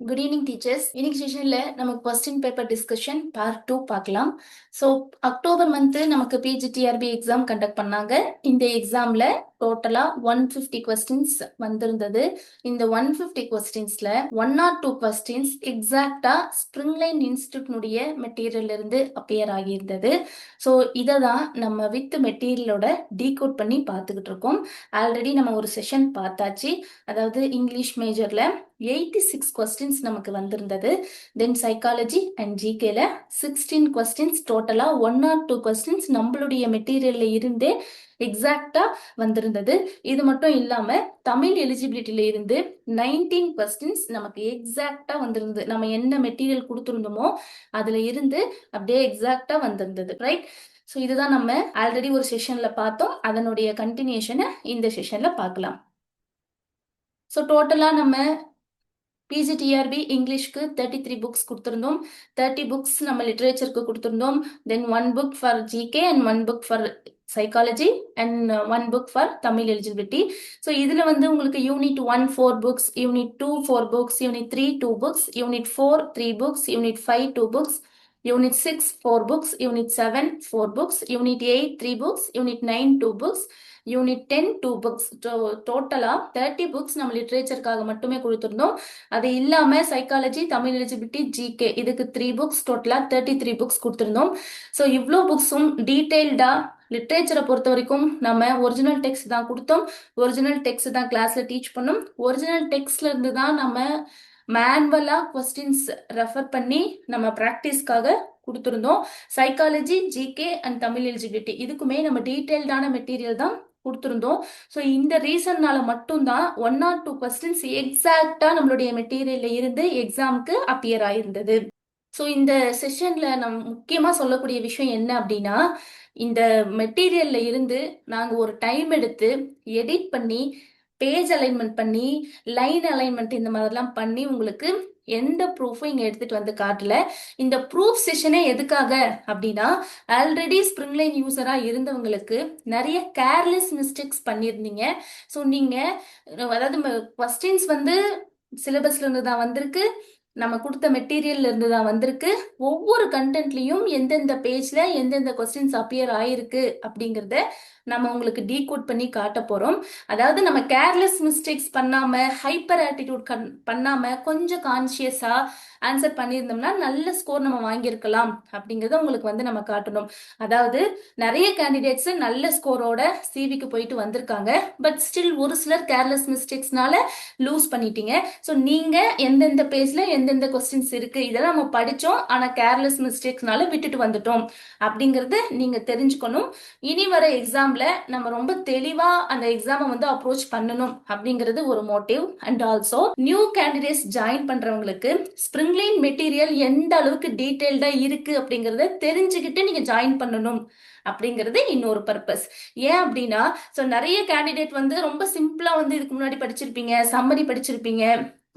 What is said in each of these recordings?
Good evening teachers. இன்னைக்கு செஷன்ல நமக்கு question paper discussion part 2 பார்க்கலாம். ஸோ அக்டோபர் மந்த் நமக்கு பிஜிடிஆர்பி எக்ஸாம் கண்டக்ட் பண்ணாங்க. இந்த எக்ஸாம்ல டோட்டலா 150 கொஸ்டின்ஸ் வந்திருந்தது. இந்த 150 கொஸ்டின்ஸ்ல 1 or 2 கொஸ்டின்ஸ் எக்ஸாக்டா ஸ்ப்ரிங்லைன் இன்ஸ்டிடியூட்னுடைய மெட்டீரியல்ல இருந்து அப்பியர் ஆகியிருந்தது. ஸோ இதை தான் நம்ம வித் மெட்டீரியலோட டீகோட் பண்ணி பார்த்துக்கிட்டு இருக்கோம். ஆல்ரெடி நம்ம ஒரு செஷன் பார்த்தாச்சு. அதாவது இங்கிலீஷ் மேஜர்ல 86 கொஸ்டின்ஸ் நமக்கு வந்திருந்தது. தென் சைக்காலஜி அண்ட் ஜிகேல 16 கொஸ்டின்ஸ், டோட்டலா 1 or 2 கொஸ்டின்ஸ் நம்மளுடைய மெட்டீரியல்ல இருந்தே எக்ஸாக்டா வந்திருந்தது. இது மட்டும் இல்லாம தமிழ் எலிஜிபிலிட்டியில இருந்து 19 கொஸ்டின்ஸ் நமக்கு எக்ஸாக்டா வந்திருந்தது. நம்ம என்ன மெட்டீரியல் கொடுத்துருந்தோமோ அதுல இருந்து அப்படியே எக்ஸாக்டா வந்திருந்தது. ரைட். ஸோ இதுதான் நம்ம ஆல்ரெடி ஒரு செஷன்ல பார்த்தோம். அதனுடைய கண்டினியூஷனை இந்த செஷன்ல பார்க்கலாம். ஸோ டோட்டலா நம்ம பிஜிடிஆர்பி இங்கிலீஷ்க்கு 33 புக்ஸ் கொடுத்துருந்தோம். 30 புக்ஸ் நம்ம லிட்ரேச்சருக்கு கொடுத்துருந்தோம். தென் 1 book for GK and 1 book for psychology and 1 book for Tamil eligibility. So இதில் வந்து உங்களுக்கு unit 1 4 books, unit 2 4 books, unit 3 2 books, unit 4 3 books, unit 5 2 books, unit 6 4 books, unit 7 4 books, unit 8 3 books, unit 9 2 books, unit 10 2 books. டோட்டலா 30 books நம்ம லிட்ரேச்சருக்காக மட்டுமே கொடுத்துருந்தோம். அது இல்லாம psychology, Tamil eligibility, GK இதுக்கு 3 புக்ஸ், டோட்டலா 33 புக்ஸ் கொடுத்துருந்தோம். ஸோ இவ்வளோ புக்ஸும் டீடைல்டா லிட்ரேச்சரை பொறுத்த வரைக்கும் நம்ம ஒரிஜினல் டெக்ஸ்ட் தான் கொடுத்தோம். ஒரிஜினல் டெக்ஸ்ட் தான் கிளாஸ்ல டீச் பண்ணோம். ஒரிஜினல் டெக்ஸ்ட்ல இருந்து தான் நம்ம மேனுவலா கொஸ்டின்ஸ் ரெஃபர் பண்ணி நம்ம ப்ராக்டிஸ்க்காக கொடுத்துருந்தோம். Psychology, GK and Tamil eligibility இதுக்குமே நம்ம டீடைல்டான மெட்டீரியல் தான் கொடுத்துருந்தோம். ஸோ இந்த ரீசன்னால மட்டும்தான் 1 or 2 கொஸ்டின்ஸ் எக்ஸாக்டா நம்மளுடைய மெட்டீரியல்ல இருந்து எக்ஸாமுக்கு அப்பியர் ஆயிருந்தது. ஸோ இந்த செஷன்ல நம்ம முக்கியமா சொல்லக்கூடிய விஷயம் என்ன அப்படின்னா, இந்த மெட்டீரியல்ல இருந்து நாங்க ஒரு டைம் எடுத்து எடிட் பண்ணி பேஜ் அலைன்மெண்ட் பண்ணி லைன் அலைன்மெண்ட் இந்த மாதிரிலாம் பண்ணி உங்களுக்கு எந்த ப்ரூஃபும் இங்க எடுத்துட்டு வந்து காட்டல. இந்த ப்ரூஃப் செஷனே எதுக்காக அப்படின்னா, ஆல்ரெடி ஸ்ப்ரிங்லைன் யூசரா இருந்தவங்களுக்கு நிறைய கேர்லெஸ் மிஸ்டேக்ஸ் பண்ணியிருந்தீங்க. ஸோ நீங்க அதாவது கொஸ்டின்ஸ் வந்து சிலபஸ்ல இருந்து தான் வந்திருக்கு, நம்ம கொடுத்த மெட்டீரியல்ல இருந்து தான் வந்திருக்கு. ஒவ்வொரு கண்டென்ட்லயும் எந்தெந்த பேஜ்ல எந்தெந்த கொஸ்டின்ஸ் அப்பியர் ஆயிருக்கு அப்படிங்கறத நம்ம உங்களுக்கு டீகோட் பண்ணி காட்ட போறோம். அதாவது நம்ம கேர்லெஸ் மிஸ்டேக்ஸ் பண்ணாம ஹைப்பர் ஆட்டிடியூட் பண்ணாம கொஞ்சம் கான்சியஸா ஆன்சர் பண்ணியிருந்தோம்னா நல்ல ஸ்கோர் நம்ம வாங்கியிருக்கலாம் அப்படிங்கறத உங்களுக்கு வந்து நம்ம காட்டணும். அதாவது நிறைய கேண்டிடேட்ஸ் நல்ல ஸ்கோரோட சிவிக்கு போயிட்டு வந்திருக்காங்க. பட் ஸ்டில் ஒரு சிலர் கேர்லெஸ் மிஸ்டேக்ஸ்னால லூஸ் பண்ணிட்டீங்க. ஸோ நீங்க எந்தெந்த பேஜ்ல எந்தெந்த கொஸ்டின்ஸ் இருக்கு இதெல்லாம் நம்ம படிச்சோம், ஆனா கேர்லெஸ் மிஸ்டேக்ஸ்னால விட்டுட்டு வந்துட்டோம் அப்படிங்கறது நீங்க தெரிஞ்சுக்கணும். இனி வர எக்ஸாம்ல நம்ம ரொம்ப தெளிவா அந்த எக்ஸாமை வந்து அப்ரோச் பண்ணணும் அப்படிங்கிறது ஒரு motive. And also new candidates join பண்றவங்களுக்கு ஸ்ப்ரிங்லைன் மெட்டீரியல் எந்த அளவுக்கு டீடைல்டா இருக்கு அப்படிங்கறத தெரிஞ்சுக்கிட்டு நீங்க ஜாயின் பண்ணணும் அப்படிங்கிறது இன்னொரு பர்பஸ். ஏன் அப்படின்னா, ஸோ நிறைய கேண்டிடேட் வந்து ரொம்ப சிம்பிளா வந்து இதுக்கு முன்னாடி படிச்சிருப்பீங்க, சம்மரி படிச்சிருப்பீங்க.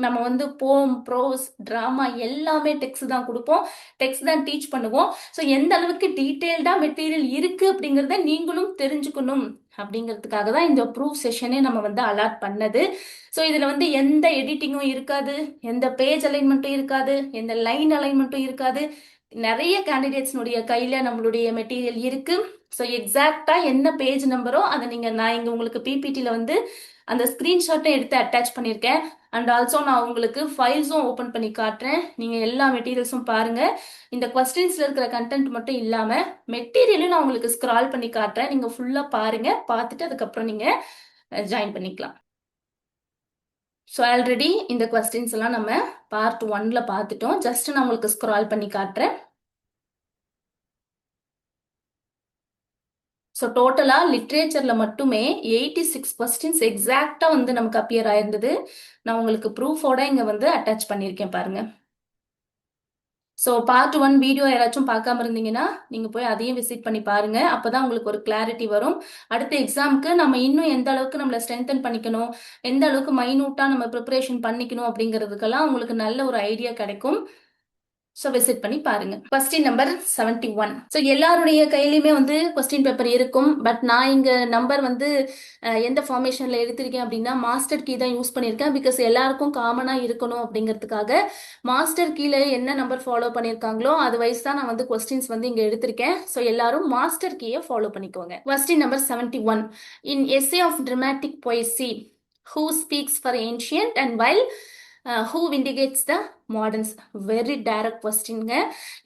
நம்ம வந்து போம், ப்ரோஸ், டிராமா எல்லாமே டெக்ஸ்ட் தான் கொடுப்போம், டெக்ஸ்ட் தான் டீச் பண்ணுவோம். ஸோ எந்த அளவுக்கு டீடைல்டா மெட்டீரியல் இருக்கு அப்படிங்கிறத நீங்களும் தெரிஞ்சுக்கணும் அப்படிங்கிறதுக்காக தான் இந்த ப்ரூஃப் செஷனே நம்ம வந்து அலாட் பண்ணது. ஸோ இதுல வந்து எந்த எடிட்டிங்கும் இருக்காது, எந்த பேஜ் அலைன்மெண்ட்டும் இருக்காது, எந்த லைன் அலைன்மெண்ட்டும் இருக்காது. நிறைய கேண்டிடேட்ஸ்னுடைய கையில நம்மளுடைய மெட்டீரியல் இருக்கு. ஸோ எக்ஸாக்டா என்ன பேஜ் நம்பரோ அதை நான் இங்க உங்களுக்கு பிபிடில வந்து அந்த ஸ்கிரீன்ஷாட்டை எடுத்து அட்டாச் பண்ணியிருக்கேன். அண்ட் ஆல்சோ நான் உங்களுக்கு ஃபைல்ஸும் ஓப்பன் பண்ணி காட்டுறேன். நீங்க எல்லா மெட்டீரியல்ஸும் பாருங்க. இந்த கொஸ்டின்ஸ்ல இருக்கிற கண்டென்ட் மட்டும் இல்லாம மெட்டீரியலும் நான் உங்களுக்கு ஸ்க்ரால் பண்ணி காட்டுறேன். நீங்க ஃபுல்லா பாருங்க, பார்த்துட்டு அதுக்கப்புறம் நீங்க ஜாயின் பண்ணிக்கலாம். ஸோ ஆல்ரெடி இந்த கொஸ்டின்ஸ் எல்லாம் நம்ம பார்ட் 1ல பார்த்துட்டோம். ஜஸ்ட் நான் உங்களுக்கு ஸ்க்ரால் பண்ணி காட்டுறேன். ஸோ டோட்டலா லிட்ரேச்சர்ல மட்டுமே 86 கொஸ்டின்ஸ் எக்ஸாக்டா வந்து நமக்கு அப்பியர் ஆயிருந்தது. நான் உங்களுக்கு ப்ரூஃபோட இங்க வந்து அட்டாச் பண்ணியிருக்கேன் பாருங்க. ஸோ பார்ட் 1 வீடியோ யாராச்சும் பார்க்காம இருந்தீங்கன்னா நீங்க போய் அதையும் விசிட் பண்ணி பாருங்க. அப்பதான் உங்களுக்கு ஒரு கிளாரிட்டி வரும். அடுத்த எக்ஸாமுக்கு நம்ம இன்னும் எந்த அளவுக்கு நம்மளை ஸ்ட்ரென்தன் பண்ணிக்கணும், எந்த அளவுக்கு மைனூட்டா நம்ம ப்ரிப்பரேஷன் பண்ணிக்கணும் அப்படிங்கிறதுக்கெல்லாம் உங்களுக்கு நல்ல ஒரு ஐடியா கிடைக்கும். ஸோ விசிட் பண்ணி பாருங்க. Question number 71. ஸோ எல்லாருடைய கையிலயுமே வந்து கொஸ்டின் பேப்பர் இருக்கும். பட் நான் இங்க நம்பர் வந்து எந்த ஃபார்மேஷன்ல எடுத்திருக்கேன் அப்படின்னா மாஸ்டர் கீ தான் யூஸ் பண்ணியிருக்கேன். பிகாஸ் எல்லாருக்கும் காமனா இருக்கணும் அப்படிங்கிறதுக்காக மாஸ்டர் கீல என்ன நம்பர் ஃபாலோ பண்ணியிருக்காங்களோ அது வைஸ் தான் நான் வந்து கொஸ்டின்ஸ் வந்து இங்க எடுத்திருக்கேன். ஸோ எல்லாரும் மாஸ்டர் கீயை ஃபாலோ பண்ணிக்கோங்க. Question number 71. In essay of dramatic poesy, who speaks for ancient and while who vindicates the moderns? Very direct கொஸ்டின்ங்க.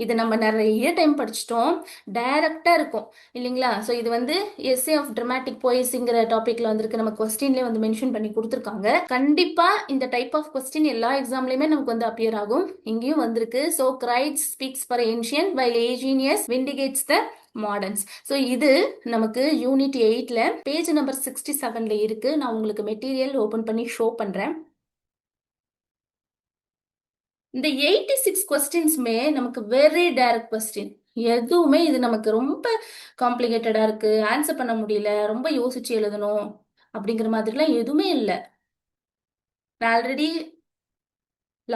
இது நம்ம நிறைய டைம் படிச்சிட்டோம். டைரக்டா இருக்கும் இல்லைங்களா? ஸோ இது வந்து எஸ்ஏ ஆஃப் ட்ரமாட்டிக் போய்ஸுங்கிற டாபிக்ல வந்திருக்கு. நம்ம கொஸ்டின்லேயே வந்து மென்ஷன் பண்ணி கொடுத்துருக்காங்க. கண்டிப்பா இந்த டைப் ஆஃப் கொஸ்டின் எல்லா எக்ஸாம்லயுமே நமக்கு வந்து அப்பியர் ஆகும். இங்கேயும் வந்திருக்கு. So Crites speaks for ancient while Eugenius vindicates the moderns. So இது நமக்கு யூனிட் 8ல பேஜ் நம்பர் 67ல இருக்கு. நான் உங்களுக்கு மெட்டீரியல் ஓபன் பண்ணி ஷோ பண்றேன். இந்த 86 கொஸ்டின்ஸுமே நமக்கு வெரி டைரக்ட் கொஸ்டின். எதுவுமே இது நமக்கு ரொம்ப காம்ப்ளிகேட்டடா இருக்கு, ஆன்சர் பண்ண முடியல, ரொம்ப யோசிச்சு எழுதணும் அப்படிங்கிற மாதிரிலாம் எதுவுமே இல்லை. நான் ஆல்ரெடி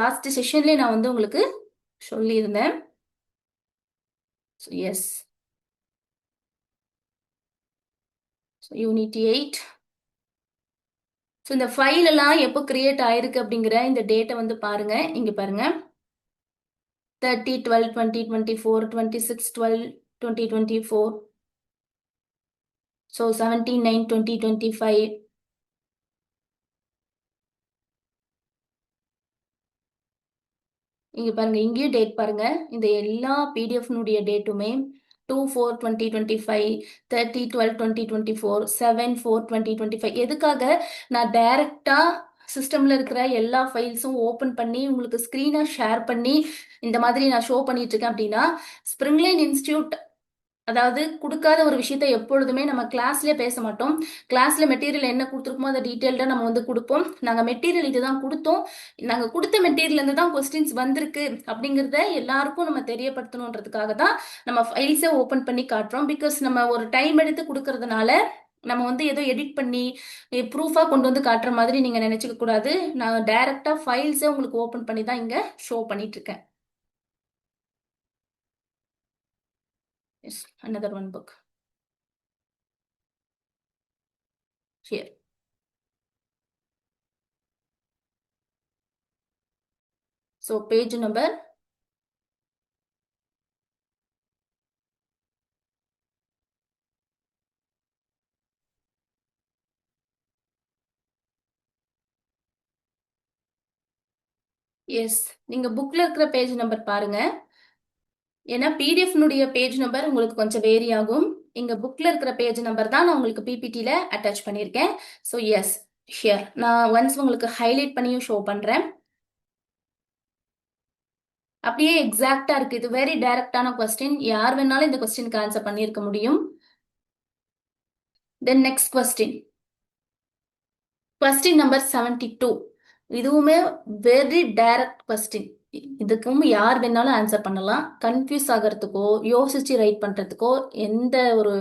லாஸ்ட் செஷன்லேயே நான் வந்து உங்களுக்கு சொல்லியிருந்தேன். Yes, unit 8. ஸோ இந்த ஃபைல் எல்லாம் எப்போ கிரியேட் ஆயிருக்கு அப்படிங்கிற இந்த டேட்டை வந்து பாருங்க. இங்க பாருங்க, 30/12/2024, 26/12/2024, ஸோ 17/9/2025. இங்க பாருங்க, இங்கேயும் டேட் பாருங்க. இந்த எல்லா பிடிஎஃப்னுடைய டேட்டுமே 2/4/2025, 30/12/2024, 7/4/2025. எதுக்காக நான் டைரக்டா சிஸ்டம்ல இருக்கிற எல்லா ஃபைல்ஸும் ஓபன் பண்ணி உங்களுக்கு ஸ்கிரீனை ஷேர் பண்ணி இந்த மாதிரி நான் ஷோ பண்ணிட்டு இருக்கேன் அப்படின்னா, ஸ்ப்ரிங்லைன் இன்ஸ்டியூட் அதாவது கொடுக்காத ஒரு விஷயத்த எப்பொழுதுமே நம்ம கிளாஸ்லயே பேச மாட்டோம். கிளாஸ்ல மெட்டீரியல் என்ன கொடுத்துருக்கோமோ அதை டீட்டெயில்டா நம்ம வந்து கொடுப்போம். நாங்க மெட்டீரியல் இதுதான் கொடுத்தோம், நாங்க கொடுத்த மெட்டீரியல் இருந்து தான் கொஸ்டின்ஸ் வந்திருக்கு அப்படிங்கிறத எல்லாருக்கும் நம்ம தெரியப்படுத்தணுன்றதுக்காக தான் நம்ம ஃபைல்ஸை ஓபன் பண்ணி காட்டுறோம். பிகாஸ் நம்ம ஒரு டைம் எடுத்து கொடுக்கறதுனால நம்ம வந்து ஏதோ எடிட் பண்ணி ப்ரூஃபா கொண்டு வந்து காட்டுற மாதிரி நீங்க நினைச்சுக்க கூடாது. நான் டைரக்டா ஃபைல்ஸை உங்களுக்கு ஓபன் பண்ணி தான் இங்க ஷோ பண்ணிட்டு இருக்கேன். Yes, another one book here. So page number yes, நீங்க புக்ல இருக்கிற பேஜ் நம்பர் பாருங்க. ஏன்னா பிடிஎஃப்னுடைய பேஜ் நம்பர் உங்களுக்கு கொஞ்சம் வேரி ஆகும். இங்க புக்ல இருக்கிற பேஜ் நம்பர் தான் நான் உங்களுக்கு பிபிடில அட்டாச் பண்ணியிருக்கேன். ஸோ எஸ், ஹியர் நான் ஒன்ஸ் உங்களுக்கு ஹைலைட் பண்ணியும் ஷோ பண்றேன். அப்படியே எக்ஸாக்டா இருக்கு. இது வெரி டைரக்டான கொஸ்டின். யார் வேணாலும் இந்த கொஸ்டினுக்கு ஆன்சர் பண்ணியிருக்க முடியும். தென் நெக்ஸ்ட் கொஸ்டின், கொஸ்டின் நம்பர் 72. இதுவுமே வெரி டைரக்ட் கொஸ்டின். இதுக்கும் யார் வேணாலும் ஆன்சர் பண்ணலாம். கன்ஃபியூஸ் ஆகிறதுக்கோ யோசிச்சு ரைட் பண்றதுக்கோ எந்த ஒரு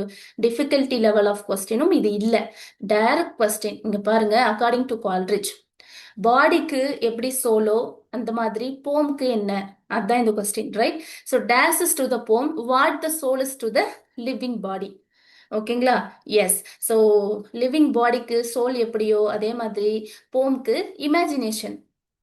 டிஃபிகல்ட்டி லெவல் ஆஃப் கொஸ்டினும் இது இல்லை. Direct question. இங்க பாருங்க, அக்கார்டிங் டு கால்ட்ரிட்ஜ், பாடிக்கு எப்படி சோலோ அந்த மாதிரி போம்க்கு என்ன, அதுதான் இந்த question, right? So this is to the poem, what the soul is to the living body. ஓகேங்களா? எஸ். ஸோ லிவிங் பாடிக்கு சோல் எப்படியோ அதே மாதிரி போம்க்கு imagination,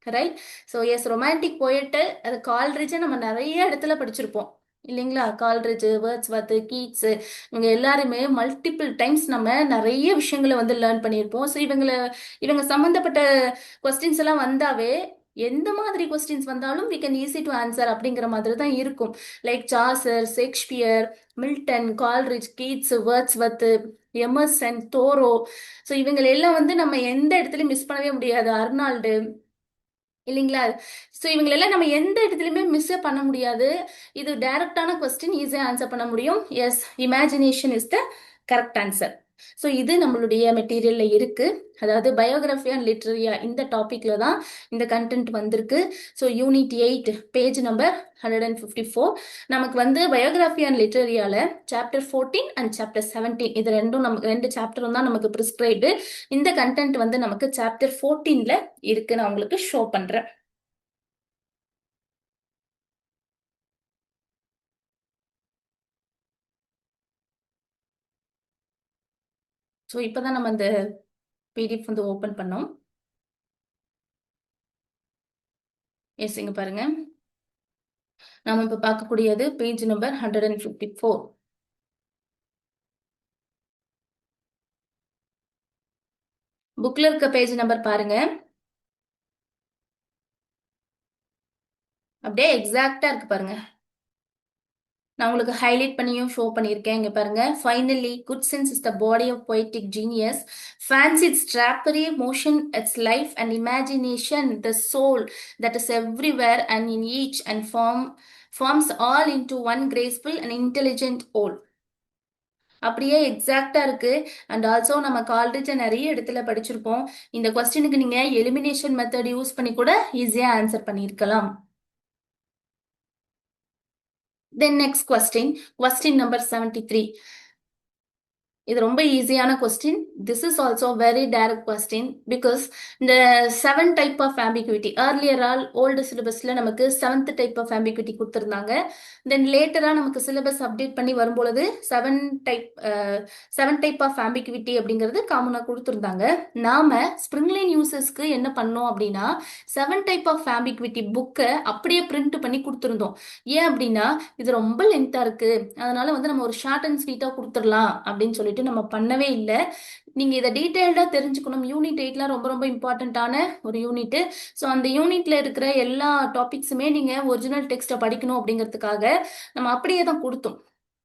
right? So yes, romantic poet அது கால்ரிட்ஜை நம்ம நிறைய இடத்துல படிச்சிருப்போம் இல்லைங்களா? கால்ரிட்ஜ், வேர்ட்ஸ்வர்த், கீட்ஸ், இவங்க எல்லாருமே மல்டிபிள் டைம்ஸ் நம்ம நிறைய விஷயங்களை வந்து லேர்ன் பண்ணியிருப்போம். ஸோ இவங்க சம்மந்தப்பட்ட கொஸ்டின்ஸ் எல்லாம் வந்தாவே எந்த மாதிரி கொஸ்டின்ஸ் வந்தாலும் we can easy to answer அப்படிங்கிற மாதிரி தான் இருக்கும். Like Chaucer, Shakespeare, Milton, Coleridge, Keats, Wordsworth, Emerson, Thoreau. So இவங்க எல்லாம் வந்து நம்ம எந்த இடத்துலயும் மிஸ் பண்ணவே முடியாது. அர்னால்டு இல்லைங்களா? ஸோ இவங்களெல்லாம் நம்ம எந்த இடத்துலையுமே மிஸ்ஸே பண்ண முடியாது. இது டைரக்டான கொஸ்டின், ஈஸியாக ஆன்சர் பண்ண முடியும். Yes, imagination is the correct answer. So இது நம்மளுடைய மெட்டீரியல்ல இருக்கு. அதாவது பயோகிராஃபி அண்ட் லிட்ரரியா இந்த டாபிக்ல தான் இந்த கண்டென்ட் வந்திருக்கு. So unit 8 page number 154. நமக்கு வந்து பயோகிராஃபி அண்ட் லிட்ரரியால சாப்டர் 14 அண்ட் சாப்டர் 17 இது ரெண்டு சாப்டரும் தான் நமக்கு ப்ரிஸ்கிரைப்டு. இந்த கண்டென்ட் வந்து நமக்கு சாப்டர் 14ல இருக்கு. நான் உங்களுக்கு ஷோ பண்றேன். ஸோ இப்போதான் நம்ம இந்த பிடிஎஃப் வந்து ஓப்பன் பண்ணோம். எஸ், இங்க பாருங்க. நாம இப்ப பார்க்கக்கூடியது பேஜ் நம்பர் 154. புக்ல இருக்க பேஜ் நம்பர் பாருங்க. அப்படியே எக்ஸாக்டா இருக்கு பாருங்க. நான் உங்களுக்கு ஹைலைட் பண்ணியும் ஷோ பண்ணியிருக்கேன். இங்க பாருங்க. Finally good sense is the body of poetic genius. Fancy its drapery, motion, its life and imagination, the soul that is everywhere and in each and forms all into one graceful and intelligent whole. அப்படியே எக்ஸாக்டா இருக்கு. And also நம்ம college நிறைய இடத்துல படிச்சிருப்போம். இந்த கொஸ்டினுக்கு நீங்க எலிமினேஷன் மெத்தட் யூஸ் பண்ணி கூட ஈஸியா ஆன்சர் பண்ணியிருக்கலாம். Then next question number 73. இது ரொம்ப ஈஸியான question. This is also very direct question because இந்த 7 type of ambiguity earlier old சிலபஸ்ல நமக்கு 7th டைப் ஆஃப் ஆம்பிகுவிட்டி கொடுத்துருந்தாங்க. தென் லேட்டரா நமக்கு சிலபஸ் அப்டேட் பண்ணி வரும்பொழுது 7 டைப் ஆஃப் ஆம்பிகுவிட்டி அப்படிங்கிறது காமனா கொடுத்துருந்தாங்க. நாம ஸ்ப்ரிங்லைன் யூசர்ஸ்க்கு என்ன பண்ணோம் அப்படின்னா 7 டைப் ஆஃப் ஆம்பிகுவிட்டி புக்கை அப்படியே பிரிண்ட் பண்ணி கொடுத்துருந்தோம். ஏன் அப்படின்னா இது ரொம்ப லென்த்தா இருக்கு, அதனால வந்து நம்ம ஒரு ஷார்ட் அண்ட் ஸ்வீட்டா கொடுத்துடலாம் அப்படின்னு சொல்லிட்டு நம்ம பண்ணவே இல்லை. நீங்க இதை டீடைல்டா தெரிஞ்சுக்கணும். யூனிட் 8லாம் ரொம்ப ரொம்ப இம்பார்ட்டன்டான ஒரு யூனிட். ஸோ அந்த யூனிட்ல இருக்கிற எல்லா டாபிக்ஸுமே நீங்க ஒரிஜினல் டெக்ஸ்ட்டை படிக்கணும் அப்படிங்கிறதுக்காக நம்ம அப்படியே தான் கொடுத்தோம்.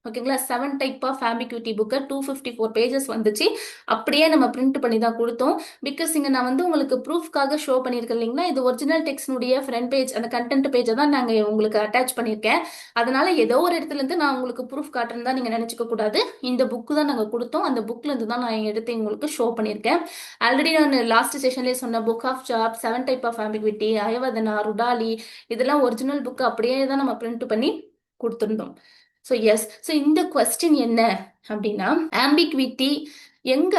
ஓகேங்களா. 7 டைப் ஆஃப் ஆம்பிகுவிட்டி புக்கை 254 பேஜஸ் வந்துச்சு. அப்படியே நம்ம பிரிண்ட் பண்ணி தான் கொடுத்தோம். பிகாஸ் இங்க நான் வந்து உங்களுக்கு ப்ரூஃப்காக ஷோ பண்ணியிருக்கேன் இல்லைங்களா. இது ஒரிஜினல் டெக்ஸ்ட்னுடைய ஃப்ரண்ட் பேஜ், அந்த கண்டென்ட் பேஜை தான் நாங்கள் உங்களுக்கு அட்டாச் பண்ணியிருக்கேன். அதனால ஏதோ ஒரு இடத்துல இருந்து நான் உங்களுக்கு ப்ரூஃப் காட்டுறதா நீங்க நினைச்சுக்க கூடாது. இந்த புக்கு தான் நாங்கள் கொடுத்தோம். அந்த புக்ல இருந்து தான் நான் எடுத்து உங்களுக்கு ஷோ பண்ணியிருக்கேன். ஆல்ரெடி நான் லாஸ்ட் செஷன்லேயே சொன்ன book of Job, 7 type of ambiguity, Hayavadana, Rudaali, இதெல்லாம் ஒரிஜினல் புக்கு அப்படியே தான் நம்ம பிரிண்ட் பண்ணி கொடுத்துருந்தோம். ஸோ எஸ், ஸோ இந்த கொஸ்டின் என்ன அப்படின்னா ஆம்பிகுவிட்டி எங்க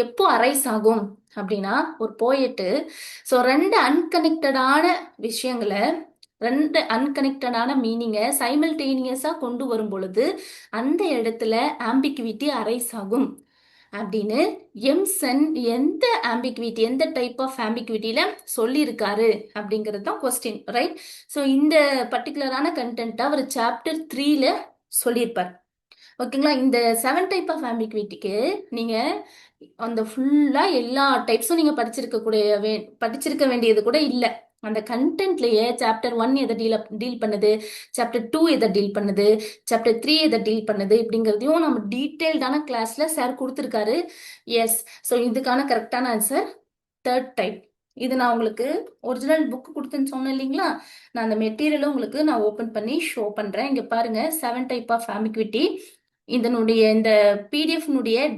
எப்போ அரைஸ் ஆகும் அப்படின்னா ஒரு போயட்டு ஸோ 2 அன்கனெக்டடான விஷயங்களை, 2 அன்கனெக்டடான மீனிங்கை சைமல்டேனியஸா கொண்டு வரும் பொழுது அந்த இடத்துல ஆம்பிகுவிட்டி அரைஸ் ஆகும் அப்படின்னு எம்சன் எந்த ஆம்பிகுவிட்டி, எந்த டைப் ஆஃப் ஆம்பிகுவிட்டியில சொல்லியிருக்காரு அப்படிங்கிறது தான் கொஸ்டின், ரைட்? ஸோ இந்த பர்டிகுலரான கண்டென்ட்டை அவர் சாப்டர் 3ல சொல்லியிருப்பார். ஓகேங்களா. இந்த 7 டைப் ஆஃப் ஆம்பிகுவிட்டிக்கு நீங்க அந்த ஃபுல்லா எல்லா டைப்ஸும் நீங்க படிச்சிருக்க வேண்டியது கூட இல்லை. அந்த கண்டென்ட்லயே சாப்டர் 1 எதை டீல் பண்ணுது, சாப்டர் 2 எதை டீல் பண்ணுது, சாப்டர் 3 எதை டீல் பண்ணுது இப்படிங்கிறதையும் நம்ம டீட்டெயில்டான கிளாஸ்ல சார் கொடுத்துருக்காரு. எஸ், ஸோ இதுக்கான கரெக்டான ஆன்சர் 3rd டைப். இது நான் உங்களுக்கு ஒரிஜினல் புக் கொடுத்துன்னு சொன்னேன் இல்லைங்களா. நான் அந்த மெட்டீரியலும் உங்களுக்கு நான் ஓபன் பண்ணி ஷோ பண்றேன். இங்க பாருங்க 7 டைப் ஆஃப் ஆம்பிகுவிட்டி. இதனுடைய இந்த பிடிஎஃப்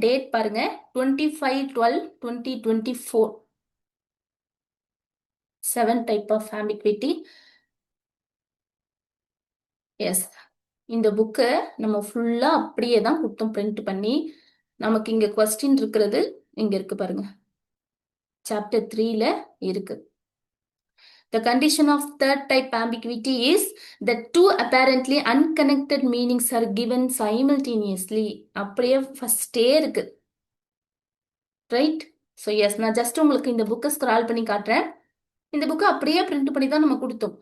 டேட் பாருங்க 25/12/2024. 7 டைப் ஆஃப் ஆம்பிகுவிட்டி. எஸ், இந்த புக்கை நம்ம ஃபுல்லா அப்படியே தான் கொடுத்தோம் பிரிண்ட் பண்ணி. நமக்கு இங்க கொஸ்டின் இருக்கிறது இங்க இருக்கு பாருங்க, சாப்டர் 3ல இருக்கு. The condition of 3rd type ambiguity is that 2 apparently unconnected meanings are given simultaneously. அப்படியே ஃபர்ஸ்டே இருக்கு, ரைட்? ஸோ எஸ், நான் ஜஸ்ட் உங்களுக்கு இந்த புக்கை ஸ்க்ரால் பண்ணி காட்டுறேன். இந்த புக்கை அப்படியே பிரிண்ட் பண்ணி தான் நம்ம கொடுத்தோம்.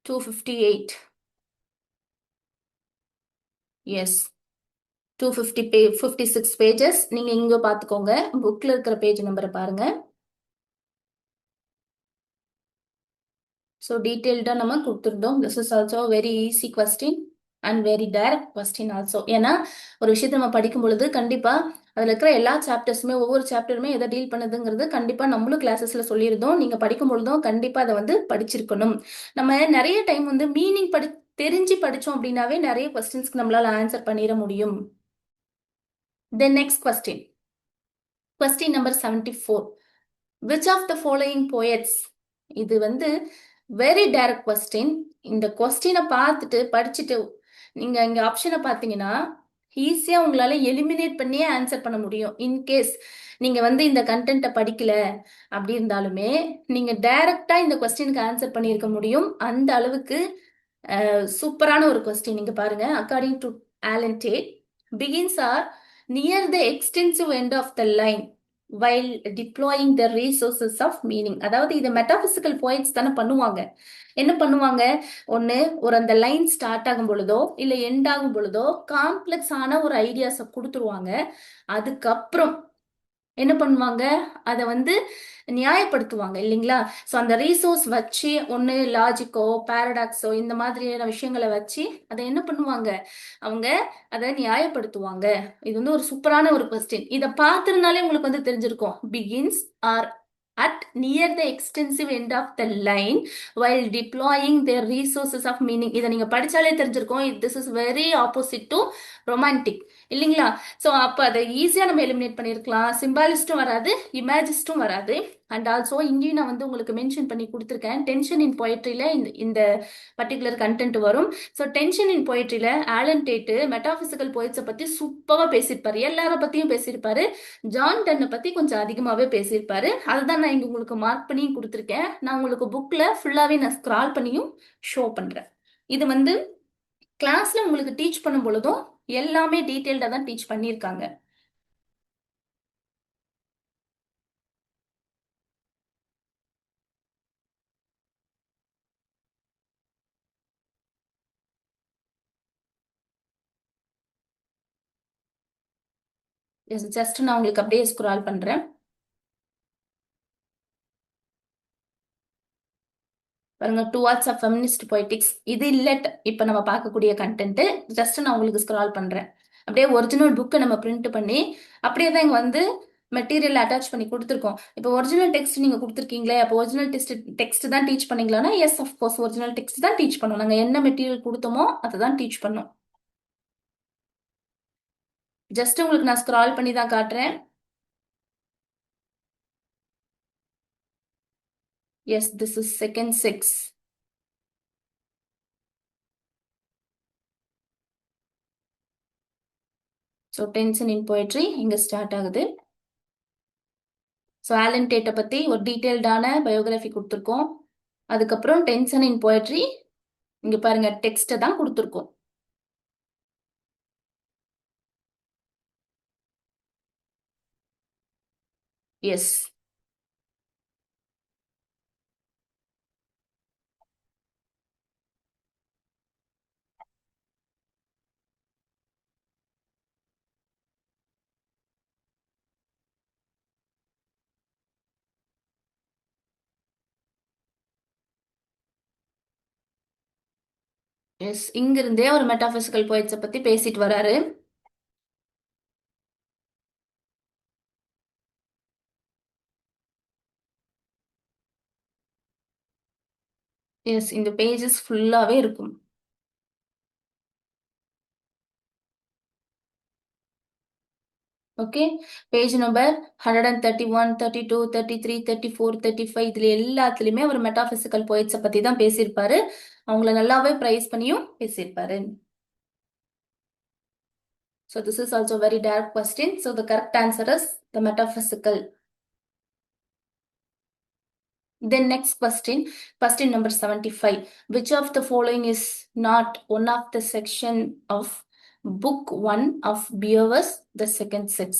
$258. Yes, 256 pages. நீங்க இங்க பாத்துக்கோங்க, புக்ல இருக்கிற பேஜ் நம்பரை பாருங்க. ஸோ டீட்டெயில்டா நம்ம கொடுத்துருந்தோம். This is also very easy question and very direct question also. ஏன்னா ஒரு விஷயத்தை நம்ம படிக்கும் பொழுது கண்டிப்பா அதுல இருக்கிற எல்லா சாப்டர்ஸுமே, ஒவ்வொரு சாப்டருமே எதை டீல் பண்ணுதுங்கிறது கண்டிப்பா நம்மளும் கிளாஸஸ்ல சொல்லியிருந்தோம். நீங்க படிக்கும் பொழுதும் கண்டிப்பா அதை வந்து படிச்சிருக்கணும். நம்ம நிறைய டைம் வந்து மீனிங் தெரிஞ்சு படிச்சோம் அப்படின்னாவே நிறைய கொஸ்டின்ஸ்க்கு நம்மளால ஆன்சர் பண்ணிட முடியும். தென் next question number 74. Which of the following poets? இது வந்து வெரி டைரக்ட் கொஸ்டின். இந்த கொஸ்டினை பார்த்துட்டு படிச்சுட்டு நீங்க இங்க ஆப்ஷனை பார்த்தீங்கன்னா ஈஸியா உங்களால எலிமினேட் பண்ணியே ஆன்சர் பண்ண முடியும். இன்கேஸ் நீங்க வந்து இந்த கண்டென்ட்டை படிக்கல அப்படி இருந்தாலுமே நீங்க டைரக்டா இந்த கொஸ்டினுக்கு ஆன்சர் பண்ணியிருக்க முடியும். அந்த அளவுக்கு சூப்பரான ஒரு கொஸ்டின். நீங்க பாருங்க. According to Allen Tate, begins or near the extensive end of the line while deploying the resources of meaning. அதாவது இதை மெட்டாபிசிக்கல் போயிட்ஸ் தானே பண்ணுவாங்க. என்ன பண்ணுவாங்க? ஒண்ணு, ஒரு அந்த லைன் ஸ்டார்ட் ஆகும் பொழுதோ இல்ல எண்ட் ஆகும் பொழுதோ காம்ப்ளெக்ஸ் ஆன ஒரு ஐடியாஸை கொடுத்துருவாங்க. அதுக்கப்புறம் என்ன பண்ணுவாங்க? அதை வந்து நியாயப்படுத்துவாங்க இல்லைங்களா? ஸோ அந்த ரீசோர்ஸ் வச்சு ஒன்று லாஜிக்கோ பேரடாக்ஸோ இந்த மாதிரியான விஷயங்களை வச்சு அதை என்ன பண்ணுவாங்க? அவங்க அதை நியாயப்படுத்துவாங்க. இது வந்து ஒரு சூப்பரான ஒரு கொஸ்டின். இதை பார்த்துருந்தாலே உங்களுக்கு வந்து தெரிஞ்சிருக்கும். Begins or at near the extensive end of the line while deploying their resources of meaning. இதை நீங்க படிச்சாலே தெரிஞ்சிருக்கும். this is very opposite to romantic இல்லைங்களா? ஸோ அப்போ அதை ஈஸியாக நம்ம எலிமினேட் பண்ணியிருக்கலாம். சிம்பாலிஸ்டும் வராது, இமேஜிஸ்டும் வராது. அண்ட் ஆல்சோ இங்கேயும் நான் வந்து உங்களுக்கு மென்ஷன் பண்ணி கொடுத்துருக்கேன். டென்ஷன் இன் பொயட்ரியில இந்த பர்டிகுலர் கண்டென்ட் வரும். ஸோ டென்ஷன் இன் பொயட்ரியில ஆலன் டேட்டு மெட்டாபிசிக்கல் போயிட்ஸை பத்தி சூப்பராக பேசியிருப்பாரு. எல்லார பத்தியும் பேசியிருப்பாரு. ஜான் டன்னை பத்தி கொஞ்சம் அதிகமாகவே பேசியிருப்பாரு. அதுதான் நான் இங்க உங்களுக்கு மார்க் பண்ணியும் கொடுத்துருக்கேன். நான் உங்களுக்கு புக்ல ஃபுல்லாவே நான் ஸ்க்ரால் பண்ணியும் ஷோ பண்றேன். இது வந்து கிளாஸ்ல உங்களுக்கு டீச் பண்ணும் பொழுதும் எல்லாமே டீட்டெயில்டா தான் டீச் பண்ணியிருக்காங்க. ஜஸ்ட் நான் உங்களுக்கு அப்படியே ஸ்க்ரால் பண்றேன். பாருங்க, டுவார்ட்ஸ் ஆஃப் ஃபெமினிஸ்ட் பொய்டிக்ஸ். இது இல்ல இப்ப நம்ம பார்க்கக்கூடிய கண்டென்ட். ஜஸ்ட் நான் உங்களுக்கு ஸ்க்ரால் பண்றேன். அப்படியே ஒரிஜினல் புக்கை நம்ம பிரிண்ட் பண்ணி அப்படியே தான் இங்க வந்து மெட்டீரியல் அட்டாச் பண்ணி கொடுத்துருக்கோம். இப்போ ஒரிஜினல் டெக்ஸ்ட் நீங்க கொடுத்துருக்கீங்களே, அப்போ ஒரிஜினல் டெக்ஸ்ட் தான் டீச் பண்ணீங்களான்னா எஸ் அஃப்கோர்ஸ் ஒரிஜினல் டெக்ஸ்ட் தான் டீச் பண்ணோம். நாங்க என்ன மெட்டீரியல் கொடுத்தோமோ அதை தான் டீச் பண்ணோம். ஜஸ்ட் உங்களுக்கு நான் ஸ்க்ரால் பண்ணி தான் காட்டுறேன். Yes, this is second 6. So tension in poetry இங்க ஸ்டார்ட் ஆகுது. ஸோ ஆலன் டேட்டை பத்தி ஒரு டீட்டெயில்டான பயோகிராஃபி கொடுத்துருக்கோம். அதுக்கப்புறம் டென்ஷன் இன் போயட்ரி இங்க பாருங்க டெக்ஸ்ட்டை தான் கொடுத்துருக்கோம். எஸ், எஸ், இங்க இருந்தே ஒரு மெட்டாபிசிக்கல் போயிட்ஸை பத்தி பேசிட்டு வராரு. எஸ், இந்த பேஜஸ் ஃபுல்லாவே இருக்கும். ஓகே, பேஜ் நம்பர் 131, 32, 33, 34, 35 இதுல எல்லாத்துலயுமே ஒரு மெட்டாபிசிக்கல் போயிட்ஸை பத்தி தான் பேசியிருப்பாரு. அவங்கள நல்லாவே பிரைஸ் பண்ணியும் பேசியிருப்பாரு. So this is also very direct question. So the correct answer is the metaphysical. Then next question number 75. Which of the following is not one of the section of book 1 of Beowulf the second sex?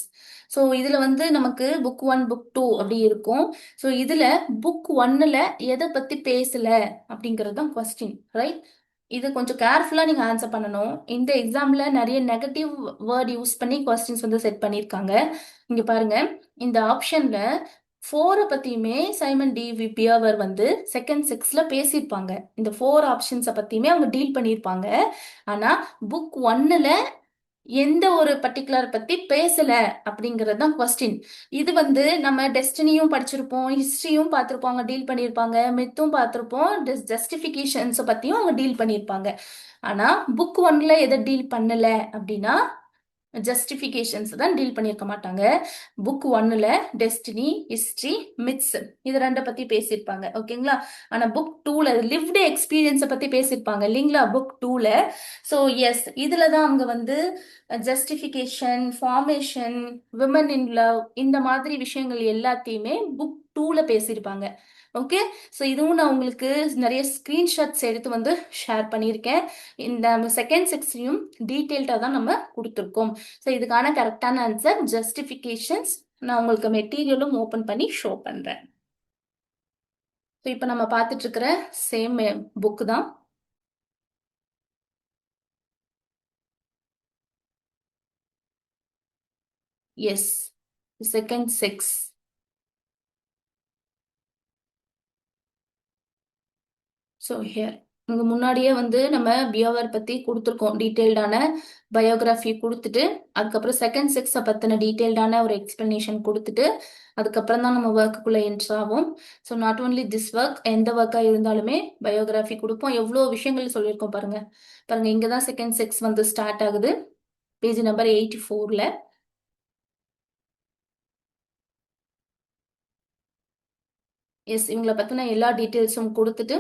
So இதுல வந்து நமக்கு book 1 book 2 அப்படி இருக்கும். So இதுல book 1ல எதை பத்தி பேசல அப்படிங்கிறது தான் கொஸ்டின், ரைட்? இது கொஞ்சம் கேர்ஃபுல்லா நீங்க ஆன்சர் பண்ணணும். இந்த எக்ஸாம்ல நிறைய நெகட்டிவ் வேர்ட் யூஸ் பண்ணி கொஸ்டின்ஸ் வந்து செட் பண்ணியிருக்காங்க. இங்க பாருங்க, இந்த ஆப்ஷன்ல 4 பத்தியுமே சைமன் டி பியவர் வந்து செகண்ட் 6ல பேசியிருப்பாங்க. இந்த 4 ஆப்ஷன்ஸை பத்தியுமே அவங்க டீல் பண்ணியிருப்பாங்க. ஆனா புக் 1ல எந்த ஒரு பர்டிகுலர் பத்தி பேசல அப்படிங்கிறது தான் கொஸ்டின். இது வந்து நம்ம டெஸ்டினியும் படிச்சிருப்போம், ஹிஸ்டரியும் பார்த்திருப்போம், அவங்க டீல் பண்ணியிருப்பாங்க, மித்தும் பார்த்திருப்போம், ஜஸ்டிபிகேஷன்ஸ் பத்தியும் அவங்க டீல் பண்ணியிருப்பாங்க. ஆனா புக் 1ல எதை டீல் பண்ணல அப்படின்னா ஜஸ்டிஃபிகேஷன்ஸ் தான் டீல் பண்ணியிருக்க மாட்டாங்க. புக் ஒன்னுல டெஸ்டினி, ஹிஸ்டரி, மித்ஸ் இது ரெண்டை பத்தி பேசியிருப்பாங்க. ஓகேங்களா? ஆனா புக் டூல லிவ்டு எக்ஸ்பீரியன்ஸை பத்தி பேசியிருப்பாங்க இல்லைங்களா புக் டூல. ஸோ எஸ், இதுல தான் அவங்க வந்து justification, formation, women in love இந்த மாதிரி விஷயங்கள் எல்லாத்தையுமே புக் டூல பேசியிருப்பாங்க. ஓகே. ஸோ இதுவும் நான் உங்களுக்கு நிறைய ஸ்கிரீன்ஷாட்ஸ் எடுத்து வந்து ஷேர் பண்ணியிருக்கேன். இந்த செகண்ட் செக்ஷனையும் டீட்டெயில்டாக தான் நம்ம கொடுத்துருக்கோம். ஸோ இதுக்கான கரெக்டான ஆன்சர் ஜஸ்டிஃபிகேஷன்ஸ். நான் உங்களுக்கு மெட்டீரியலும் ஓப்பன் பண்ணி ஷோ பண்றேன். ஸோ இப்போ நம்ம பார்த்துட்டு இருக்கிற சேம் புக் தான். Yes, second sex. So here இங்க முன்னாடியே வந்து நம்ம பியோவர் பத்தி கொடுத்துருக்கோம். டீட்டெயில்டான பயோகிராஃபி கொடுத்துட்டு அதுக்கப்புறம் செகண்ட் செக்ஸை பத்தின டீட்டெயில்டான ஒரு எக்ஸ்பிளனேஷன் கொடுத்துட்டு அதுக்கப்புறம் தான் நம்ம ஒர்க்குள்ள என்ட்ரு ஆகும். So not only this work, எந்த ஒர்க்கா இருந்தாலுமே பயோகிராஃபி கொடுப்போம். எவ்வளோ விஷயங்கள் சொல்லியிருக்கோம் பாருங்க. பாருங்க, இங்க தான் செகண்ட் செக்ஸ் வந்து ஸ்டார்ட் ஆகுது. பேஜ் நம்பர் 84ல. எஸ், இவங்களை பத்தின எல்லா டீட்டெயில்ஸும் கொடுத்துட்டு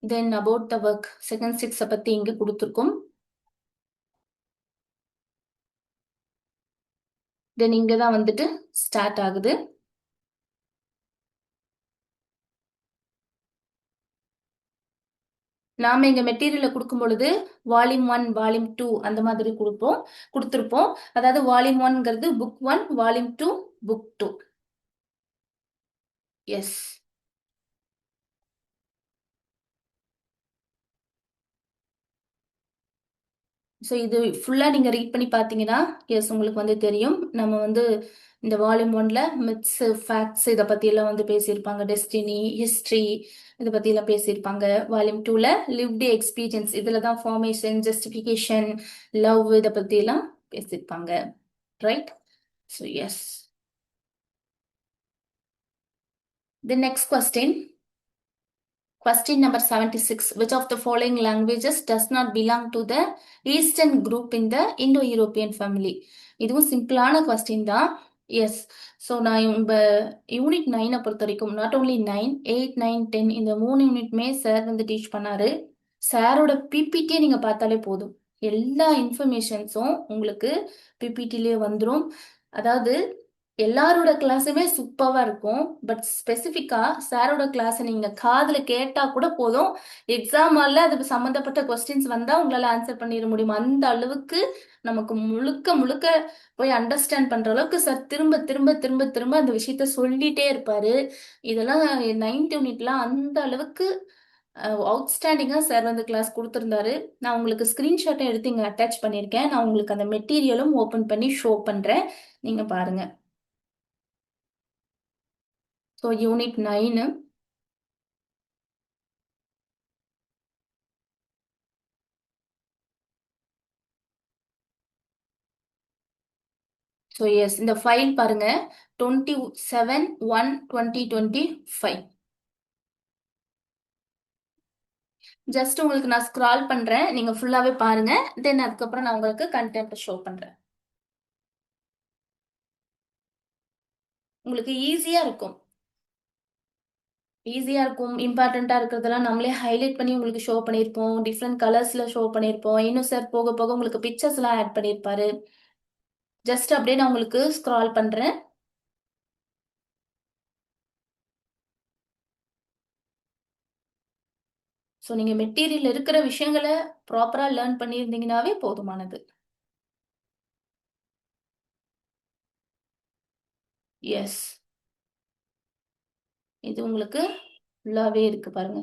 then about the work second செக்ஸை பத்தி இங்க கொடுத்துருக்கோம். தென் இங்க தான் வந்துட்டு ஸ்டார்ட் ஆகுது. நாம இங்க மெட்டீரியலை கொடுக்கும் பொழுது வால்யூம் 1, வால்யூம் 2 அந்த மாதிரி கொடுத்துருப்போம். அதாவது வால்யூம் 1ங்கிறது book 1, volume 2 book 2. Yes. So இது ஃபுல்லா நீங்க ரீட் பண்ணி பார்த்தீங்கன்னா எஸ் உங்களுக்கு வந்து தெரியும். நம்ம வந்து இந்த வால்யூம் 1ல மித்ஸ், ஃபேக்ட்ஸ் இதை பத்தி எல்லாம் வந்து பேசியிருப்பாங்க. டெஸ்டினி, ஹிஸ்டரி இதை பத்தி எல்லாம் பேசியிருப்பாங்க. வால்யூம் 2ல லிவ்டு எக்ஸ்பீரியன்ஸ், இதுல தான் ஃபார்மேஷன், ஜஸ்டிஃபிகேஷன், லவ் இதை பத்தி எல்லாம் பேசியிருப்பாங்க. Right? So yes. The next question. Question number 76. Which of the following languages does not belong to the Eastern group in the Indo-European family? இதுவும் சிம்பிளான கொஸ்டின் தான். S. So நான் இந்த யூனிட் 9 பொறுத்த வரைக்கும் நாட் ஓன்லி 9, 8, 9, 10 இந்த 3 யூனிட்மே சார் வந்து teach பண்ணாரு. சாரோட பிபிடியே நீங்க பார்த்தாலே போதும். எல்லா இன்ஃபர்மேஷன்ஸும் உங்களுக்கு பிபிடிலேயே வந்துடும். அதாவது எல்லாரோட கிளாஸுமே சூப்பராக இருக்கும். பட் ஸ்பெசிஃபிக்கா சாரோட கிளாஸை நீங்க காதுல கேட்டா கூட போதும், எக்ஸாம் ஹால்ல அது சம்மந்தப்பட்ட கொஸ்டின்ஸ் வந்தா உங்களால ஆன்சர் பண்ணிட முடியும். அந்த அளவுக்கு நமக்கு முழுக்க முழுக்க போய் அண்டர்ஸ்டாண்ட் பண்ற அளவுக்கு சார் திரும்ப திரும்ப திரும்ப திரும்ப அந்த விஷயத்த சொல்லிட்டே இருப்பாரு. இதெல்லாம் 9th யூனிட்லாம் அந்த அளவுக்கு அவுட்ஸ்டாண்டிங்கா சார் வந்து கிளாஸ் கொடுத்துருந்தாரு. நான் உங்களுக்கு ஸ்கிரீன்ஷாட்டை எடுத்து இங்க அட்டாச் பண்ணியிருக்கேன். நான் உங்களுக்கு அந்த மெட்டீரியலும் ஓபன் பண்ணி ஷோ பண்றேன், நீங்க பாருங்க. So unit 9. ஸோ எஸ், இந்த ஃபைல் பாருங்க 27/1/2025. ஜஸ்ட் உங்களுக்கு நான் ஸ்க்ரால் பண்றேன், நீங்க ஃபுல்லாவே பாருங்க. தென் அதுக்கப்புறம் நான் உங்களுக்கு கண்டென்ட் ஷோ பண்றேன். உங்களுக்கு ஈஸியா இருக்கும். ஈஸியா இருக்கும். இம்பார்ட்டண்டா இருக்கிறதெல்லாம் நம்மளே ஹைலைட் பண்ணி உங்களுக்கு ஷோ பண்ணியிருப்போம். டிஃப்ரெண்ட் கலர்ஸ்ல ஷோ பண்ணியிருப்போம். இன்னும் சார் போக போக உங்களுக்கு பிக்சர்ஸ் எல்லாம் ஆட் பண்ணியிருப்பாரு. ஜஸ்ட் அப்படியே நான் உங்களுக்கு ஸ்க்ரால் பண்றேன். ஸோ நீங்க மெட்டீரியல் இருக்கிற விஷயங்களை ப்ராப்பரா லேர்ன் பண்ணியிருந்தீங்கன்னாவே போதுமானது. எஸ், இது உங்களுக்கு ஃபுல்லாவே இருக்கு பாருங்க.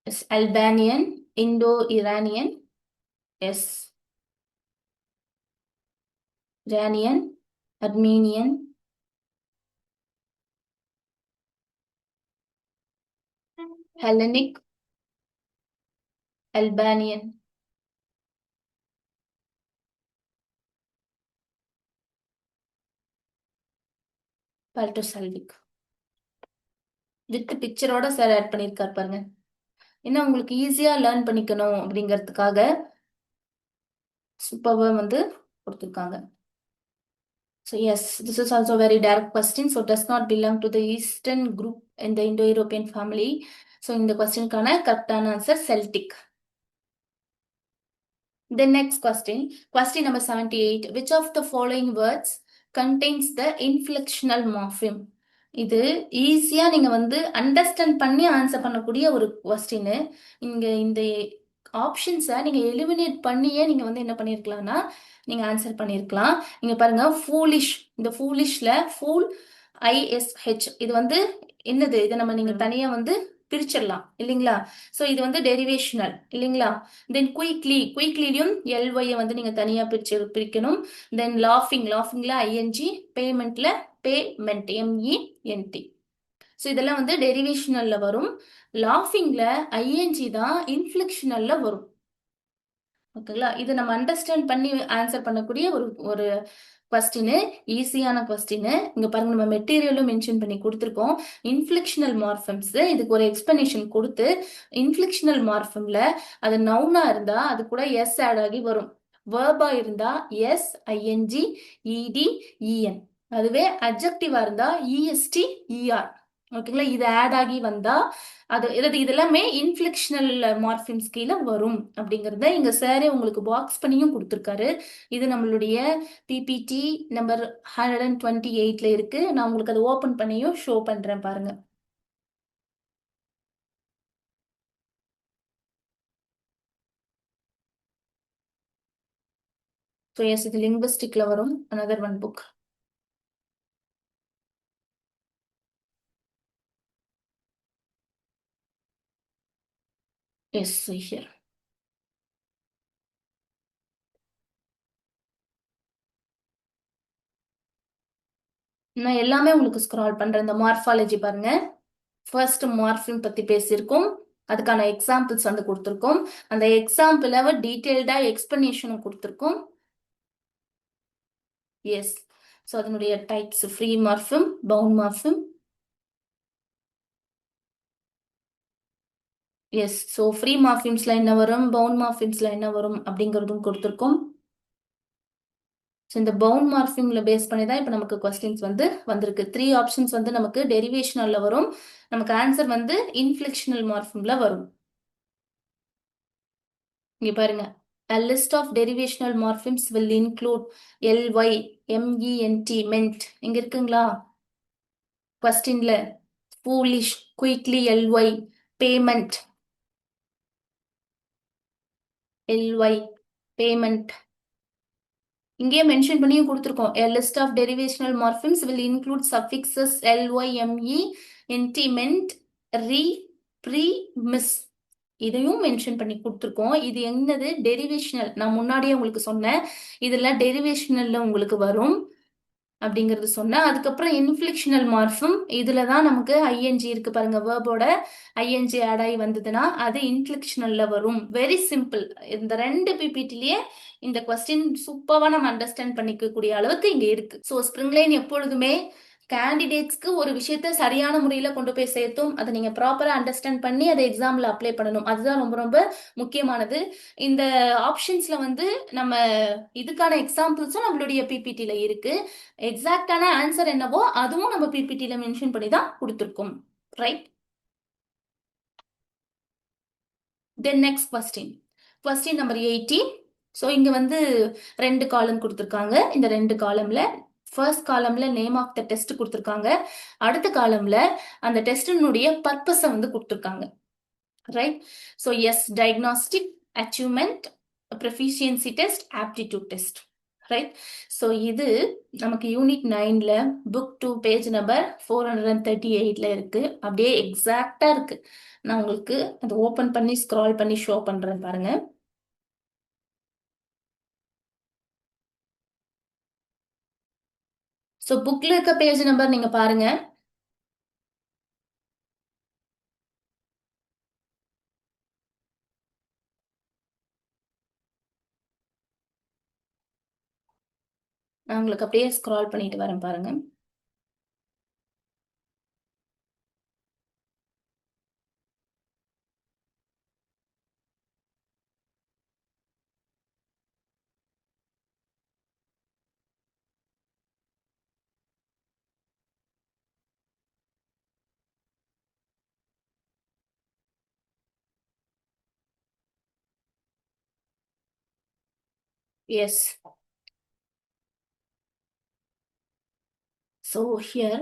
Yes, Albanian, Indo Iranian, yes, Iranian, Armenian, Hellenic, Albanian. Walter Slavic with பிக்சரோட சார் ஆட் பண்ணியிருக்காரு பாருங்க. ஏன்னா உங்களுக்கு ஈஸியா லேர்ன் பண்ணிக்கணும் அப்படிங்கிறதுக்காக சூப்பர்வா வந்து கொடுத்துருக்காங்க. So yes, this is also a very direct question. So does not belong to the Eastern group in the Indo-European family. So இந்த கொஸ்டினுக்கான கரெக்டான answer Celtic. The next question number 78. Which of the following words contains the inflectional morpheme? இது ஈஸியா நீங்க வந்து understand பண்ணி answer பண்ணக்கூடிய ஒரு கொஸ்டின். இங்க இந்த ஆப்ஷன்ஸை நீங்க எலிமினேட் பண்ணியே நீங்க வந்து என்ன பண்ணிருக்கலாம்னா நீங்க ஆன்சர் பண்ணிருக்கலாம். நீங்க பாருங்க ஃபூலிஷ், இந்த ஃபூலிஷ்ல ஃபூல் ISH இது வந்து என்னது, இதை நம்ம நீங்க தனியா வந்து பிரிச்சிடலாம் இல்லைங்களா. சோ இது வந்து டெரிவேஷனல் இல்லைங்களா. தென் குயிக்லியும் LY வந்து நீங்க தனியா பிரிக்கணும். தென் லாஃபிங்ல ING, பேமெண்ட்ல பேமெண்ட் MENT. ஸோ இதெல்லாம் வந்து டெரிவேஷனல்ல வரும். லாஃபிங்ல ING தான் இன்ஃப்ளெக்ஷனல்ல வரும். ஓகேங்களா. இதை நம்ம அண்டர்ஸ்டாண்ட் பண்ணி ஆன்சர் பண்ணக்கூடிய ஒரு ஒரு கொஸ்டின், ஈஸியான கொஸ்டின். இங்க பாருங்க நம்ம மெட்டீரியலும் மென்ஷன் பண்ணி கொடுத்துருக்கோம். இன்ஃப்ளெக்ஷனல் மார்ஃபம்ஸ், இதுக்கு ஒரு எக்ஸ்பிளனேஷன் கொடுத்து இன்ஃப்ளெக்ஷனல் மார்ஃபம்ல அது நவுனா இருந்தா அது கூட S ஆட் ஆகி வரும். வேர்பா இருந்தா SING ED EN. அதுவே அட்ஜெக்டிவா இருந்தா EST ER. ஓகேங்களா. இது ஆட் ஆகி வந்தா அது இதெல்லாமே இன்ஃப்ளெக்ஷனல் மார்ஃபிம்ஸ் கீழே வரும் அப்படிங்கறத இங்க சாரே உங்களுக்கு பாக்ஸ் பண்ணியும் கொடுத்துருக்காரு. இது நம்மளுடைய PPT நம்பர் 128ல இருக்கு. நான் உங்களுக்கு அதை ஓபன் பண்ணியும் ஷோ பண்றேன் பாருங்க. ஸோ எஸ், இது லிங்குவிஸ்டிக்ல வரும். Another one book. S here. நான் எல்லாமே உங்களுக்கு ஸ்க்ரால் பண்றேன். இந்த மார்ஃபாலஜி பாருங்க. ஃபர்ஸ்ட் மார்ஃபிம் பத்தி பேசியிருக்கோம். அதுக்கான எக்ஸாம்பிள்ஸ் வந்து கொடுத்துருக்கோம். அந்த எக்ஸாம்பிள டீடைல்டா எக்ஸ்பிளனேஷனும் கொடுத்துருக்கோம். எஸ். ஸோ அதனுடைய types free morpheme, bound morpheme. Yes. So free மார்ஃபிம்ஸ்ல என்ன வரும், பவுண்ட் மார்ஃபிம்ஸ்ல என்ன வரும் அப்படிங்கிறதும் கொடுத்துருக்கோம். ஸோ இந்த பவுண்ட் மார்ஃபிம்ல பேஸ் பண்ணி தான் இப்போ நமக்கு கொஸ்டின்ஸ் வந்து வந்திருக்கு. 3 ஆப்ஷன்ஸ் வந்து நமக்கு டெரிவேஷனல்ல வரும். நமக்கு ஆன்சர் வந்து இன்ஃப்ளெக்ஷனல் மார்ஃபிம்ல வரும். இங்க பாருங்க. A list of derivational morphemes will include LY, MENT, ment. இங்க இருக்குங்களா கொஸ்டின்ல. foolish, quickly LY, payment LY, payment. இங்கேயே மென்ஷன் பண்ணியும் கொடுத்துருக்கோம். A list of derivational morphemes will include suffixes LY, ME, NT, ment, re, pre, miss. இதையும் mention பண்ணி கொடுத்துருக்கோம். இது என்னது, டெரிவேஷனல். நான் முன்னாடியே உங்களுக்கு சொன்னேன், இதெல்லாம் டெரிவேஷனல்ல உங்களுக்கு வரும் அப்படிங்கறது சொன்னேன். அதுக்கப்புறம் இன்ஃப்ளெக்ஷனல் மார்ஃபம், இதுலதான் நமக்கு ING இருக்கு பாருங்க. வேர்போட ING ஆட் ஆகி வந்ததுன்னா அது இன்ஃப்ளெக்ஷனல்ல வரும். Very simple. இந்த 2 PPTலயே இந்த கொஸ்டின் சூப்பரா நம்ம அண்டர்ஸ்டாண்ட் பண்ணிக்கக்கூடிய அளவுக்கு இங்க இருக்கு. ஸோ ஸ்ப்ரிங்லைன் எப்பொழுதுமே கேண்டிடேட்ஸ்க்கு ஒரு விஷயத்த சரியான முறையில கொண்டு போய் சேர்த்தும் அதை நீங்க ப்ராப்பரா அண்டர்ஸ்டாண்ட் பண்ணி அதை எக்ஸாம்ல அப்ளை பண்ணணும். அதுதான் ரொம்ப ரொம்ப முக்கியமானது. இந்த ஆப்ஷன்ஸ்ல வந்து நம்ம இதுக்கான எக்ஸாம்பிள்ஸும் நம்மளுடைய PPTல இருக்கு. எக்ஸாக்டான ஆன்சர் என்னவோ அதுவும் நம்ம PPTல மென்ஷன் பண்ணி தான் கொடுத்துருக்கோம். Right. Then next question number 80. So இங்க வந்து 2 காலம் கொடுத்துருக்காங்க. இந்த 2 காலம்ல ஃபர்ஸ்ட் காலம்ல நேம் ஆஃப் த டெஸ்ட் கொடுத்துருக்காங்க. அடுத்த காலம்ல அந்த டெஸ்டினுடைய பர்பஸை வந்து கொடுத்துருக்காங்க. Right. So yes, diagnostic, achievement, proficiency test, aptitude test. Right. So இது நமக்கு யூனிட் 9ல புக் 2 பேஜ் நம்பர் 438ல இருக்கு. அப்படியே எக்ஸாக்டா இருக்கு. நான் உங்களுக்கு அதை ஓபன் பண்ணி ஸ்க்ரால் பண்ணி ஷோ பண்றேன் பாருங்க. ஸோ புக்ல இருக்க பேஜ் நம்பர் நீங்க பாருங்க. நான் உங்களுக்கு அப்படியே ஸ்க்ரால் பண்ணிட்டு வரேன் பாருங்க. Yes. So here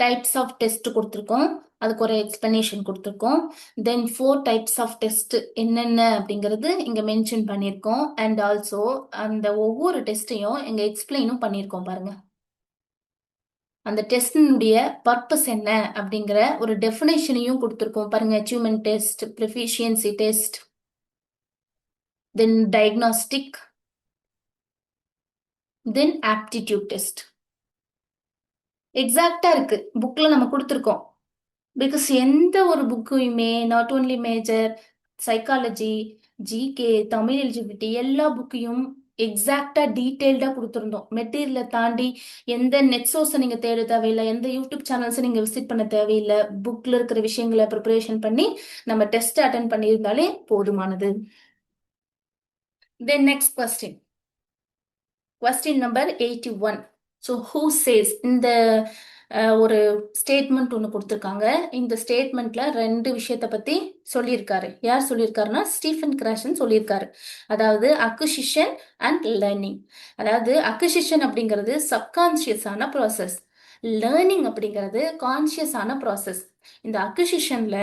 types of test கொடுத்துருக்கோம், அதுக்கு ஒரு எக்ஸ்பிளனேஷன் கொடுத்துருக்கோம். தென் 4 டைப்ஸ் ஆஃப் டெஸ்ட் என்னென்ன அப்படிங்கிறது இங்க மென்ஷன் பண்ணியிருக்கோம். அண்ட் ஆல்சோ அந்த ஒவ்வொரு டெஸ்ட்டையும் இங்க எக்ஸ்பிளைனும் பண்ணியிருக்கோம் பாருங்க. அந்த டெஸ்டினுடைய பர்பஸ் என்ன அப்படிங்கிற ஒரு டெஃபினேஷனையும் கொடுத்துருக்கோம் பாருங்க. Achievement test, proficiency test, then diagnostic, then aptitude test. எக்ஸாக்டா இருக்கு, புக்ல நம்ம கொடுத்துருக்கோம். பிகாஸ் எந்த ஒரு புக்கையுமே not only major, psychology, GK, Tamil eligibility எல்லா புக்கையும் எக்ஸாக்டா டீட்டெயில்டா கொடுத்துருந்தோம். மெட்டீரியலை தாண்டி எந்த நெட் சோர்ஸை நீங்க தேட தேவையில்லை, எந்த யூடியூப் சேனல்ஸை நீங்க விசிட் பண்ண தேவையில்லை. புக்ல இருக்கிற விஷயங்களை ப்ரிப்பரேஷன் பண்ணி நம்ம டெஸ்ட் அட்டன் பண்ணியிருந்தாலே போதுமானது. தென் next question number 81. So who chase, இந்த ஒரு ஸ்டேட்மெண்ட் ஒன்று கொடுத்துருக்காங்க. இந்த ஸ்டேட்மெண்ட்ல 2 விஷயத்தை பத்தி சொல்லியிருக்காரு. யார் சொல்லியிருக்காருன்னா ஸ்டீஃபன் கிராஷன் சொல்லியிருக்காரு. அதாவது அக்விசிஷன் அண்ட் லேர்னிங். அதாவது அக்விசிஷன் அப்படிங்கிறது சப்கான்சியஸான ப்ராசஸ், லேர்னிங் அப்படிங்கிறது கான்சியஸான ப்ராசஸ். இந்த அக்விசிஷன்ல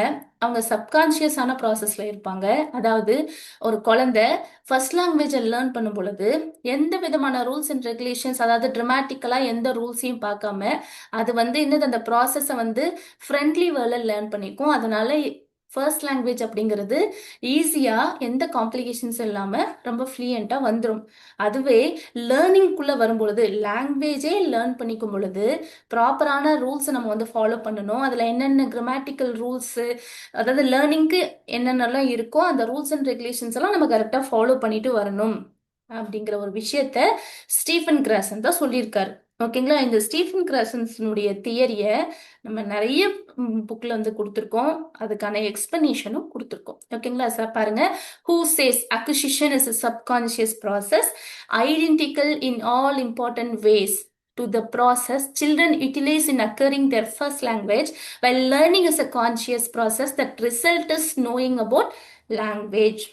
அவங்க சப்கான்சியஸான ப்ராசஸ்ல இருப்பாங்க. அதாவது ஒரு குழந்தை ஃபர்ஸ்ட் லாங்குவேஜை லேர்ன் பண்ணும் பொழுது எந்த விதமான ரூல்ஸ் அண்ட் ரெகுலேஷன்ஸ், அதாவது ட்ரமாட்டிக்கலா எந்த ரூல்ஸையும் பார்க்காம அது என்னது அந்த ப்ராசஸை ஃப்ரெண்ட்லி வேர்ல லேர்ன் பண்ணிக்கும். அதனால ஃபர்ஸ்ட் லாங்குவேஜ் அப்படிங்கிறது ஈஸியா எந்த காம்ப்ளிகேஷன்ஸ் இல்லாம ரொம்ப ஃப்ளூயண்டா வந்துடும். அதுவே லேர்னிங்குள்ள வரும்பொழுது, லாங்குவேஜே லேர்ன் பண்ணிக்கும் பொழுது ப்ராப்பரான ரூல்ஸ் நம்ம ஃபாலோ பண்ணணும். அதுல என்னென்ன கிராமட்டிக்கல் ரூல்ஸ், அதாவது லேர்னிங்க்கு என்னென்னலாம் இருக்கோ அந்த ரூல்ஸ் அண்ட் ரெகுலேஷன்ஸ் எல்லாம் நம்ம கரெக்டா ஃபாலோ பண்ணிட்டு வரணும் அப்படிங்கிற ஒரு விஷயத்த ஸ்டீஃபன் கிராசன் தான் சொல்லியிருக்காரு. ஓகேங்களா. இந்த ஸ்டீஃபன் கிராசன்ஸினுடைய தியரிய நம்ம நிறைய புக்ல கொடுத்துருக்கோம், அதுக்கான எக்ஸ்பிளனேஷனும் கொடுத்துருக்கோம். ஓகேங்களா சார். பாருங்க. Who chase acquisition is a subconscious process identical in all important ways to the process children utilize in acquiring their first language, while learning is a conscious process that result is knowing about language.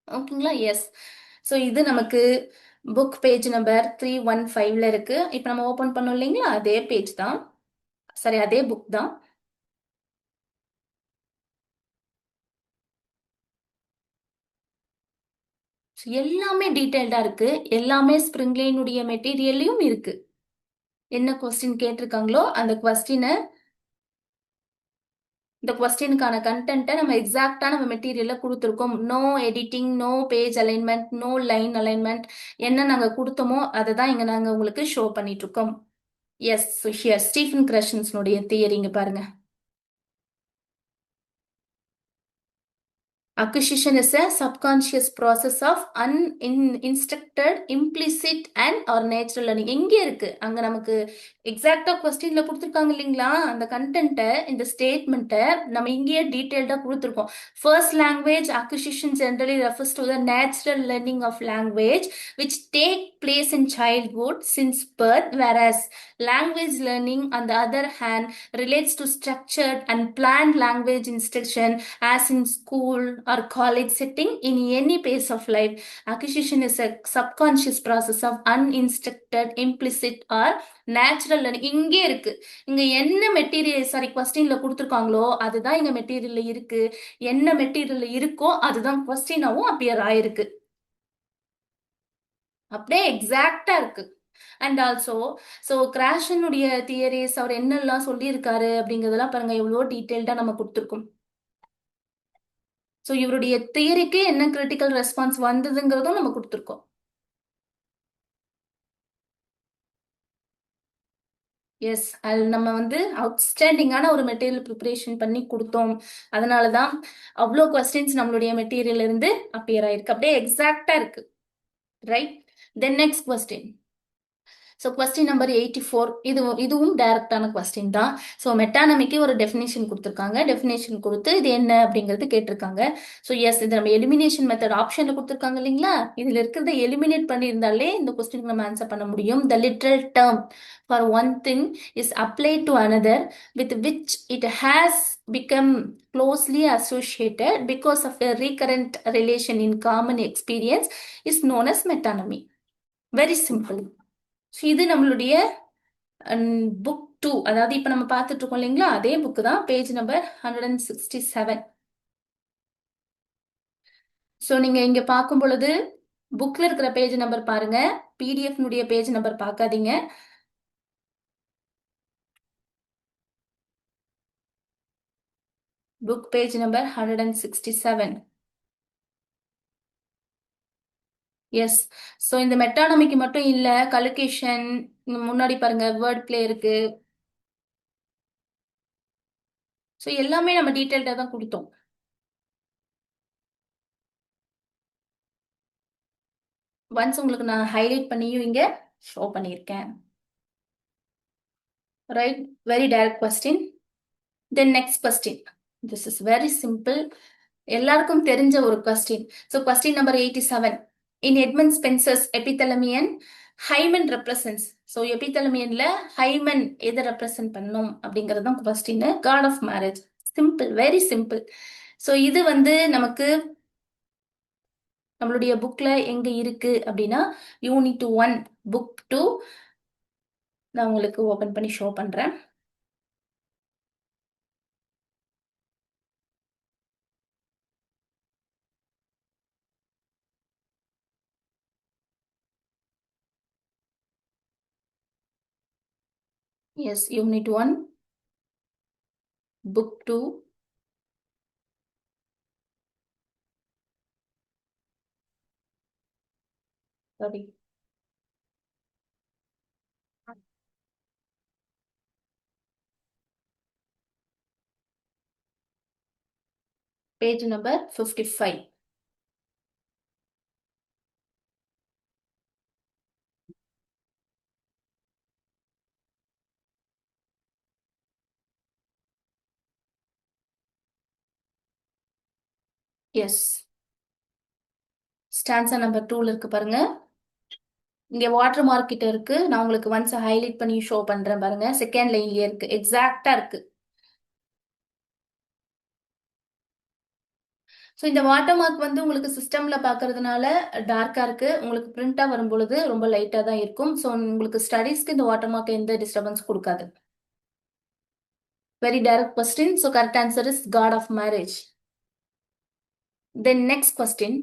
ஓகேங்களா. Yes. So இது நமக்கு book page number 315ல இருக்கு. இப்போ நம்ம open பண்ணோம் இல்லைங்களா, அதே page தான், சரி அதே புக் தான். எல்லாமே டீடைல்டா இருக்கு, எல்லாமே ஸ்பிரிங்லேனுடைய மெட்டீரியல்லையும் இருக்கு. என்ன கொஸ்டின் கேட்டிருக்காங்களோ அந்த கொஸ்டினை, இந்த கொஸ்டினுக்கான கண்டென்ட்டை நம்ம எக்ஸாக்டா நம்ம மெட்டீரியல்ல கொடுத்துருக்கோம். No editing, no page alignment, no line alignment. என்ன நாங்க கொடுத்தோமோ அதை தான் இங்க நாங்க உங்களுக்கு ஷோ பண்ணிட்டு இருக்கோம். எஸ். ஹியர் ஸ்டீஃபன் கிரஷன்ஸ்னுடைய தியரி இங்க பாருங்க. Acquisition is a subconscious process of uninstructed, implicit and or natural learning. எங்கே இருக்கு அங்க நமக்கு எக்ஸாக்டா கொஸ்டின்ல கொடுத்துருக்காங்க இல்லைங்களா, அந்த கண்டென்ட்டை, இந்த ஸ்டேட்மெண்ட்டை நம்ம இங்கேயே டீடைல்டா கொடுத்துருக்கோம். First language acquisition generally refers to the natural learning of language which take place in childhood since birth, whereas language learning on the other hand relates to structured and planned language instruction as in school or college setting in any phase of life. Acquisition is a subconscious process of uninstructed, implicit or natural learning. இங்கே இருக்கு. இங்க என்ன material, sorry கொஸ்டின்ல கொடுத்துருக்காங்களோ அதுதான் இங்க மெட்டீரியல்ல இருக்கு. என்ன மெட்டீரியல்ல இருக்கோ அதுதான் கொஸ்டினாவும் அப்பியர் ஆயிருக்கு. அப்படியே எக்ஸாக்டா இருக்கு. அண்ட் ஆல்சோ ஸோ கிராஷனுடைய தியரிஸ் அவர் என்னெல்லாம் சொல்லியிருக்காரு அப்படிங்கிறதெல்லாம் பாருங்க, எவ்வளோ டீட்டெயில்டா நம்ம கொடுத்துருக்கோம். ஸோ இவருடைய தியரிக்கு என்ன கிரிட்டிக்கல் ரெஸ்பான்ஸ் வந்ததுங்கிறதும் நம்ம கொடுத்துருக்கோம். எஸ். அது நம்ம அவுட்ஸ்டாண்டிங்கான ஒரு மெட்டீரியல் ப்ரிப்பரேஷன் பண்ணி கொடுத்தோம். அதனாலதான் அவ்வளோ கொஸ்டின்ஸ் நம்மளுடைய மெட்டீரியல் இருந்து அப்பியர் ஆயிருக்கு. அப்படியே எக்ஸாக்டா இருக்கு. Right. Then next question. So question number 84 இதுவும் டைரக்டான கொஸ்டின் தான். ஸோ மெட்டானமிக்கு ஒரு டெஃபினேஷன் கொடுத்துருக்காங்க. டெஃபினேஷன் கொடுத்து இது என்ன அப்படிங்கிறது கேட்டிருக்காங்க. ஸோ எஸ், இது நம்ம எலிமினேஷன் மெத்தட் ஆப்ஷன்ல கொடுத்துருக்காங்க இல்லைங்களா? இதுல இருக்கிறத எலிமினேட் பண்ணியிருந்தாலே இந்த கொஸ்டினுக்கு நம்ம ஆன்சர் பண்ண முடியும். The literal term for one thing is applied to another with which it has become closely associated because of a recurrent relation in common experience is known as metonymy. Very simple. இது நம்மளுடைய book 2, அதாவது இப்ப நம்ம பார்த்துட்டு இருக்கோம் இல்லைங்களா, அதே book தான். Page number 167. ஸோ நீங்க இங்க பார்க்கும் பொழுது புக்ல இருக்கிற பேஜ் நம்பர் பாருங்க, பிடிஎஃப் பேஜ் நம்பர் பார்க்காதீங்க. Book page number 167. Yes. So இந்த மெட்டானமிக்கு மட்டும் இல்ல, கலோகேஷன் முன்னாடி பாருங்க, வேர்ட் பிளே இருக்கு. ஸோ எல்லாமே நம்ம டீட்டெயில்டா தான் கொடுத்தோம். ஒன்ஸ் உங்களுக்கு நான் ஹைலைட் பண்ணியும் இங்க ஷோ பண்ணியிருக்கேன். Right, very direct question. Then next question. This is very simple, எல்லாருக்கும் தெரிஞ்ச ஒரு question. So question number 87. In Edmund Spenser's Epithalamion, Hymen represents. So எபிதலமியன்ல ஹைமன் எதை ரெப்ரசன்ட் பண்ணும் அப்படிங்கிறது தான் question. God of marriage. Simple, very simple. So இது நமக்கு நம்மளுடைய புக்ல எங்க இருக்கு அப்படின்னா, யூனிட் 1 புக் 2 நான் உங்களுக்கு ஓபன் பண்ணி ஷோ பண்றேன். Yes, unit 1 book 2. Sorry, page number 55. Yes, stanza number 2ல இருக்கு பாருங்க. இங்க வாட்டர் மார்க் கிட்ட இருக்கு. நான் உங்களுக்கு ஒன்ஸ் ஹைலைட் பண்ணி ஷோ பண்றேன் பாருங்க. செகண்ட் லைன்லயே இருக்கு, எக்ஸாக்டா இருக்கு. ஸோ இந்த வாட்டர் மார்க் உங்களுக்கு சிஸ்டம்ல பாக்குறதுனால டார்க்கா இருக்கு, உங்களுக்கு பிரிண்டா வரும் பொழுது ரொம்ப லைட்டா தான் இருக்கும். ஸோ உங்களுக்கு ஸ்டடீஸ்க்கு இந்த வாட்டர் மார்க் எந்த டிஸ்டர்பன்ஸ் கொடுக்காது. Very direct question. So correct answer is god of marriage. Then next question.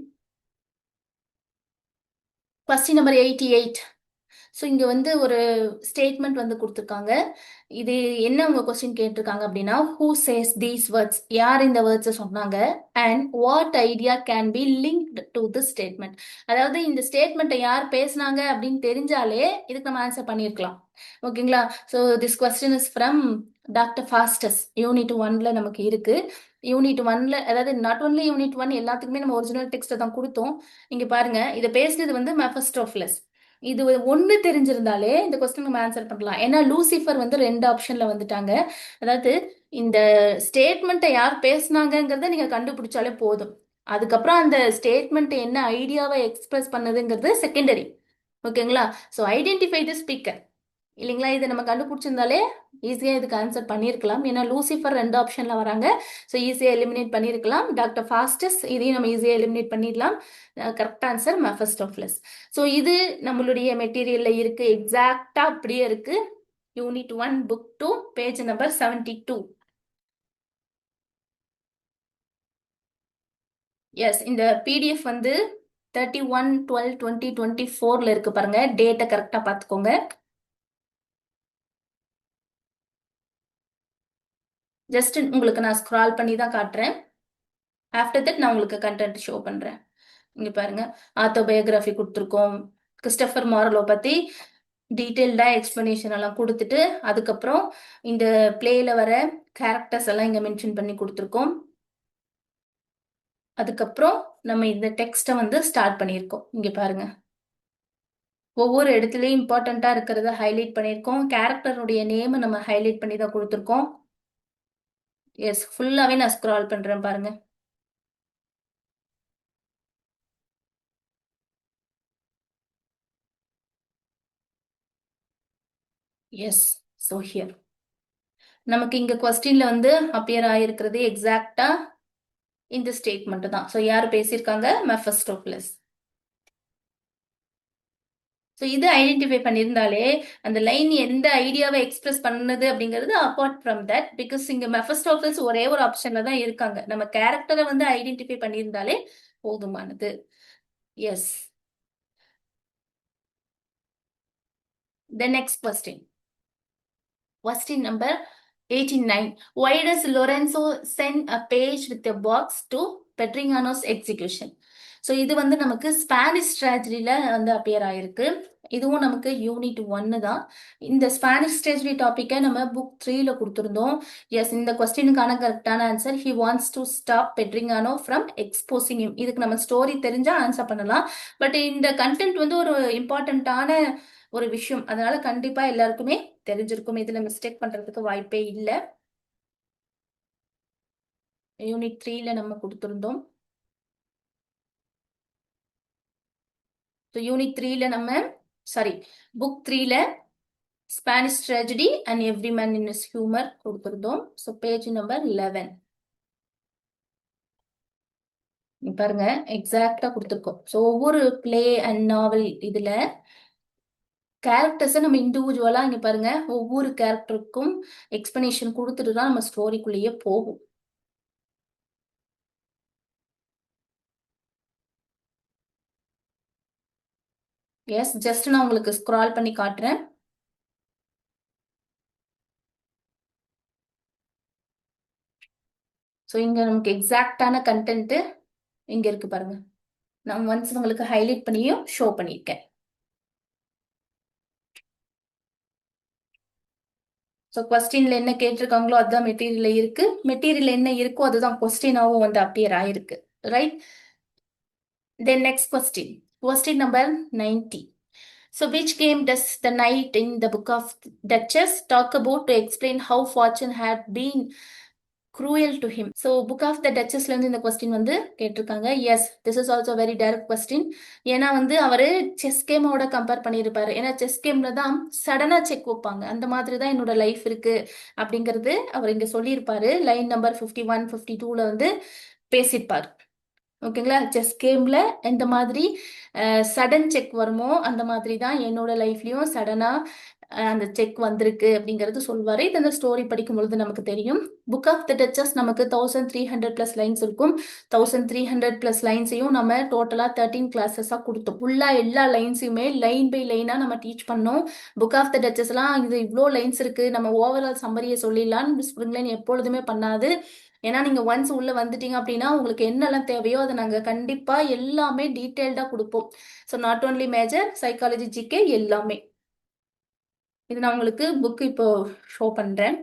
Question number 88. So இங்க ஒரு ஸ்டேட்மெண்ட் கொடுத்துருக்காங்க. இது என்ன உங்க கொஸ்டின் கேட்டிருக்காங்க அப்படின்னா, ஹூ சேஸ் தீஸ் வேர்ட்ஸ், யார் இந்த வேர்ட்ஸ் சொன்னாங்க, and what idea can be linked to this statement. அதாவது இந்த ஸ்டேட்மெண்ட்டை யார் பேசினாங்க அப்படின்னு தெரிஞ்சாலே இதுக்கு நம்ம ஆன்சர் பண்ணியிருக்கலாம். ஓகேங்களா? So this question is from Doctor Faustus. Unit 1ல நமக்கு இருக்கு. யூனிட் 1ல, அதாவது நாட் ஒன்லி யூனிட் 1, எல்லாத்துக்குமே நம்ம ஒரிஜினல் டெக்ஸ்ட்டை தான் கொடுத்தோம். இங்க பாருங்க, இதை பேசுனது மெஃபஸ்டோஃபிலஸ். இது ஒண்ணு தெரிஞ்சிருந்தாலே இந்த கொஸ்டின் நம்ம ஆன்சர் பண்ணலாம். ஏன்னா லூசிஃபர் 2 ஆப்ஷன்ல வந்துட்டாங்க. அதாவது இந்த ஸ்டேட்மெண்ட்டை யார் பேசுனாங்கிறத நீங்க கண்டுபிடிச்சாலே போதும். அதுக்கப்புறம் அந்த ஸ்டேட்மெண்ட் என்ன ஐடியாவை எக்ஸ்பிரஸ் பண்ணதுங்கிறது செகண்டரி. ஓகேங்களா? ஸோ ஐடென்டிஃபை தி ஸ்பீக்கர் இல்லைங்களா? இதை நம்ம கண்டுபிடிச்சிருந்தாலே ஈஸியா இதுக்கு ஆன்சர் பண்ணியிருக்கலாம். ஏன்னா லூசிஃபர் 2 ஆப்ஷன்ல வராங்க. ஸோ ஈஸியா எலிமினேட் பண்ணியிருக்கலாம். டாக்டர் ஃபாஸ்டஸ், இதையும் நம்ம ஈஸியா எலிமினேட் பண்ணிடலாம். Correct answer மெஃபஸ்டோஃபிலஸ். ஸோ இது நம்மளுடைய மெட்டீரியல்ல இருக்கு, எக்ஸாக்டா அப்படியே இருக்கு. Unit 1 book 2 page number 72. Yes, இந்த பிடிஎஃப் 31/12/2024ல இருக்கு பாருங்க. டேட்டை கரெக்டா பார்த்துக்கோங்க. ஜஸ்ட் உங்களுக்கு நான் ஸ்க்ரால் பண்ணி தான் காட்டுறேன். ஆஃப்டர் தட் நான் உங்களுக்கு கண்டென்ட் ஷோ பண்றேன். இங்க பாருங்க, ஆட்டோபயோகிராஃபி கொடுத்துருக்கோம். கிறிஸ்டபர் மார்லோ பத்தி டீட்டெயில்டா எக்ஸ்பிளனேஷன் எல்லாம் கொடுத்துட்டு, அதுக்கப்புறம் இந்த பிளேல வர கேரக்டர்ஸ் எல்லாம் இங்க மென்ஷன் பண்ணி கொடுத்துருக்கோம். அதுக்கப்புறம் நம்ம இந்த டெக்ஸ்ட்டை ஸ்டார்ட் பண்ணியிருக்கோம். இங்க பாருங்க, ஒவ்வொரு இடத்துலயும் இம்பார்ட்டண்டா இருக்கிறத ஹைலைட் பண்ணியிருக்கோம். கேரக்டருடைய நேம் நம்ம ஹைலைட் பண்ணி தான் கொடுத்துருக்கோம். எஸ், ஃபுல்லாவே நான் ஸ்க்ரால் பண்றேன் பாருங்க. எஸ், ஸோ ஹியர் நமக்கு இங்க கொஸ்டின்ல வந்து அப்பியர் ஆயிருக்கிறது எக்ஸாக்டா இந்த ஸ்டேட்மெண்ட் தான். ஸோ யார் பேசியிருக்காங்க? மெஃபஸ்டோஃபிலஸ். ஸோ இது ஐடென்டிஃபை பண்ணியிருந்தாலே அந்த லைன் எந்த ஐடியாவை எக்ஸ்பிரஸ் பண்ணுது அப்படிங்கிறது அப்பார்ட் ஃப்ரம் தட், பிகாஸ் இங்க மெஃபஸ்டோஃபிலஸ் ஒரே ஒரு ஆப்ஷன்ல தான் இருக்காங்க. நம்ம கேரக்டரை வந்து ஐடென்டிஃபை பண்ணியிருந்தாலே போதுமானது. S. The next question. Question number 89. Why does Lorenzo send a page with a box to Petrignano's execution? So இது வந்து நமக்கு ஸ்பானிஷ் ட்ராஜடியில் வந்து அப்பியர் ஆயிருக்கு. இதுவும் நமக்கு யூனிட் 1 தான். இந்த ஸ்பானிஷ் ட்ராஜடி டாப்பிக்கை நம்ம புக் 3ல கொடுத்துருந்தோம். எஸ், இந்த கொஸ்டினுக்கான கரெக்டான answer, he wants to stop Pedringano from exposing him. இதுக்கு நம்ம ஸ்டோரி தெரிஞ்சா ஆன்சர் பண்ணலாம். பட் இந்த கண்டென்ட் வந்து ஒரு இம்பார்ட்டண்ட்டான ஒரு விஷயம், அதனால கண்டிப்பா எல்லாருக்குமே தெரிஞ்சிருக்கும். இதுல மிஸ்டேக் பண்றதுக்கு வாய்ப்பே இல்லை. யூனிட் 3ல நம்ம கொடுத்துருந்தோம். ஸோ யூனிட் 3ல நம்ம புக் 3ல Spanish tragedy and every man in his humour கொடுத்துருந்தோம். ஸோ பேஜ் நம்பர் 11 பாருங்க, எக்ஸாக்டா கொடுத்துருக்கோம். ஸோ ஒவ்வொரு பிளே அண்ட் நாவல் இதுல கேரக்டர்ஸை நம்ம இண்டிவிஜுவலா இங்க பாருங்க, ஒவ்வொரு கேரக்டருக்கும் எக்ஸ்பிளனேஷன் கொடுத்துட்டு தான் நம்ம ஸ்டோரிக்குள்ளேயே போகும். எஸ், ஜஸ்ட் நான் உங்களுக்கு ஸ்க்ரால் பண்ணி காட்டுறேன். ஸோ இங்க நமக்கு எக்ஸாக்டான கண்டென்ட் இங்க இருக்கு பாருங்க. நான் ஒன்ஸ் உங்களுக்கு ஹைலைட் பண்ணியும் ஷோ பண்ணியிருக்கேன். ஸோ கொஸ்டின்ல என்ன கேட்டிருக்காங்களோ அதுதான் மெட்டீரியல்ல இருக்கு. மெட்டீரியல் என்ன இருக்கோ அதுதான் கொஸ்டினாவும் வந்து அப்பியர் ஆயிருக்கு. Right? Then next question, question number 90. So which game does the knight in the book of Duchess talk about to explain how fortune had been cruel to him? So book of the Duchessல இருந்து இந்த question வந்து கேட்டிருக்காங்க. Yes, this is also very direct question. ஏன்னா வந்து அவரு chess கேமோட compare பண்ணியிருப்பாரு. ஏன்னா செஸ் கேம்ல தான் சடனா செக் வைப்பாங்க, அந்த மாதிரி தான் என்னோட லைஃப் இருக்கு அப்படிங்கிறது அவர் இங்க சொல்லியிருப்பாரு. லைன் நம்பர் 51, 52ல வந்து பேசியிருப்பாரு. ஓகேங்களா? செஸ் கேம்ல எந்த மாதிரி சடன் செக் வருமோ அந்த மாதிரி தான் என்னோட லைஃப்லயும் சடனா அந்த செக் வந்திருக்கு அப்படிங்கிறது சொல்வாரு. இது அந்த ஸ்டோரி படிக்கும் பொழுது நமக்கு தெரியும். புக் ஆஃப் த டச்சஸ் நமக்கு 1300+ லைன்ஸ் இருக்கும். 1300+ லைன்ஸையும் நம்ம டோட்டலா 13 கிளாஸஸா கொடுத்தோம். ஃபுல்லா எல்லா லைன்ஸையுமே லைன் பை லைனா நம்ம டீச் பண்ணோம். புக் ஆஃப் த டச்சஸ்லாம் இது இவ்வளோ லைன்ஸ் இருக்கு, நம்ம ஓவரால் சம்மரியை சொல்லிடலான்னு மிஸ் பிரிங்லைன் எப்பொழுதுமே பண்ணாது. ஏன்னா நீங்க ஒன்ஸ் உள்ள வந்துட்டீங்க அப்படின்னா உங்களுக்கு என்னெல்லாம் தேவையோ அதை நாங்க கண்டிப்பா எல்லாமே டீட்டெயில்டா கொடுப்போம். So not only major, psychology, GK எல்லாமே. இது நான் உங்களுக்கு புக் இப்போ ஷோ பண்றேன்.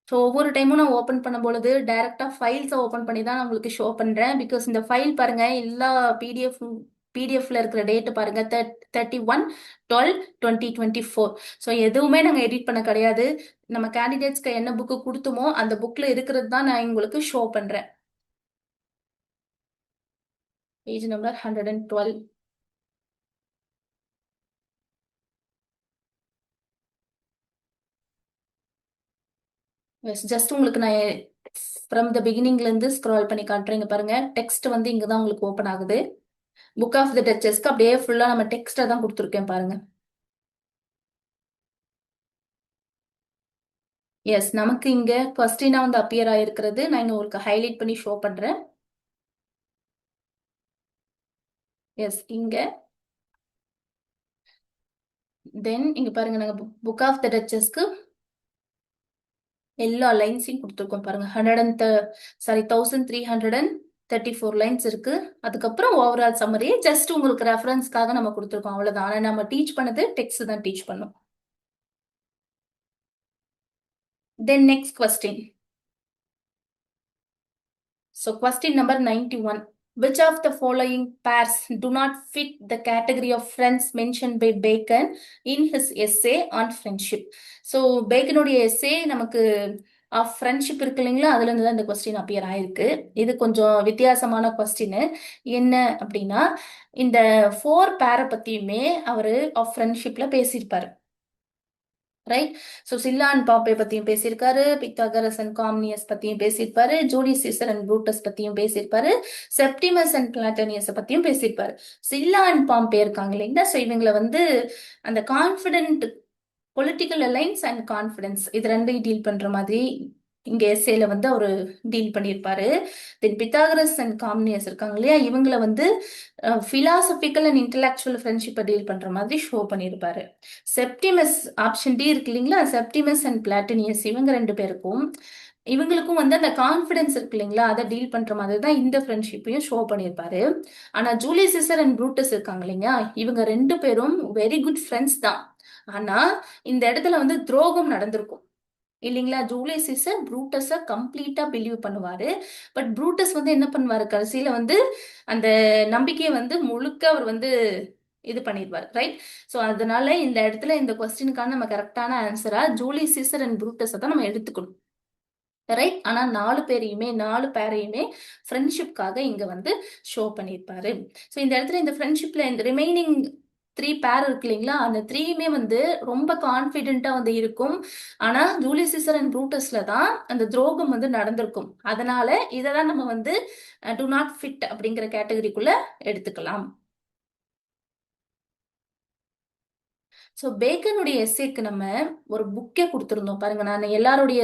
ஸோ ஒவ்வொரு டைமும் நான் ஓப்பன் பண்ணும் பொழுது டைரக்டா ஃபைல்ஸை ஓப்பன் பண்ணி தான் நான் உங்களுக்கு ஷோ பண்றேன். பிகாஸ் இந்த ஃபைல் பாருங்க, எல்லா பிடிஎஃப்ல இருக்கிற டேட் பாருங்க, 31/12/2024. ஸோ எதுவுமே நாங்கள் எடிட் பண்ண கிடையாது. நம்ம கேண்டிடேட்ஸ்க்கு என்ன புக்கு கொடுத்துமோ அந்த புக்ல இருக்கிறது தான் நான் உங்களுக்கு ஷோ பண்றேன். Page number 112. ஜஸ்ட் உங்களுக்கு நான் ஃப்ரம் த பிகினிங்ல இருந்து ஸ்க்ரால் பண்ணி காட்டுறேங்க பாருங்க. டெக்ஸ்ட் வந்து இங்க தான் உங்களுக்கு ஓப்பன் ஆகுது. புக் ஆஃப் த டச்சஸ்க்கு அப்படியே ஃபுல்லா நம்ம டெக்ஸ்டா தான் கொடுத்துருக்கேன் பாருங்க. எஸ், நமக்கு இங்க கொஸ்டினா வந்து அப்பியர் ஆயிருக்கிறது நான் இங்க உங்களுக்கு ஹைலைட் பண்ணி ஷோ பண்றேன். எஸ், இங்க தென் இங்க பாருங்க, நாங்க புக் ஆஃப் த டச்சஸ்க்கு எல்லா லைன்ஸையும் கொடுத்துருக்கோம் பாருங்க. 1334 லைன்ஸ் இருக்கு. அதுக்கப்புறம் ஓவரால் சம்மரி ஜஸ்ட் உங்களுக்கு ரெஃபரன்ஸ்க்காக நம்ம கொடுத்துருக்கோம், அவ்வளவுதான். ஆனா நம்ம டீச் பண்ணது டெக்ஸ்ட் தான் டீச் பண்ணோம். தென் next question. So question number 91. Which of the following pairs do not fit the category of friends mentioned by Bacon in his essay on friendship? So பேக்கனுடைய essay நமக்கு ஆஃப் ஃப்ரெண்ட்ஷிப் இருக்கு இல்லைங்களா, அதுல இருந்து தான் இந்த question appear ஆயிருக்கு. இது கொஞ்சம் வித்தியாசமான கொஸ்டின். என்ன அப்படின்னா, இந்த 4 பேரை பத்தியுமே அவரு ஆஃப் ஃப்ரெண்ட்ஷிப்ல பேசியிருப்பாரு. ரைட். ஸோ சில்லா அண்ட் பாப்பே பத்தியும் பேசியிருக்காரு, பித்தாகரஸ் அண்ட் காம்னியஸ் பத்தியும் பேசியிருப்பாரு, ஜூலியஸ் சீசர் அண்ட் ப்ரூட்டஸ் பத்தியும் பேசியிருப்பாரு, செப்டிமஸ் அண்ட் பிளாட்டனியஸ் பத்தியும் பேசியிருப்பாரு. சில்லா அண்ட் பாம்பே இருக்காங்க இல்லைங்களா, ஸோ இவங்களை வந்து அந்த confident political alliance and confidence இது ரெண்டையும் டீல் பண்ற மாதிரி இங்க எஸ்ஏல வந்து அவரு டீல் பண்ணியிருப்பாரு. தென் பித்தாகரஸ் அண்ட் காம்னியஸ் இருக்காங்க இல்லையா, இவங்களை வந்து பிலாசபிக்கல் அண்ட் இன்டலெக்சுவல் ஃப்ரெண்ட்ஷிப்பை டீல் பண்ற மாதிரி ஷோ பண்ணியிருப்பாரு. செப்டிமஸ் ஆப்ஷன் டி இருக்கு இல்லைங்களா, செப்டிமஸ் அண்ட் பிளாட்டினியஸ் இவங்க 2 பேருக்கும் இவங்களுக்கும் வந்து அந்த கான்ஃபிடன்ஸ் இருக்கு இல்லைங்களா, அதை டீல் பண்ற மாதிரி தான் இந்த ஃப்ரெண்ட்ஷிப்பையும் ஷோ பண்ணியிருப்பாரு. ஆனா ஜூலியஸ் சீசர் அண்ட் ப்ரூட்டஸ் இருக்காங்க இல்லைங்களா, இவங்க 2 பேரும் வெரி குட் ஃப்ரெண்ட்ஸ் தான். ஆனா இந்த இடத்துல வந்து துரோகம் நடந்திருக்கும் இல்லைங்களா. ஜூலியஸ் சீசர் ப்ரூட்டஸ கம்ப்ளீட்டா பிலீவ் பண்ணுவாரு. பட் ப்ரூட்டஸ் வந்து என்ன பண்ணுவாரு, கடைசியில வந்து அந்த நம்பிக்கையை வந்து முழுக்க அவர் வந்து இது பண்ணிடுவார். ரைட். ஸோ அதனால இந்த இடத்துல இந்த கொஸ்டினுக்கான நம்ம கரெக்டான ஆன்சரா ஜூலியஸ் சீசர் அண்ட் ப்ரூட்டஸை தான் நம்ம எடுத்துக்கணும். ரைட். ஆனா 4 பேரையுமே ஃப்ரெண்ட்ஷிப்காக இங்க வந்து ஷோ பண்ணியிருப்பாரு. ஸோ இந்த இடத்துல இந்த ஃப்ரெண்ட்ஷிப்ல இந்த ரிமைனிங் 3 பேர் இருக்கு இல்லைங்களா, அந்த 3யுமே வந்து ரொம்ப கான்ஃபிடென்ட்டா வந்து இருக்கும். ஆனா ஜூலியஸ் சீசர் அண்ட் ப்ரூட்டஸ்ல தான் அந்த துரோகம் வந்து நடந்திருக்கும். அதனால இதை தான் நம்ம வந்து டு நாட் ஃபிட் அப்படிங்கிற கேட்டகரிக்குள்ள எடுத்துக்கலாம். ஸோ பேக்கனுடைய எஸ்ஸேக்கு நம்ம ஒரு புக்கே கொடுத்துருந்தோம் பாருங்க. நான் எல்லாருடைய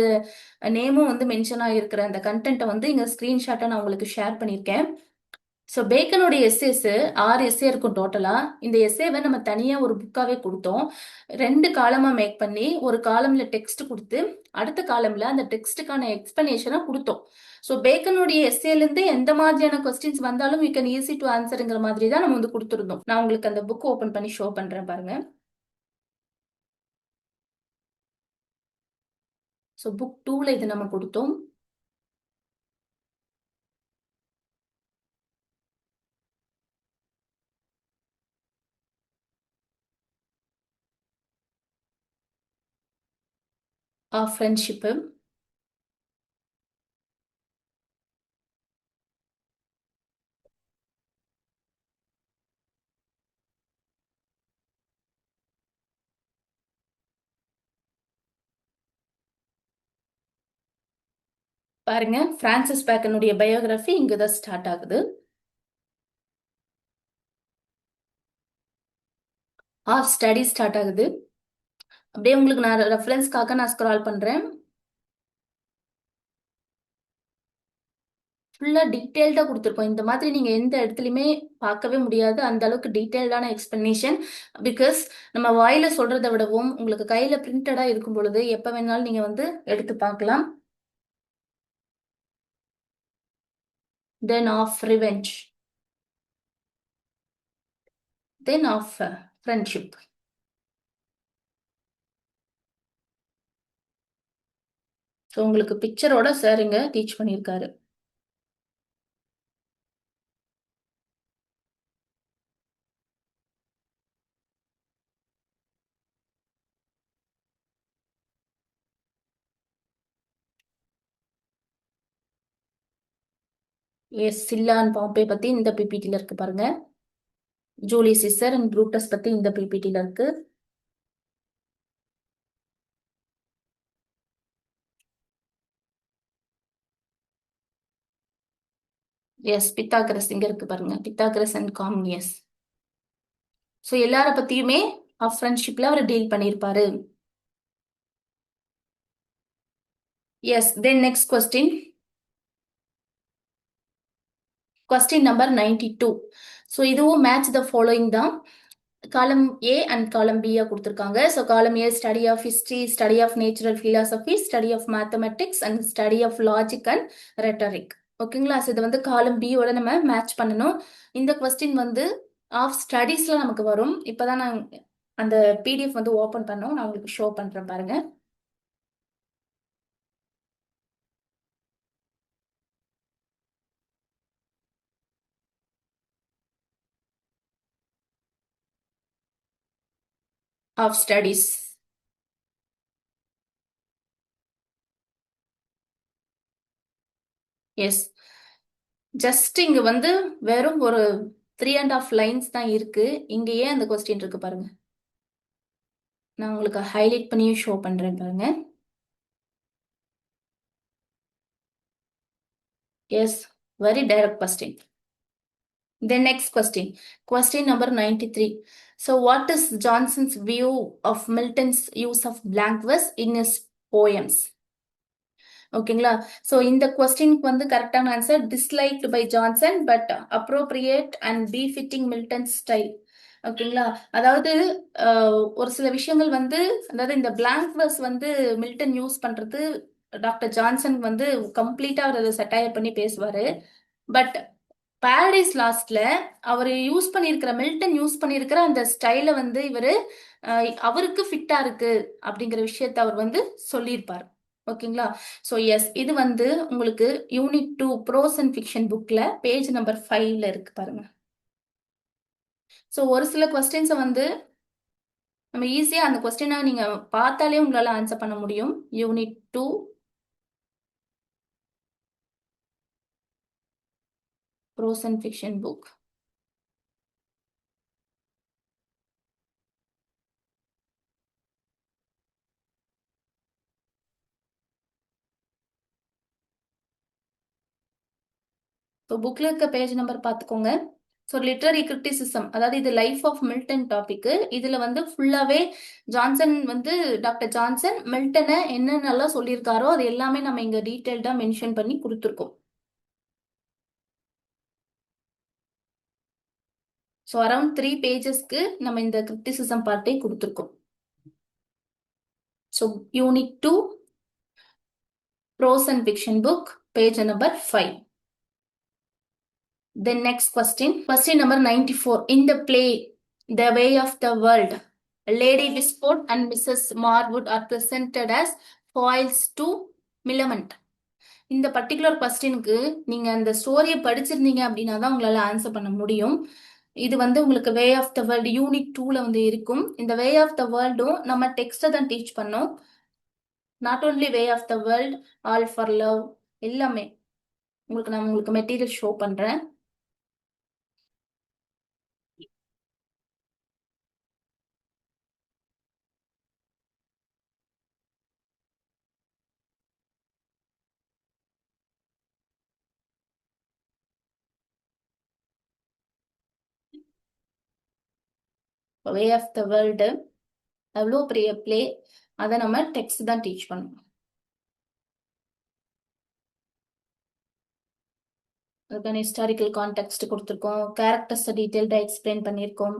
நேமும் வந்து மென்ஷன் ஆகிருக்கிற அந்த கண்டென்ட்டை வந்து இங்க ஸ்கிரீன்ஷாட்டை நான் உங்களுக்கு ஷேர் பண்ணியிருக்கேன். ஸோ பேக்கனுடைய எஸ்ஏஸ் 6 எஸ்ஏ இருக்கும் டோட்டலா. இந்த எஸ்ஏவை நம்ம தனியா ஒரு புக்காவே கொடுத்தோம். 2 காலமா மேக் பண்ணி ஒரு காலம்ல டெக்ஸ்ட் கொடுத்து அடுத்த காலம்ல அந்த டெக்ஸ்டுக்கான எக்ஸ்பிளனேஷனை கொடுத்தோம். ஸோ பேக்கனுடைய எஸ்ஏல இருந்து எந்த மாதிரியான கொஸ்டின்ஸ் வந்தாலும் யூ கேன் ஈஸி டு ஆன்சருங்கிற மாதிரி தான் நம்ம வந்து கொடுத்துருந்தோம். நான் உங்களுக்கு அந்த புக் ஓபன் பண்ணி ஷோ பண்றேன் பாருங்க. ஸோ புக் 2ல இது நம்ம கொடுத்தோம். ஃப்ரெண்ட்ஷிப்பு. பாருங்க, பிரான்சிஸ் பேக்கனுடைய பயோகிராஃபி இங்கதான் ஸ்டார்ட் ஆகுது. ஸ்டடி ஸ்டார்ட் ஆகுது. அப்படியே உங்களுக்கு நான் ரெஃபரன்ஸ்க்காக நான் ஸ்க்ரால் பண்றேன். ஃபுல்லா டீட்டெயில்டா கொடுத்துருக்கோம். இந்த மாதிரி நீங்க எந்த இடத்துலயுமே பார்க்கவே முடியாது, அந்த அளவுக்கு டீட்டெயில்டான எக்ஸ்பிளனேஷன். பிகாஸ் நம்ம வாயில சொல்றதை விடவும் உங்களுக்கு கையில பிரிண்டடா இருக்கும் பொழுது எப்ப வேணாலும் நீங்க வந்து எடுத்து பார்க்கலாம். Then of revenge, then of friendship. So உங்களுக்கு பிக்சரோட சார் இங்க டீச் பண்ணியிருக்காரு. எஸ், சில்லா அண்ட் பாம்பே பத்தி இந்த பிபிடில இருக்கு பாருங்க. ஜூலியஸ் சீசர் அண்ட் ப்ரூட்டஸ் பத்தி இந்த பிபிடில இருக்கு. எஸ், பித்தாகரஸ் இங்க இருக்கு பாருங்க, பித்தாகரஸ் அண்ட் காம்னியஸ். ஸோ எல்லார பத்தியுமே ஆஃப் ஃப்ரெண்ட்ஷிப்ல அவர் டீல் பண்ணியிருப்பாரு. Yes. Then next question, question number 92. So இதுவும் மேட்ச் த ஃபாலோயிங் தான். காலம் ஏ அண்ட் காலம் பியா கொடுத்துருக்காங்க. So column A study of history, study of natural philosophy, study of mathematics and study of logic and rhetoric. ஓகேங்களா. So இது வந்து காலம் பியோட நம்ம மேட்ச் பண்ணணும். இந்த கொஸ்டின் வந்து ஆஃப் ஸ்டடீஸ்ல நமக்கு வரும். இப்போதான் நான் அந்த பிடிஎஃப் வந்து ஓப்பன் பண்ணோம், நான் உங்களுக்கு ஷோ பண்றேன் பாருங்க. of studies. Yes. ஜஸ்ட் இங்க வந்து வெறும் ஒரு 3.5 லைன்ஸ் தான் இருக்கு. இங்க ஏன் அந்த கொஸ்டின் இருக்கு பாருங்க. நான் உங்களுக்கு ஹைலைட் பண்ணியும் ஷோ பண்றேன் பாருங்க. Yes, very direct question. Then next question. Question number 93. So what is Johnson's view of Milton's use of blank verse in his poems? ஓகேங்களா? ஸோ இந்த கொஸ்டினுக்கு வந்து கரெக்டான answer disliked by Johnson but appropriate and befitting Milton style. ஓகேங்களா? அதாவது ஒரு சில விஷயங்கள் வந்து, அதாவது இந்த பிளாங்க் verse வந்து மில்டன் யூஸ் பண்றது டாக்டர் ஜான்சன் வந்து கம்ப்ளீட்டா அவர் அதை செட்டையர் பண்ணி பேசுவாரு. பட் பாரடைஸ் லாஸ்ட்ல அவர் யூஸ் பண்ணியிருக்கிற மில்டன் யூஸ் பண்ணியிருக்கிற அந்த ஸ்டைல வந்து இவரு அவருக்கு ஃபிட்டா இருக்கு அப்படிங்கிற விஷயத்த அவர் வந்து சொல்லியிருப்பார். ஓகேங்களா? ஸோ எஸ், இது வந்து உங்களுக்கு யூனிட் 2 ப்ரோஸ் அண்ட் ஃபிக்ஷன் புக்ல பேஜ் நம்பர் 5ல இருக்கு பாருங்க. ஸோ ஒரு சில கொஸ்டின்ஸை வந்து நம்ம ஈஸியா அந்த கொஸ்டினை நீங்க பார்த்தாலே உங்களால ஆன்சர் பண்ண முடியும். Unit 2 prose and fiction book. So புக்ல இருக்க பேஜ் நம்பர் பார்த்துக்கோங்க. ஸோ லிட்ரரி கிரிட்டிசிசம், அதாவது இது லைஃப் ஆஃப் மில்டன் டாபிக். இதுல வந்து ஃபுல்லாவே ஜான்சன் வந்து டாக்டர் ஜான்சன் மில்டனை என்னென்னலாம் சொல்லியிருக்காரோ அது எல்லாமே நம்ம இங்க டீட்டெயில்டா மென்ஷன் பண்ணி கொடுத்துருக்கோம். ஸோ அரௌண்ட் 3 பேஜஸ்க்கு நம்ம இந்த கிரிட்டிசிசம் பார்ட்டை கொடுத்துருக்கோம். So unit 2 prose and fiction book page number 5. Then next question. Question number 94. In the play The Way of the World, Lady Wisport and Mrs. Marwood are presented as foils to Millamant. இந்த particular கொஸ்டினுக்கு நீங்க அந்த ஸ்டோரியை படிச்சிருந்தீங்க அப்படின்னா தான் உங்களால answer பண்ண முடியும். இது வந்து உங்களுக்கு way of the world unit 2ல வந்து இருக்கும். இந்த வே ஆஃப் த வேர்ல்டும் நம்ம டெக்ஸ்ட்டை தான் டீச் பண்ணோம். Not only way of the world, all for love எல்லாமே நான் உங்களுக்கு மெட்டீரியல் ஷோ பண்றேன். வே ஆஃப் த வேர்ல்டு அவ்வளோ பெரிய பிளே, அதை நம்ம டெக்ஸ்ட் தான் டீச் பண்ணணும். அதுக்கான ஹிஸ்டாரிக்கல் கான்டெக்ட் கொடுத்துருக்கோம், கேரக்டர்ஸ் டீட்டெயில்டா எக்ஸ்பிளைன் பண்ணியிருக்கோம்.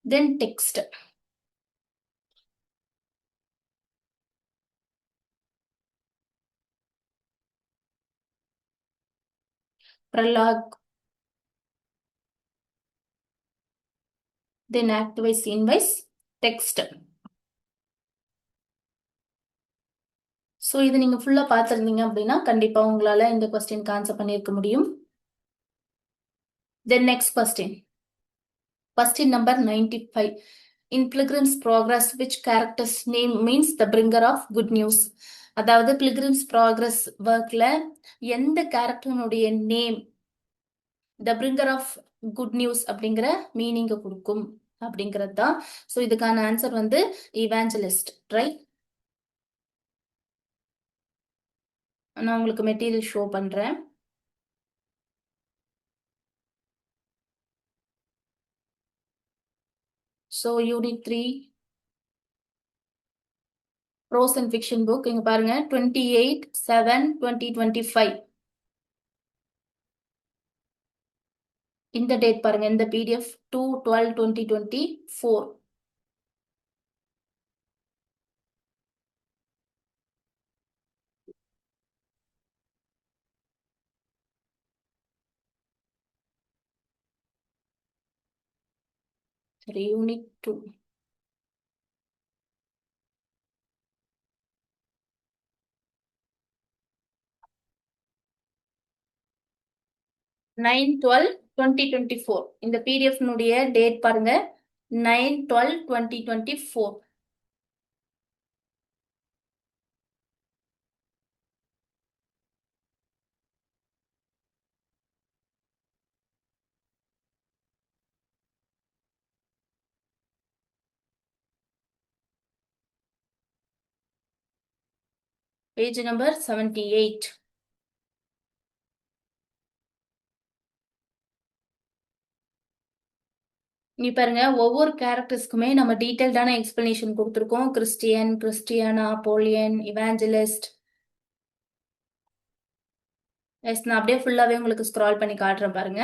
Then text. Prologue, then act wise, scene wise, text. So இது நீங்க ஃபுல்லா பார்த்துருந்தீங்க அப்படின்னா கண்டிப்பா உங்களால இந்த கொஸ்டினுக்கு ஆன்சர் பண்ணியிருக்க முடியும். தென் next question. Question number 95. In Pilgrim's Progress, which character's name means the bringer of good news? அதாவது Pilgrim's Progress ஒர்க்ல எந்த கேரக்டருடைய name the bringer of good news அப்படிங்கிற மீனிங் கொடுக்கும் அப்படிங்கிறது தான். ஸோ இதுக்கான ஆன்சர் வந்து இவாஞ்சலிஸ்ட், ரைட்? நான் உங்களுக்கு மெட்டீரியல் ஷோ பண்றேன். So unit 3 prose and fiction book இங்க பாருங்க, 28/7/2025 இந்த டேட் பாருங்க. இந்த பிடிஎஃப் 2/12/2024. சரி, யூனிட் 2. நைன் 12/2024 இந்த பிடிஎஃப் டேட் பாருங்க. 9/12/2024. Page number 78. இங்க பாருங்க, ஒவ்வொரு கேரக்டர்ஸ்க்குமே நம்ம டீடைல்டான எக்ஸ்பிளனேஷன் கொடுத்துருக்கோம். Christian, Christiana, Apollyon, Evangelist. Yes, நான் அப்படியே ஃபுல்லாவே உங்களுக்கு ஸ்க்ரால் பண்ணி காட்டுறேன் பாருங்க.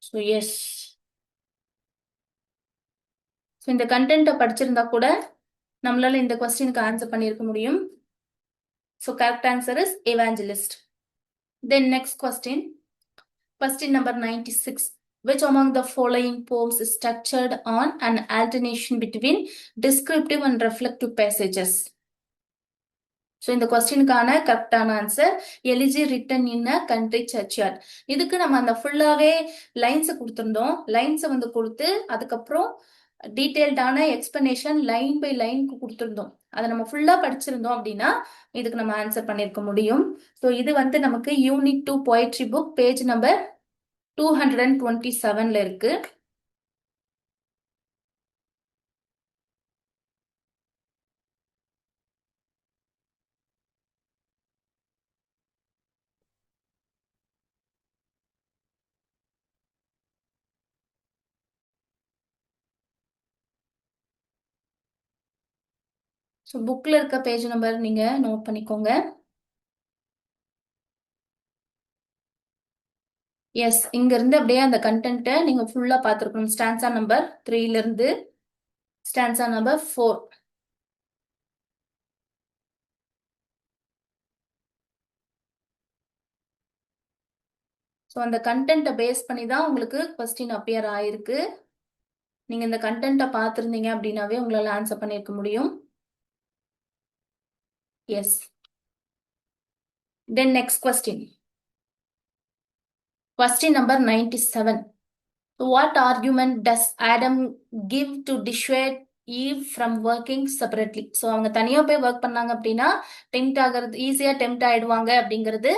ஸோ எஸ், ஸோ இந்த கண்டென்ட்டை படிச்சிருந்தா கூட நம்மளால இந்த கொஸ்டினுக்கு ஆன்சர் பண்ணியிருக்க முடியும். So correct answer is evangelist. Then next question. Question number 96. Which among the following poems is structured on an alternation between descriptive and reflective passages? So இந்த கொஸ்டினுக்கான கரெக்டான answer elegy written in a country churchyard. இதுக்கு நம்ம அந்த ஃபுல்லாவே லைன்ஸை கொடுத்துருந்தோம். லைன்ஸை வந்து கொடுத்து அதுக்கப்புறம் டீட்டெயில்டான எக்ஸ்பிளனேஷன் லைன் பை லைனுக்கு கொடுத்துருந்தோம். அதை நம்ம ஃபுல்லா படிச்சிருந்தோம் அப்படின்னா இதுக்கு நம்ம ஆன்சர் பண்ணியிருக்க முடியும். ஸோ இது வந்து நமக்கு unit 2 poetry book page number 227ல இருக்கு. ஸோ புக்ல இருக்க பேஜ் நம்பர் நீங்க நோட் பண்ணிக்கோங்க. எஸ், இங்க இருந்து அப்படியே அந்த கண்டென்ட்டை நீங்க ஃபுல்லா பார்த்துருக்கணும். ஸ்டான்சா நம்பர் 3ல இருந்து ஸ்டான்சா நம்பர் 4. ஸோ அந்த கண்டென்ட்டை பேஸ் பண்ணி தான் உங்களுக்கு கொஸ்டின் அப்பியர் ஆயிருக்கு. நீங்க இந்த கண்டென்ட்டை பார்த்துருந்தீங்க அப்படின்னாவே உங்களால ஆன்சர் பண்ணியிருக்க முடியும். Yes. Then next question. Question number 97. What argument does Adam give to dissuade Eve from working separately? So அவங்க தனியா போய் ஒர்க் பண்ணாங்க அப்படின்னா டெம்ட் ஆகிறது, ஈஸியா டெம்ட் ஆயிடுவாங்க அப்படிங்கிறது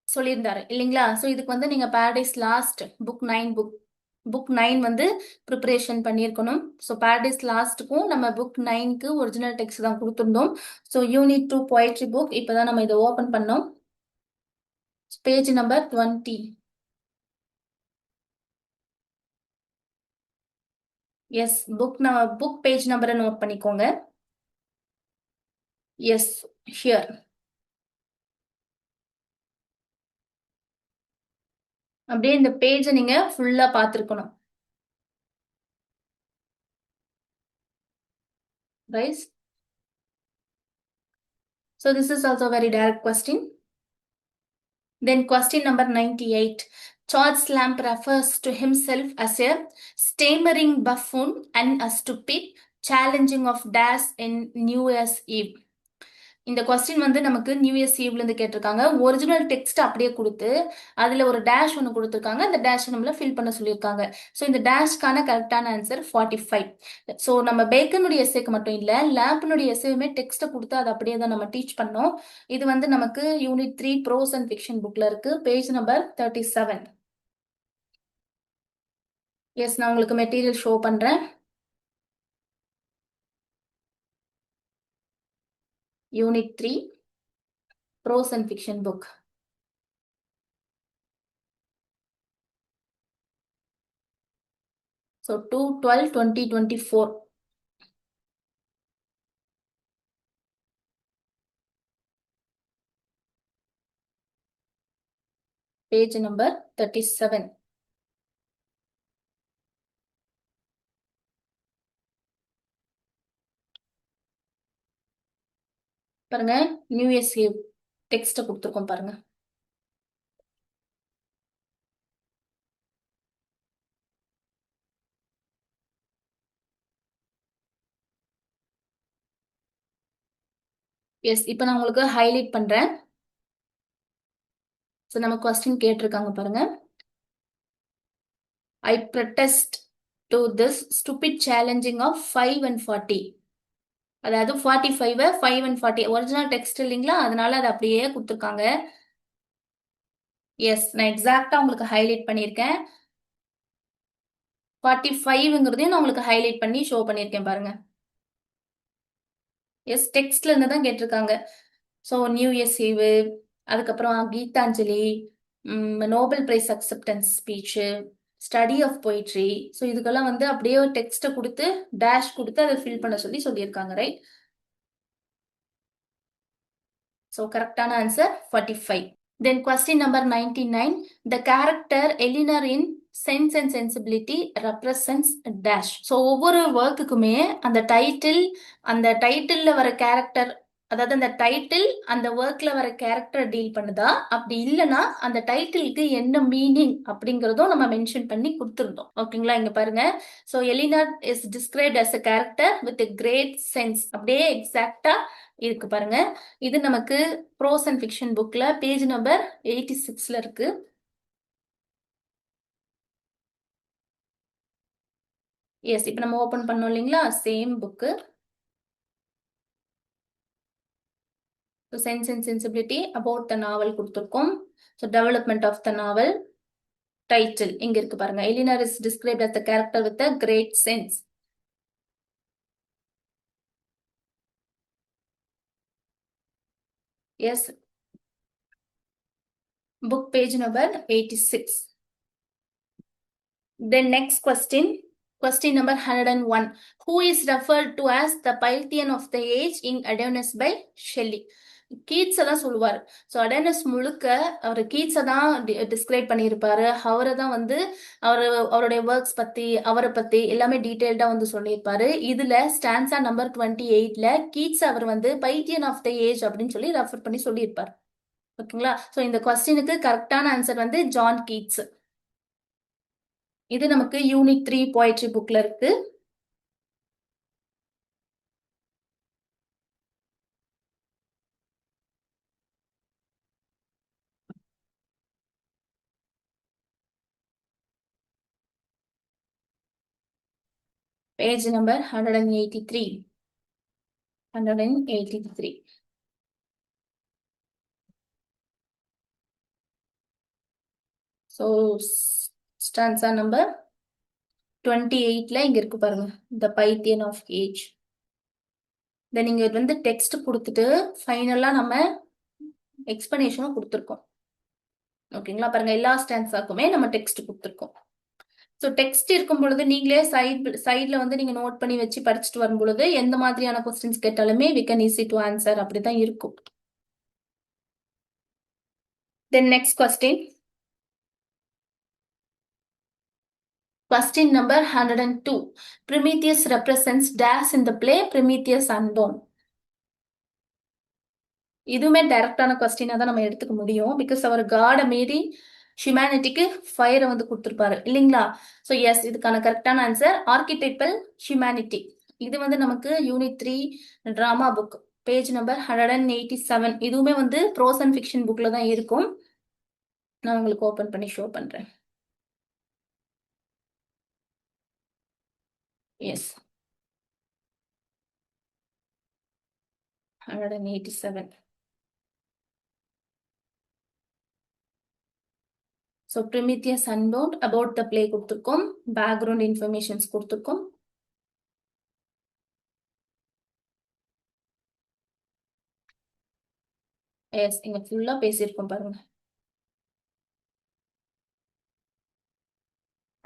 சொல்லியிருந்தாரு இல்லைங்களா? ஸோ இதுக்கு வந்து நீங்க பாரடைஸ் லாஸ்ட் புக் 9 வந்து ப்ரிப்பரேஷன் பண்ணியிருக்கணும். ஸோ பாரடைஸ் லாஸ்ட்டுக்கும் நம்ம புக் 9க்கு ஒரிஜினல் டெக்ஸ்ட் தான் கொடுத்துருந்தோம். ஸோ யூனிட் 2 poetry புக் இப்போதான் நம்ம இதை ஓப்பன் பண்ணோம். Page number 20. Yes, book page நம்பரை நோட் பண்ணிக்கோங்க. Yes, here. அப்படியே இந்த பேஜை நீங்க ஃபுல்லா பார்த்துருக்கணும். Right? So this is also a very direct question. Then question number 98. George Lamb refers to himself as a stammering buffoon and a stupid challenging of dash in New Year's Eve. இந்த question வந்து நமக்கு new years ஈவ்ல இருந்து கேட்டிருக்காங்க. Original text அப்படியே கொடுத்து அதுல ஒரு dash ஒன்று கொடுத்துருக்காங்க. அந்த டேஷ் நம்மள ஃபில் பண்ண சொல்லியிருக்காங்க. ஸோ இந்த டேஷ்க்கான கரெக்டான ஆன்சர் 45. ஸோ நம்ம பேக்கனுடைய எஸ்ஸேக்கு மட்டும் இல்லை, லேம்ப்னுடைய எஸ்ஸேயுமே டெக்ஸ்ட்டை கொடுத்து அதை அப்படியே தான் நம்ம டீச் பண்ணோம். இது வந்து நமக்கு யூனிட் 3 ப்ரோஸ் அண்ட் ஃபிக்ஷன் புக்ல இருக்கு. Page number 37. எஸ், நான் உங்களுக்கு மெட்டீரியல் ஷோ பண்றேன். Unit 3 prose and fiction book. So 2/12/2024. Page number 37. பாருங்க, நியூ இயர்ஸ் ஈவ் டெக்ஸ்ட்டை கொடுத்துருக்கோம் பாருங்க. எஸ், இப்போ நான் உங்களுக்கு ஹைலைட் பண்றேன். ஸோ நம்ம கொஸ்டின் கேட்டிருக்காங்க பாருங்க. I protest to this stupid challenging of 5 and 40. அதாவது 45 5 and 40 ஒரிஜினல் டெக்ஸ்ட் இல்லைங்களா, அதனால அதை அப்படியே கொடுத்துருக்காங்க. எஸ், நான் எக்ஸாக்டா உங்களுக்கு ஹைலைட் பண்ணியிருக்கேன். 45ங்கிறதையும் நான் உங்களுக்கு ஹைலைட் பண்ணி ஷோ பண்ணியிருக்கேன் பாருங்க. எஸ், டெக்ஸ்ட்ல இருந்து தான் கேட்டிருக்காங்க. ஸோ நியூ இயர்ஸ் ஈவு, அதுக்கப்புறம் Gitanjali, Nobel prize acceptance speech, study of poetry. So இதுக்கெல்லாம் வந்து அப்படியே ஒரு டெக்ஸ்ட்டை கொடுத்து டேஷ் கொடுத்து அதை ஃபில் பண்ண சொல்லியிருக்காங்க, ரைட்? ஸோ கரெக்டான answer 45. Then question number 99. The character Eleanor in Sense and Sensibility represents dash. So ஒவ்வொரு ஒர்க்குக்குமே அந்த டைட்டில்ல வர கேரக்டர், அதாவது அந்த டைட்டில் அந்த ஒர்க்ல வர கேரக்டர் டீல் பண்ணுதா, அப்படி இல்லைன்னா அந்த டைட்டிலுக்கு என்ன மீனிங் அப்படிங்கறதும் நம்ம மென்ஷன் பண்ணி கொடுத்துருந்தோம். ஓகேங்களா, இங்க பாருங்க. So Elinor is described as a character with great sense, அப்படியே எக்ஸாக்டா இருக்கு பாருங்க. இது நமக்கு ப்ரோஸ் அண்ட் ஃபிக்ஷன் புக்ல பேஜ் நம்பர் 86ல இருக்கு. எஸ், இப்போ நம்ம ஓபன் பண்ணோம் இல்லைங்களா, same book. Sense and sensibility about the novel கொடுத்துருக்கோம். So development of the novel title இங்க இருக்கு பாருங்க. Elinor is described as the character with a great sense. Yes, book page number 86. Then next question number 101. Who is referred to as the Pythian of the age in Adonis by Shelley? கீட்ஸை தான் சொல்லுவார். So Adonis முழுக்க அவர் கீட்ஸை தான் describe பண்ணியிருப்பாரு. அவரை தான் வந்து அவருடைய works பத்தி, அவரை பத்தி எல்லாமே டீட்டெயில்டா வந்து சொல்லியிருப்பாரு. இதுல ஸ்டான்சா நம்பர் 28ல கீட்ஸ் அவர் வந்து பைத்தியன் ஆஃப் த ஏஜ் அப்படின்னு சொல்லி ரெஃபர் பண்ணி சொல்லியிருப்பார். ஓகேங்களா, ஸோ இந்த கொஸ்டினுக்கு கரெக்டான ஆன்சர் வந்து ஜான் கீட்ஸ். இது நமக்கு யூனிட் 3 போயட்ரி புக்ல இருக்கு. Page number 183. 183. So stanza number 28ல இங்க இருக்கு பாருங்க, த பைத்தியன் ஆஃப் ஏஜ். தென் நீங்க வந்து டெக்ஸ்ட் கொடுத்துட்டு ஃபைனலா நம்ம எக்ஸ்பிளனேஷனும் கொடுத்துருக்கோம். ஓகேங்களா, பாருங்க எல்லா ஸ்டான்ஸாக்குமே நம்ம டெக்ஸ்ட் கொடுத்துருக்கோம். ஸோ டெக்ஸ்ட் இருக்கும் பொழுது நீங்களே சைட்ல வந்து நீங்க நோட் பண்ணி வச்சு படிச்சுட்டு வரும் பொழுது எந்த மாதிரியான கொஸ்டின்ஸ் கேட்டாலுமே we can easy to answer அப்படிதான் இருக்கும். Then next question. Question number 102. Prometheus represents dash in the play Prometheus Unborn. இதுவுமே டைரக்டான கொஸ்டினா தான் நம்ம எடுத்துக்க முடியும். பிகாஸ் அவர் காடை மீறி ஹியூமனிட்டிக்கு ஃபயரை வந்து கொடுத்துருப்பாரு இல்லைங்களா. ஸோ எஸ், இதுக்கான கரெக்டான ஆன்சர் ஆர்கிடைப்பல் ஹியூமனிட்டி. இது வந்து நமக்கு unit 3 drama book page number 187. இதுவுமே வந்து ப்ரோஸ் அண்ட் ஃபிக்ஷன் புக்ல தான் இருக்கும். நான் உங்களுக்கு ஓபன் பண்ணி ஷோ பண்றேன். Yes, 187. So Prometheus unbound about the play கொடுத்துருக்கோம். பேக்ரவுண்ட் இன்ஃபர்மேஷன்ஸ் கொடுத்துருக்கோம். எஸ், இங்க ஃபுல்லா பேசியிருக்கோம் பாருங்க.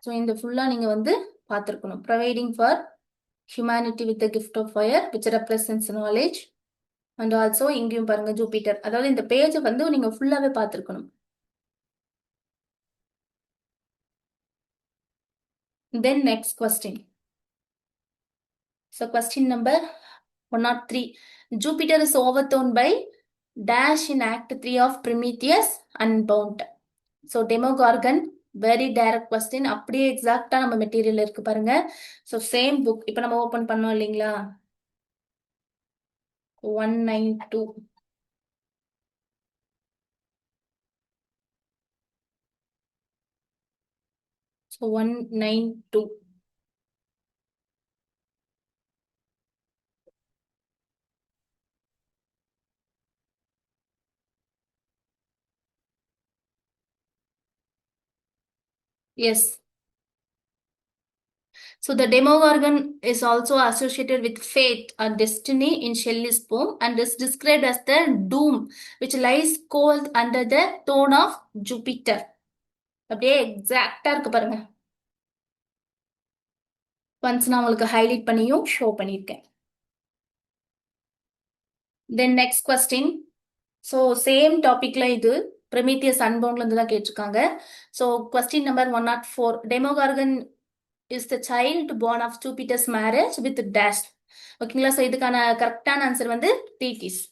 ஸோ இந்த ஃபுல்லா நீங்க வந்து பார்த்துருக்கணும். Providing for humanity with gift of fire which represents knowledge. And also இங்கேயும் பாருங்க ஜூபிட்டர். அதாவது இந்த பேஜை வந்து நீங்க ஃபுல்லாவே பார்த்துருக்கணும். Then next question. So question number 103. Jupiter is overthrown by dash in Act 3 of Prometheus Unbound. So Demogorgon, very direct question. அப்படியே எக்ஸாக்டா நம்ம மெட்டீரியல் இருக்கு பாருங்க. ஸோ சேம் புக் இப்போ நம்ம ஓபன் பண்ணோம் இல்லைங்களா, 192. So 192. Yes. So the Demogorgon is also associated with fate or destiny in Shelley's poem and is described as the doom which lies cold under the throne of Jupiter. அப்படியே எக்ஸாக்டா இருக்கு பாருங்க. Once நான் உங்களுக்கு highlight பண்ணியும் show பண்ணியிருக்கேன். Then next question. So same டாபிக்ல இது ப்ரொமீத்தியஸ் அன்பவுண்ட்ல இருந்து தான் கேட்டிருக்காங்க. So question number 104. Demogorgon is the child born of Jupiter's marriage with dash. ஓகேங்களா? ஸோ இதுக்கான கரெக்டான ஆன்சர் வந்து தீட்டிஸ்.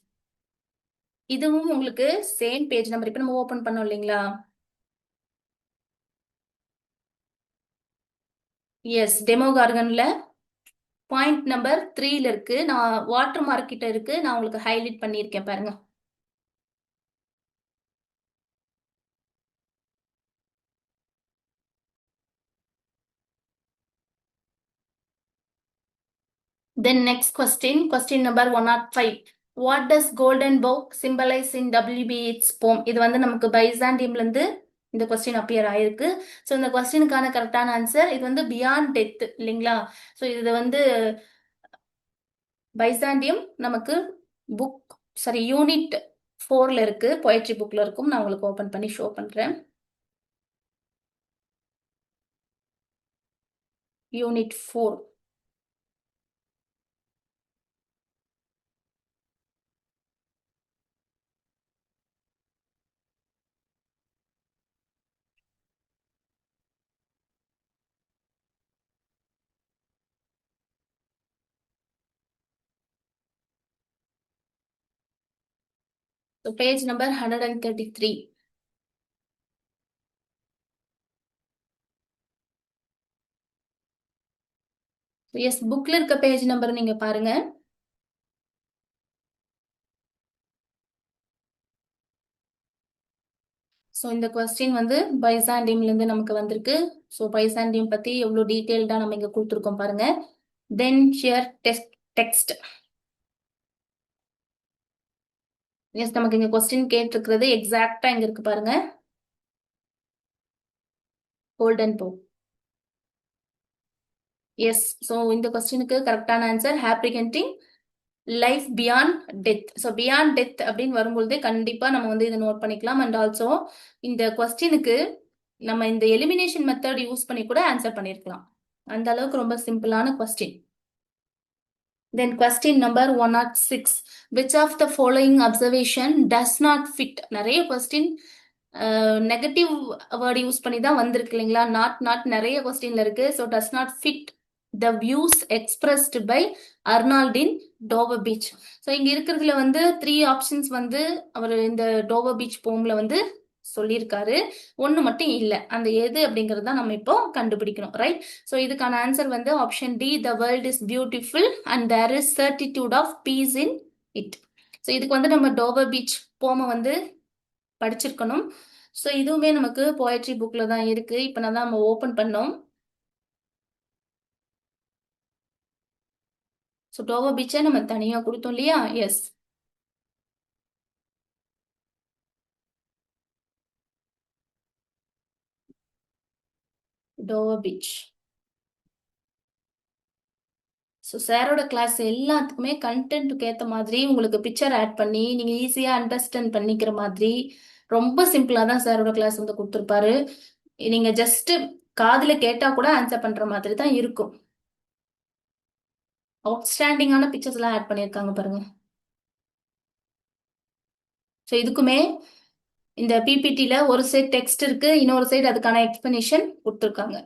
இதுவும் உங்களுக்கு சேம் பேஜ் நம்பர் இப்போ நம்ம ஓபன் பண்ணோம் இல்லைங்களா? எஸ், டெமோகார்கன்ல பாயிண்ட் நம்பர் 3ல இருக்கு. நான் வாட்டர் மார்க் கிட்ட இருக்கு, நான் உங்களுக்கு ஹைலைட் பண்ணியிருக்கேன் பாருங்க. Then next question, question number 105. What does golden bow symbolize in W.B. Yeats poem? இது வந்து நமக்கு பைசாண்டியம்ல இருந்து இந்த கொஸ்டின் அப்பியர் ஆயிருக்கு. ஸோ இந்த கொஸ்டினுக்கான கரெக்டான ஆன்சர் இது வந்து பியாண்ட் டெத் இல்லைங்களா? ஸோ இது வந்து பைசாண்டியம் நமக்கு புக் சாரி யூனிட் 4ல இருக்கு, பொயட்ரி புக்ல இருக்கும். நான் உங்களுக்கு ஓபன் பண்ணி ஷோ பண்றேன். Unit 4. So page number 133. Yes, புக்ல இருக்க பேஜ் நம்பர் நீங்க பாருங்க. ஸோ இந்த கொஸ்டின் வந்து பைசாண்டியம்ல இருந்து நமக்கு வந்திருக்கு. ஸோ பைசாண்டியம் பத்தி எவ்வளவு டீட்டெயில்டா நம்ம இங்க கொடுத்துருக்கோம் பாருங்க. தென் ஹியர் டெக்ஸ்ட். எஸ், நமக்கு இங்க கொஸ்டின் கேட்டிருக்கிறது எக்ஸாக்டா இங்க இருக்கு பாருங்க. கோல்டன் போ. எஸ், ஸோ இந்த கொஸ்டினுக்கு கரெக்டான answer hope regarding life beyond death. So beyond death அப்படின்னு வரும்பொழுதே கண்டிப்பா நம்ம வந்து இதை நோட் பண்ணிக்கலாம். அண்ட் ஆல்சோ இந்த கொஸ்டினுக்கு நம்ம இந்த எலிமினேஷன் மெத்தட் யூஸ் பண்ணி கூட ஆன்சர் பண்ணிருக்கலாம். அந்த அளவுக்கு ரொம்ப சிம்பிளான question. Then question number 106. which of the following observation does not fit? நிறைய கொஸ்டின் நெகட்டிவ் வேர்ட் யூஸ் பண்ணி தான் வந்திருக்கு இல்லைங்களா? நாட் நிறைய கொஸ்டின்ல இருக்கு. So does not fit the views expressed by Arnold in Dover Beach. ஸோ இங்க இருக்கிறதுல வந்து 3 ஆப்ஷன்ஸ் வந்து அவர் இந்த டோவர் பீச் போம்ல வந்து சொல்லியிருக்காரு. ஒன்னு மட்டும் இல்ல. அந்த எது அப்படிங்கறது தான் நம்ம இப்போ கண்டுபிடிக்கணும், ரைட்? ஸோ இதுக்கான ஆன்சர் வந்து option D, the world is beautiful and there is certitude of peace in it. So இதுக்கு வந்து நம்ம டோவர் பீச் போம வந்து படிச்சிருக்கணும். ஸோ இதுவுமே நமக்கு போயட்ரி புக்ல தான் இருக்கு. இப்போ நான் தான் நம்ம ஓபன் பண்ணோம். ஸோ டோவர் பீச்சை நம்ம தனியா கொடுத்தோம் இல்லையா? Yes, Dover Beach. ஸோ சாரோட கிளாஸ் எல்லாத்துக்குமே கண்டென்ட்டுக்கு ஏற்ற மாதிரி உங்களுக்கு பிக்சர் ஆட் பண்ணி நீங்க ஈஸியா அண்டர்ஸ்டாண்ட் பண்ணிக்கிற மாதிரி ரொம்ப சிம்பிளா தான் சாரோட கிளாஸ் வந்து கொடுத்துருப்பாரு. நீங்க ஜஸ்ட் காதுல கேட்டா கூட ஆன்சர் பண்ற மாதிரி தான் இருக்கும். அவுட்ஸ்டாண்டிங்கான பிக்சர்ஸ் எல்லாம் ஆட் பண்ணியிருக்காங்க பாருங்க. ஸோ இதுக்குமே இந்த பிபிடில ஒரு சைட் டெக்ஸ்ட் இருக்கு, இன்னொரு சைடு அதுக்கான எக்ஸ்பிளனேஷன் கொடுத்துருக்காங்க.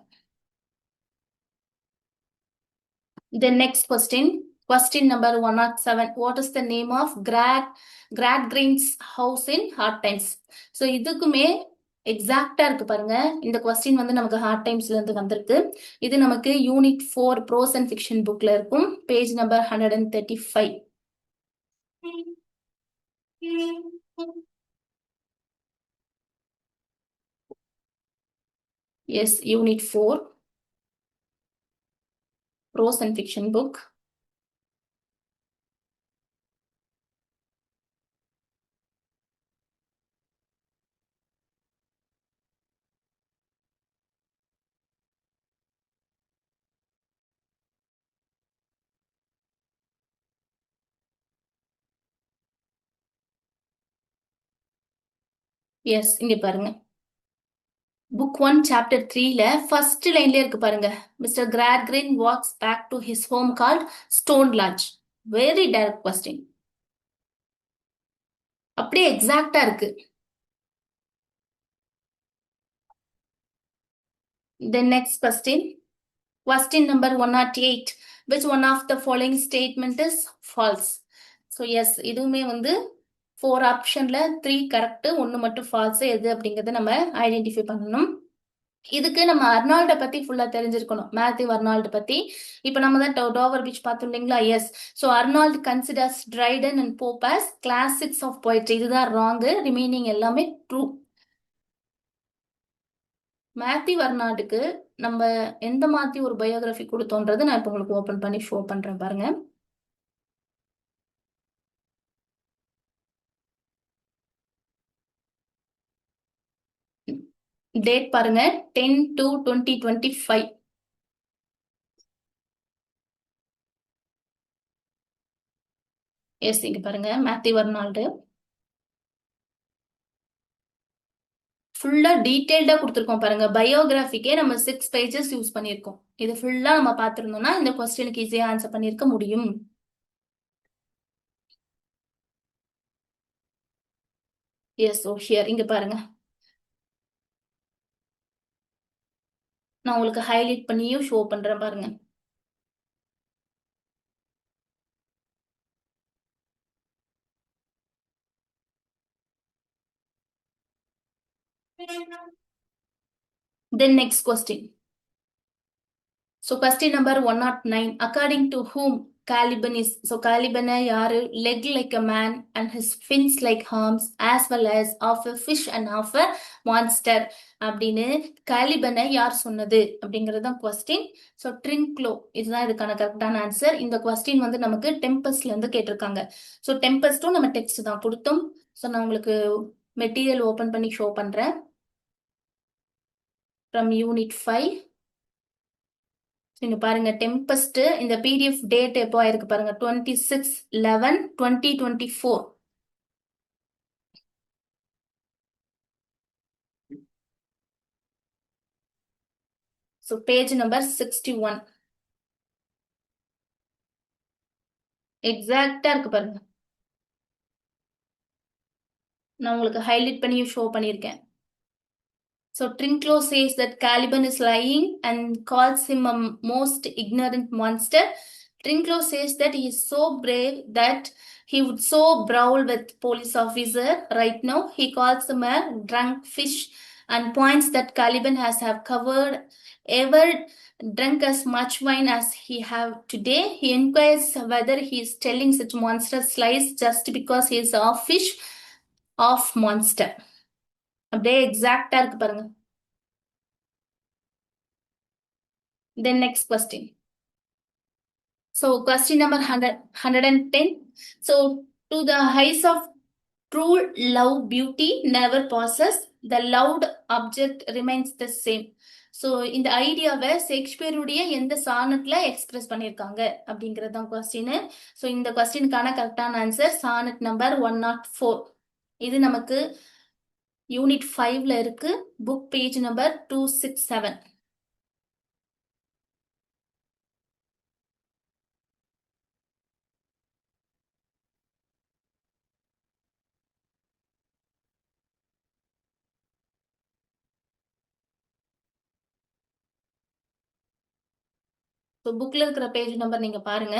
The next question, question number 107. What is the name of Gradgrind's house in Hard Times? So இதுக்குமே எக்ஸாக்டா இருக்கு பாருங்க. இந்த கொஸ்டின் வந்து நமக்கு ஹார்ட் டைம்ஸ்ல இருந்து வந்திருக்கு. இது நமக்கு யூனிட் 4 ப்ரோஸ் அண்ட் ஃபிக்ஷன் புக்ல இருக்கும், page number 135. Yes, Unit 4, Prose and Fiction book. Yes, இங்க பாருங்க. புக் 1 சாப்டர் 3ல ஃபர்ஸ்ட் லைன்ல இருக்கு பாருங்க. Mister Gradgrind walks back to his home called Stone Lodge. Very direct question. அப்படியே எக்ஸாக்டா இருக்கு. Then next question. Question number 108. Which one of the following statement is false? So yes, இதுவுமே வந்து 4 ஆப்ஷன்ல 3 correct, 1 மட்டும் ஃபால்ஸ். எது அப்படிங்கறத நம்ம ஐடென்டிஃபை பண்ணணும். இதுக்கு நம்ம அர்னால்ட பத்தி ஃபுல்லா தெரிஞ்சிருக்கணும். மேத்யூ அர்னால்டு பத்தி. இப்ப நம்ம தான் டோவர் பீச் பார்த்தோம் இல்லைங்களா? Yes. So Arnold considers Dryden and Pope as classics of poetry. இதுதான் ராங்கு. ரிமைனிங் எல்லாமே ட்ரூ. மேத்யூ அர்னால்டுக்கு நம்ம எந்த மாதிரி ஒரு பயோகிராஃபி கொடுத்தோன்றது நான் இப்போ உங்களுக்கு ஓபன் பண்ணி ஷோ பண்றேன் பாருங்க. டேட் பாருங்க, 10/2/2025. எஸ், இங்க பாருங்க மேத்யூ அர்னால்டு ஃபுல்லா டீடைல்டா கொடுத்துருக்கோம் பாருங்க. பயோகிராஃபிக்கே நம்ம 6 பேஜஸ் யூஸ் பண்ணியிருக்கோம். இது ஃபுல்லா நம்ம பார்த்திருந்தோம்னா இந்த கொஸ்டினுக்கு ஈஸியா ஆன்சர் பண்ணியிருக்க முடியும். எஸ், ஓ ஹியர் இங்க பாருங்க. நான் உங்களுக்கு ஹைலைட் பண்ணியும் ஷோ பண்றேன் பாருங்க. Then next question. So question number 109. According to whom Caliban is? So Caliban யாரு? Leg like a man and his fins like arms, as well as of a fish and of a monster. அப்படின்னு காலிபனை யார் சொன்னது அப்படிங்கிறது தான் question. So ட்ரிங்க்ளோ இதுதான் இதுக்கான கரெக்டான answer. இந்த கொஸ்டின் வந்து நமக்கு டெம்பஸ்ட்ல இருந்து கேட்டிருக்காங்க. ஸோ டெம்பஸ்டும் நம்ம டெக்ஸ்ட் தான் கொடுத்தோம். ஸோ நான் உங்களுக்கு மெட்டீரியல் ஓபன் பண்ணி ஷோ பண்றேன். From unit 5. நீங்க பாருங்க டெம்பஸ்ட் இந்த பிடிஎஃப் டேட் எப்போ ஆயிருக்கு பாருங்க, 26/11/2024. So page number 61. எக்ஸாக்டா இருக்கு பாருங்க. நான் உங்களுக்கு ஹைலைட் பண்ணியும் ஷோ பண்ணியிருக்கேன். So Trinculo says that Caliban is lying and calls him a most ignorant monster. Trinculo says that he is so brave that he would so brawl with police officer. Right now, he calls him a drunk fish and points that Caliban has have covered ever drunk as much wine as he have today. He inquires whether he is telling such monstrous lies just because he is a fish of monster. அப்படியே எக்ஸாக்டா இருக்கு பாருங்க. Then next question. So question number 110. So to the eyes of true love, beauty never passes. The loved object remains the same. So இந்த ஐடியாவை ஷேக்ஸ்பியருடைய எந்த சானட்ல express பண்ணியிருக்காங்க அப்படிங்கிறது தான் கொஸ்டின். ஸோ இந்த கொஸ்டினுக்கான கரெக்டான ஆன்சர் சானட் நம்பர் 104. இது நமக்கு யூனிட் 5ல இருக்கு. Book page number 267. ஸோ புக்ல இருக்கிற பேஜ் நம்பர் நீங்க பாருங்க.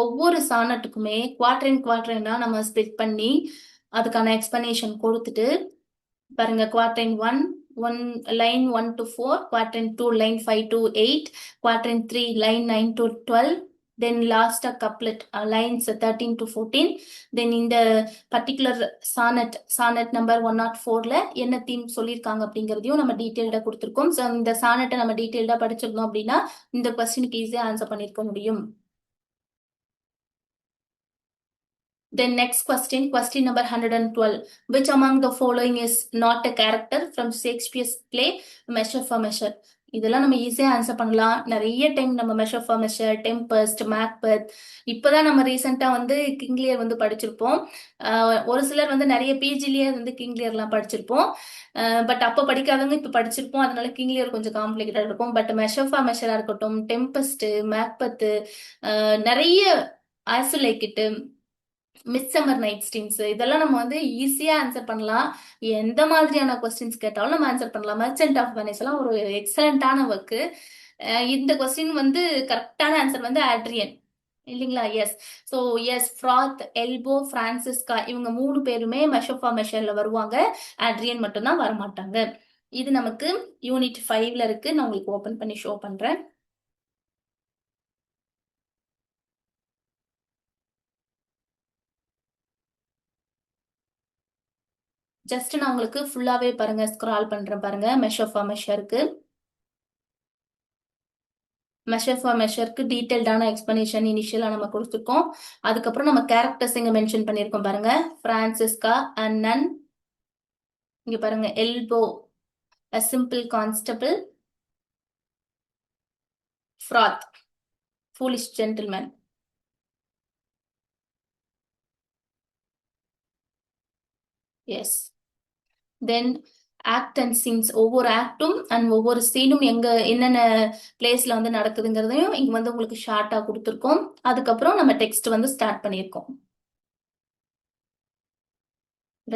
ஒவ்வொரு சானட்டுக்குமே குவாட்ரைனா நம்ம ஸ்பிளிட் பண்ணி அதுக்கான எக்ஸ்பிளனேஷன் கொடுத்துட்டு பாருங்க. Quatrain 1 line 1 to 4, quatrain 2 line 5 to 8, quatrain 3 line 9 to 12, Then last a couplet, lines 13 to 14. Then இந்த பர்டிகுலர் சானட் நம்பர் 104ல என்ன தீம் சொல்லியிருக்காங்க அப்படிங்கிறதையும் நம்ம டீட்டெயில்டா கொடுத்துருக்கோம். ஸோ இந்த சானட்டை நம்ம டீட்டெயில்டா படிச்சிருந்தோம் அப்படின்னா இந்த கொஸ்டினுக்கு ஈஸியா ஆன்சர் பண்ணிருக்க முடியும். Then next question number 112. Which among the following is not a character from Shakespeare's play Measure for Measure? இதெல்லாம் நம்ம ஈஸியா ஆன்சர் பண்ணலாம். நிறைய டைம் நம்ம measure for measure, tempest, Macbeth, இப்பதான் நம்ம ரீசெண்டா வந்து கிங் லியர் வந்து படிச்சிருப்போம். ஒரு சிலர் வந்து நிறைய பிஜிலேயே வந்து கிங் லியர்லாம் படிச்சிருப்போம். பட் அப்ப படிக்காதவங்க இப்ப படிச்சிருப்போம். அதனால கிங் லியர் கொஞ்சம் காம்ப்ளிகேட்டா இருக்கும். பட் மெஷர் ஃபார் மெஷரா இருக்கட்டும், டெம்பஸ்ட், மேக்பெத், நிறைய ஆசோலைக்கிட்டு, மிட்சம்மர் நைட்ஸ் ட்ரீம்ஸ், இதெல்லாம் நம்ம வந்து ஈஸியா ஆன்சர் பண்ணலாம். எந்த மாதிரியான கொஸ்டின்ஸ் கேட்டாலும் நம்ம ஆன்சர் பண்ணலாம். மர்ச்சன்ட் ஆஃப் வெனிஸ் எல்லாம் ஒரு எக்ஸலண்டான ஒர்க்கு. இந்த கொஸ்டின் வந்து கரெக்டான ஆன்சர் வந்து ஆட்ரியன் இல்லைங்களா? Yes. So yes, Froth, Elbow, Francisca, இவங்க 3 பேருமே மெஷர் ஃபார் மெஷர்ல வருவாங்க. ஆட்ரியன் மட்டும்தான் வரமாட்டாங்க. இது நமக்கு யூனிட் 5ல இருக்கு. நான் உங்களுக்கு ஓபன் பண்ணி ஷோ பண்றேன். ஜஸ்ட் நான் உங்களுக்கு ஃபுல்லாவே பாருங்க, ஸ்க்ரால் பண்றேன் பாருங்க. மெஷர் ஃபார் மெஷருக்கு டீடைல்டான எக்ஸ்பிளனேஷன் இனிஷியலா நம்ம கொடுத்துருக்கோம். அதுக்கப்புறம் நம்ம கேரக்டர்ஸ் இங்க மென்ஷன் பண்ணிருக்கோம் பாருங்க. பிரான்சிஸ்கா, அண்ணன், இங்க பாருங்க Elbow, a simple constable, Froth, foolish gentleman. Yes. Then act and scenes, ஒவ்வொரு ஆக்டும் அண்ட் ஒவ்வொரு சீனும் எங்க என்னென்ன பிளேஸ்ல வந்து நடக்குதுங்கிறதையும் இங்க வந்து உங்களுக்கு ஷார்ட்டா கொடுத்துருக்கோம். அதுக்கப்புறம் நம்ம டெக்ஸ்ட் வந்து ஸ்டார்ட் பண்ணியிருக்கோம்.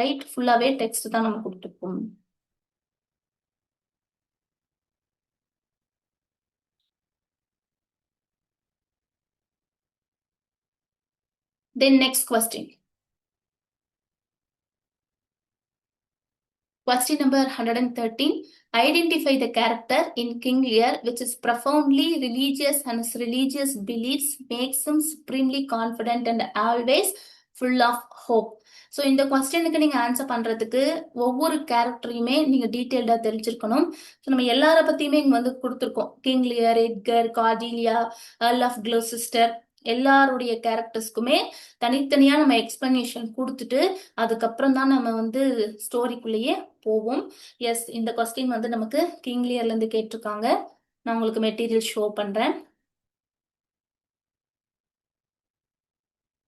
ரைட், ஃபுல்லாவே டெக்ஸ்ட் தான் நம்ம கொடுத்துருக்கோம். Then next question. Question number 113. Identify the character in King Lear which is profoundly religious and his religious beliefs makes him supremely confident and always full of hope. So இந்த கொஸ்டினுக்கு நீங்க answer பண்றதுக்கு ஒவ்வொரு கேரக்டரையுமே நீங்க டீட்டெயில்டா தெரிஞ்சிருக்கணும். ஸோ நம்ம எல்லார பத்தியுமே இங்க வந்து கொடுத்துருக்கோம். King Lear, Edgar, Cordelia, Earl of Gloucester, எல்லாருடைய கேரக்டர்ஸ்க்குமே தனித்தனியா நம்ம எக்ஸ்பிளனேஷன் கொடுத்துட்டு அதுக்கப்புறம் தான் நம்ம வந்து ஸ்டோரிக்குள்ளேயே போவோம். எஸ், இந்த கொஸ்டின் வந்து நமக்கு கிங் லியர்ல இருந்து கேட்டிருக்காங்க. நான் உங்களுக்கு மெட்டீரியல் ஷோ பண்றேன்.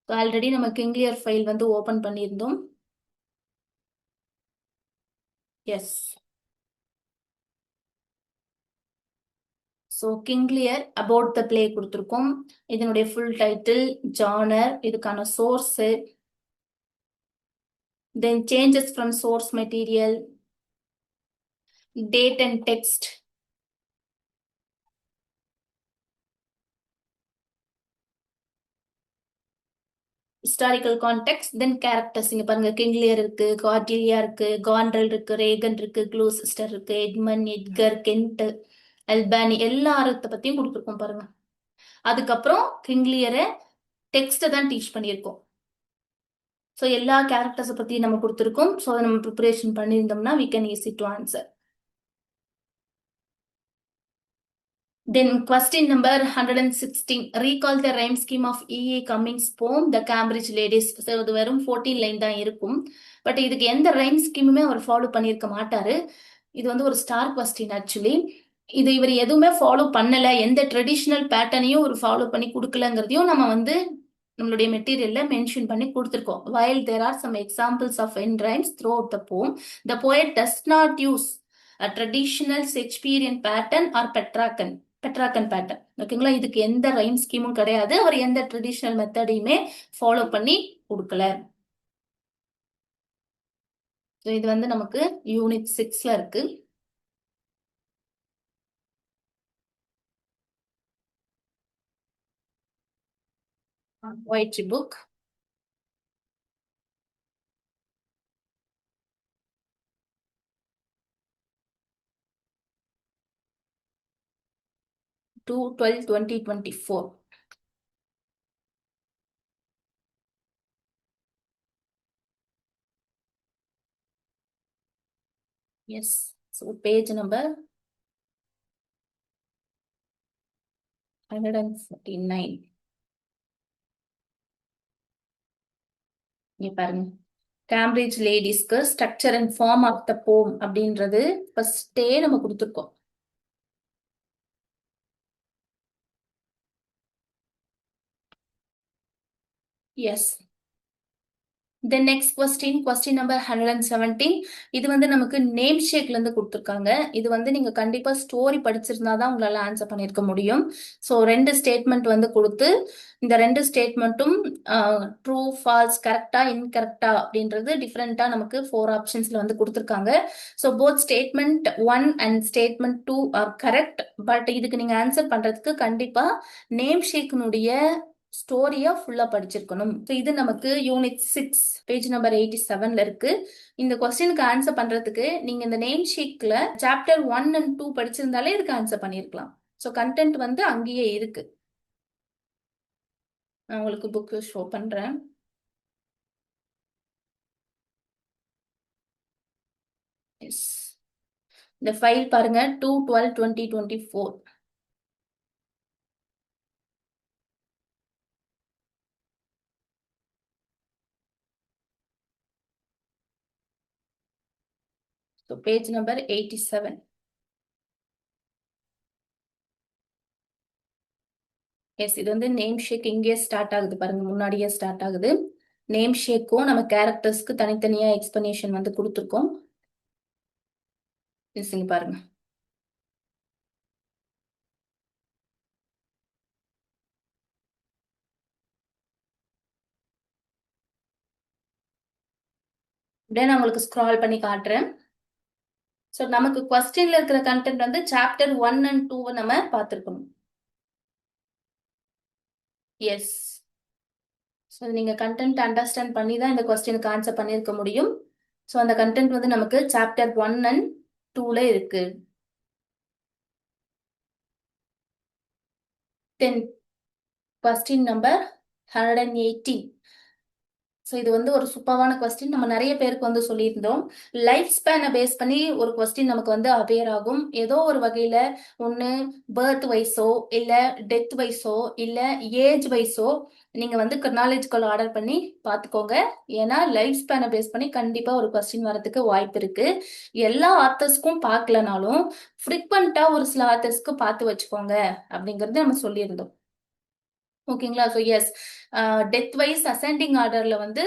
ஆல்ரெடி நம்ம கிங் லியர் ஃபைல் வந்து ஓபன் பண்ணியிருந்தோம். Yes. So King Lear about the play கொடுத்துருக்கோம். இதனுடைய ஃபுல் டைட்டில், ஜானர், இதுக்கான source, then changes from source material, date and text, historical context, then characters. இங்க பாருங்க, கிங் லியர் இருக்கு, கார்டிலியா இருக்கு, கான்ரல் இருக்கு, ரேகன் இருக்கு, க்ளோசிஸ்டர் இருக்கு, எட்மன், எட்கர், கென்ட், அல்பானி, எல்லாரத்தை பத்தியும் கொடுத்துருக்கோம் பாருங்க. அதுக்கப்புறம் கிங் லியரை டெக்ஸ்ட்டை தான் டீச் பண்ணியிருக்கோம். ஸோ எல்லா கேரக்டர்ஸை பத்தி நம்ம கொடுத்துருக்கோம். ஸோ அதை நம்ம preparation பண்ணியிருந்தோம்னா we can easy to answer. Then question number 116. Recall the rhyme scheme of E.A. Cummings poem The Cambridge Ladies. So இது வெறும் 14 லைன் தான் இருக்கும். பட் இதுக்கு எந்த ரைம் ஸ்கீமுமே அவர் ஃபாலோ பண்ணியிருக்க மாட்டாரு. இது வந்து ஒரு ஸ்டார் கொஸ்டின் ஆக்சுவலி. இது இவர் எதுவுமே ஃபாலோ பண்ணல, எந்த ட்ரெடிஷ்னல் பேட்டர்னையும் ஒரு ஃபாலோ பண்ணி கொடுக்கலங்கிறதையும் நம்ம வந்து நம்மளுடைய மெட்டீரியல்ல மென்ஷன் பண்ணி கொடுத்துருக்கோம். While there are some examples of end rhymes throughout the poem, the poet does not use a traditional Shakespearean pattern or Petrarchan pattern. ஓகேங்களா? இதுக்கு எந்த ரைம் ஸ்கீமும் கிடையாது. அவர் எந்த ட்ரெடிஷனல் மெத்தடையுமே ஃபாலோ பண்ணி கொடுக்கல. இது வந்து நமக்கு யூனிட் 6ல இருக்கு. poetry book. to 12/20/24. Yes. So page number 149. இங்க பாருங்க, கேம்பிரிட்ஜ் லேடிஸ்க்கு structure and form of the poem அப்படின்றது ஃபர்ஸ்டே நம்ம கொடுத்துருக்கோம். Yes. Then next question number 117. இது வந்து நமக்கு நேம் ஷேக்ல இருந்து கொடுத்துருக்காங்க. இது வந்து நீங்க கண்டிப்பா ஸ்டோரி படிச்சிருந்தா தான் உங்களால ஆன்சர் பண்ணிருக்க முடியும். ஸோ 2 ஸ்டேட்மெண்ட் வந்து கொடுத்து இந்த 2 ஸ்டேட்மெண்ட்டும் ட்ரூ ஃபால்ஸ் கரெக்டா இன்கரெக்டா அப்படின்றது டிஃப்ரெண்டா நமக்கு 4 ஆப்ஷன்ஸ்ல வந்து கொடுத்துருக்காங்க. So both statement 1 and statement 2 are correct. But இதுக்கு நீங்க ஆன்சர் பண்றதுக்கு கண்டிப்பா நேம் ஷேக்கினுடைய ஸ்டோரியா ஃபுல்லா படிச்சிருக்கணும். இது நமக்கு யூனிட் 6 பேஜ் நம்பர் 87ல இருக்கு. இந்த கொஸ்டினுக்கு ஆன்சர் பண்றதுக்கு நீங்க இந்த நேம் ஷீட்ல சாப்டர் 1 அண்ட் 2 படிச்சிருந்தாலே இதுக்கு ஆன்சர் பண்ணிருக்கலாம். ஸோ கண்டென்ட் வந்து அங்கேயே இருக்கு. நான் உங்களுக்கு புக் ஷோ பண்றேன். எஸ். இந்த ஃபைல் பாருங்க, 2/12/2024. So page number 87. எஸ். இது வந்து நேம் ஷேக் இங்கே ஸ்டார்ட் ஆகுது பாருங்க, முன்னாடியே ஸ்டார்ட் ஆகுது. நேம் ஷேக்கும் நம்ம கேரக்டர்ஸ்க்கு தனித்தனியா எக்ஸ்பிளனேஷன் வந்து கொடுத்துருக்கோம். இங்க பாருங்க. அப்படியே நான் உங்களுக்கு ஸ்க்ரால் பண்ணி காட்டுறேன். ஸோ நமக்கு கொஸ்டின்ல இருக்கிற கண்டென்ட் வந்து சாப்டர் 1 அண்ட் 2 நம்ம பார்த்துருக்கணும். எஸ். ஸோ நீங்க கண்டென்ட் அண்டர்ஸ்டாண்ட் பண்ணி தான் இந்த கொஸ்டினுக்கு ஆன்சர் பண்ணியிருக்க முடியும். ஸோ அந்த கண்டென்ட் வந்து நமக்கு சாப்டர் 1 அண்ட் 2ல இருக்கு. Then question number 118. ஸோ இது வந்து ஒரு சூப்பரான கொஸ்டின். நம்ம நிறைய பேருக்கு வந்து சொல்லியிருந்தோம். லைஃப் ஸ்பேனை பேஸ் பண்ணி ஒரு கொஸ்டின் நமக்கு வந்து அவேர் ஆகும். ஏதோ ஒரு வகையில ஒன்று பர்த் வைஸோ இல்லை டெத் வைஸோ இல்லை ஏஜ் வைஸோ நீங்க வந்து நாலேஜ்குள்ள ஆர்டர் பண்ணி பார்த்துக்கோங்க. ஏன்னா லைஃப் ஸ்பேனை பேஸ் பண்ணி கண்டிப்பா ஒரு கொஸ்டின் வரதுக்கு வாய்ப்பு இருக்கு. எல்லா ஆத்தர்ஸ்க்கும் பார்க்கலனாலும் ஃப்ரீக்வெண்டா ஒரு சில ஆத்தர்ஸ்க்கு பார்த்து வச்சுக்கோங்க அப்படிங்கறது நம்ம சொல்லியிருந்தோம். ஓகேங்களா? So yes, death wise ascending ஆர்டர்ல வந்து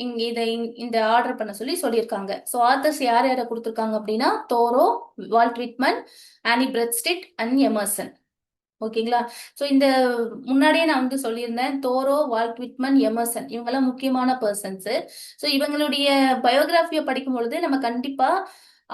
இங்க இதை இந்த ஆர்டர் பண்ண சொல்லி சொல்லியிருக்காங்க. ஸோ ஆத்தர்ஸ் யார் யாரை கொடுத்துருக்காங்க அப்படின்னா Thoreau, Walt Whitman, Anne Bradstreet and Emerson. ஓகேங்களா? ஸோ இந்த முன்னாடியே நான் வந்து சொல்லியிருந்தேன், தோரோ, வால்ட் விட்மன், எமர்சன் இவங்கெல்லாம் முக்கியமான பர்சன்ஸ். ஸோ இவங்களுடைய பயோகிராஃபியை படிக்கும் பொழுது நம்ம கண்டிப்பா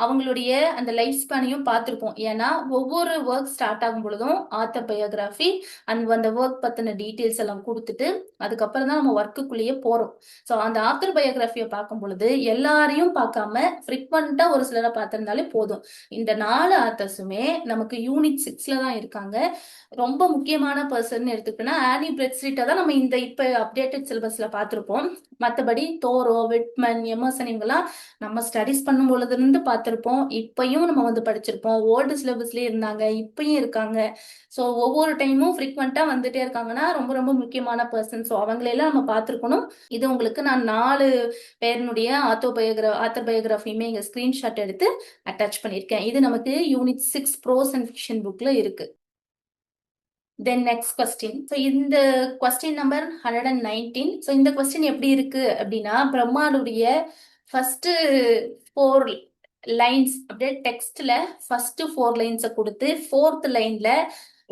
அவங்களுடைய அந்த லைஃப் ஸ்பேனையும் பார்த்துருப்போம். ஏன்னா ஒவ்வொரு ஒர்க் ஸ்டார்ட் ஆகும் பொழுதும் ஆத்தர் பயோகிராஃபி அந்த ஒர்க் பத்தின டீட்டெயில்ஸ் எல்லாம் கொடுத்துட்டு அதுக்கப்புறம் தான் நம்ம ஒர்க்குள்ளேயே போறோம். ஸோ அந்த ஆத்தர் பயோகிராஃபியை பார்க்கும் பொழுது எல்லாரையும் பார்க்காம ஃப்ரீக்வெண்டா ஒரு சிலரை பார்த்திருந்தாலே போதும். இந்த 4 ஆத்தர்ஸுமே நமக்கு யூனிட் 6ல தான் இருக்காங்க. ரொம்ப முக்கியமான பர்சன் எடுத்துக்கிட்டோம்னா ஆனி பிரெட்ஸ்டிட்டை தான் நம்ம இந்த இப்ப அப்டேட்டட் சிலபஸ்ல பார்த்திருப்போம். மற்றபடி தோரோ, விட்மன், எமர்சன் இவங்கெல்லாம் நம்ம ஸ்டடிஸ் பண்ணும் பொழுது இருந்து பார்த்திருப்போம். இப்பயும் நம்ம வந்து படிச்சிருப்போம். ஓல்டு சிலபஸ்லயே இருந்தாங்க, இப்பயும் இருக்காங்க. ஸோ ஒவ்வொரு டைமும் ஃப்ரீக்வெண்டா வந்துட்டே இருக்காங்கன்னா ரொம்ப ரொம்ப முக்கியமான பர்சன். ஸோ அவங்களெல்லாம் நம்ம பார்த்திருக்கணும். இது உங்களுக்கு நான் 4 பேருனுடைய ஆத்தர் பயோகிராஃபியுமே இங்க ஸ்கிரீன்ஷாட் எடுத்து அட்டாச் பண்ணியிருக்கேன். இது நமக்கு யூனிட் 6 ப்ரோஸ் அண்ட் ஃபிக்ஷன் புக்ல இருக்கு. தென் நெக்ஸ்ட் கொஸ்டின். ஸோ இந்த கொஸ்டின் நம்பர் 119. ஸோ இந்த கொஸ்டின் எப்படி இருக்கு அப்படின்னா, பிரம்மாவுடைய ஃபர்ஸ்ட் 4 லைன்ஸ் அப்படியே டெக்ஸ்ட்ல ஃபர்ஸ்ட் 4 லைன்ஸை கொடுத்து 4th லைன்ல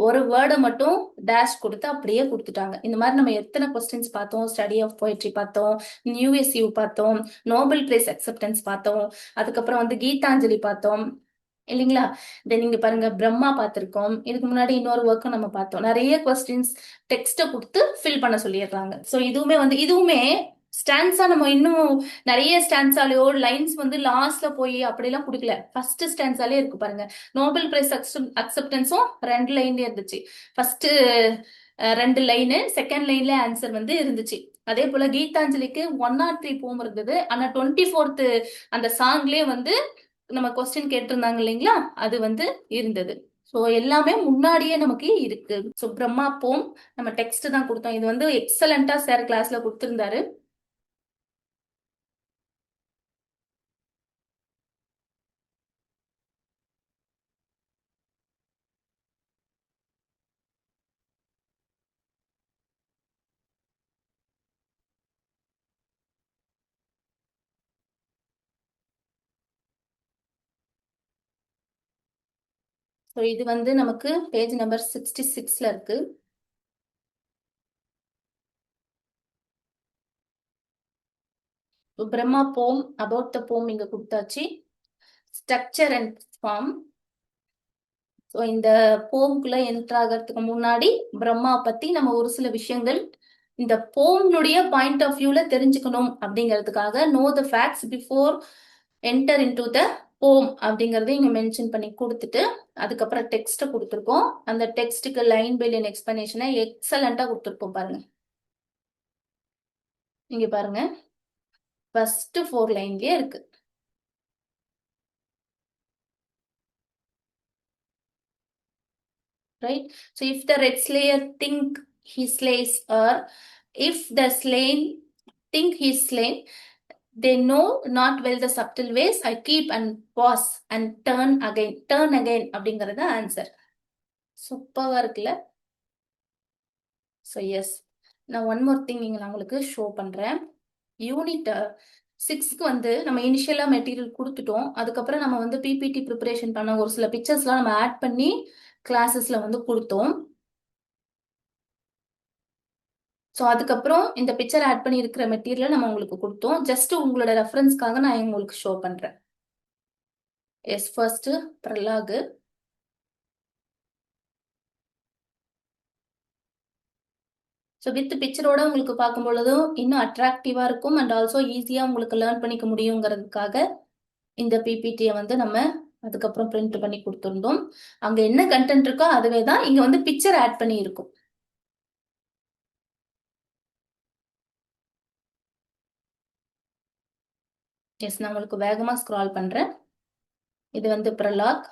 ஒரு வேர்டை மட்டும் டேஷ் கொடுத்து அப்படியே கொடுத்துட்டாங்க. இந்த மாதிரி நம்ம எத்தனை கொஸ்டின்ஸ் பார்த்தோம். ஸ்டடி ஆஃப் போயட்ரி பார்த்தோம், நியூஎஸ்யூ பார்த்தோம், நோபல் பிரைஸ் அக்செப்டன்ஸ் பார்த்தோம், அதுக்கப்புறம் வந்து கீதாஞ்சலி பார்த்தோம் இல்லைங்களா? தென் நீங்க பாருங்க பிரம்மா பார்த்திருக்கோம். இதுக்கு முன்னாடி இன்னொரு ஒர்க்கும் நம்ம பார்த்தோம். நிறைய கொஸ்டின்ஸ் டெக்ஸ்ட்டை கொடுத்து ஃபில் பண்ண சொல்லிடுறாங்க. ஸோ இதுவுமே ஸ்டான்ஸா நம்ம இன்னும் நிறைய ஸ்டான்ஸாலேயோ லைன்ஸ் வந்து லாஸ்ட்ல போய் அப்படிலாம் கொடுக்கல. ஃபர்ஸ்ட் ஸ்டான்ஸாலே இருக்கு பாருங்க. நோபல் பிரைஸ் அக்செப்டன்ஸும் 2 லைன்ல இருந்துச்சு. ஃபர்ஸ்ட் 2 லைனு, செகண்ட் லைன்ல ஆன்சர் வந்து இருந்துச்சு. அதே போல கீதாஞ்சலிக்கு 103 போம் இருந்தது. ஆனா 24th அந்த சாங்லயே வந்து நம்ம கொஸ்டின் கேட்டிருந்தாங்க இல்லைங்களா, அது வந்து இருந்தது. ஸோ எல்லாமே முன்னாடியே நமக்கு இருக்கு. ஸோ பிரம்மா போம் நம்ம டெக்ஸ்ட் தான் கொடுத்தோம். இது வந்து எக்ஸலண்டா சார் கிளாஸ்ல கொடுத்திருந்தாரு. ஸோ இது வந்து நமக்கு பேஜ் நம்பர் 66ல இருக்கு. பிரம்மா போம் அபவுட் த போம் இங்க கொடுத்தாச்சு. Structure and form. ஸோ இந்த போம்குள்ள என்டர் ஆகிறதுக்கு முன்னாடி பிரம்மா பத்தி நம்ம ஒரு சில விஷயங்கள் இந்த போம்னுடைய பாயிண்ட் ஆஃப் வியூல தெரிஞ்சுக்கணும் அப்படிங்கிறதுக்காக no the facts before enter in to the போம் அப்படிங்கறத இங்க மென்ஷன் பண்ணி கொடுத்துட்டு அதுக்கப்புறம் டெக்ஸ்ட் கொடுத்துருக்கோம். அந்த டெக்ஸ்ட்டுக்கு லைன் பை லைன் எக்ஸ்பிளனேஷனை எக்ஸலண்டா கொடுத்துருக்கோம் பாருங்க. இங்க பாருங்க, ஃபர்ஸ்ட் 4 லைன்லயே இருக்கு. Right? So if the red slayer think he slays, or if the slain think he is slain, they know not well the subtle ways. I keep and pause and turn again. Turn again அப்படிங்கறது answer. சூப்பரா இருக்குல்ல? So S, நான் one more thing இங்க நான் உங்களுக்கு show பண்றேன். Unit 6க்கு வந்து நம்ம இனிஷியலா மெட்டீரியல் கொடுத்துட்டோம். அதுக்கப்புறம் நம்ம வந்து பிபிடி ப்ரிப்பரேஷன் பண்ண ஒரு சில பிக்சர்ஸ்லாம் நம்ம ஆட் பண்ணி கிளாஸஸ்ல வந்து கொடுத்தோம். ஸோ அதுக்கப்புறம் இந்த பிக்சர் ஆட் பண்ணி இருக்கிற மெட்டீரியல் நம்ம உங்களுக்கு கொடுத்தோம். ஜஸ்ட் உங்களோட ரெஃபரன்ஸ்க்காக நான் உங்களுக்கு ஷோ பண்றேன். Yes, first prologue. So with பிக்சரோட உங்களுக்கு பார்க்கும் பொழுதும் இன்னும் அட்ராக்டிவா இருக்கும் அண்ட் ஆல்சோ ஈஸியா உங்களுக்கு லேர்ன் பண்ணிக்க முடியுங்கிறதுக்காக இந்த பிபிடியை வந்து நம்ம அதுக்கப்புறம் பிரிண்ட் பண்ணி கொடுத்துருந்தோம். அங்க என்ன கண்டென்ட் இருக்கோ அதுவே தான் இங்க வந்து பிக்சர் ஆட் பண்ணி இருக்கும். எஸ், நான் உங்களுக்கு வேகமா ஸ்க்ரால் பண்றேன். இது வந்து பிரலாக்.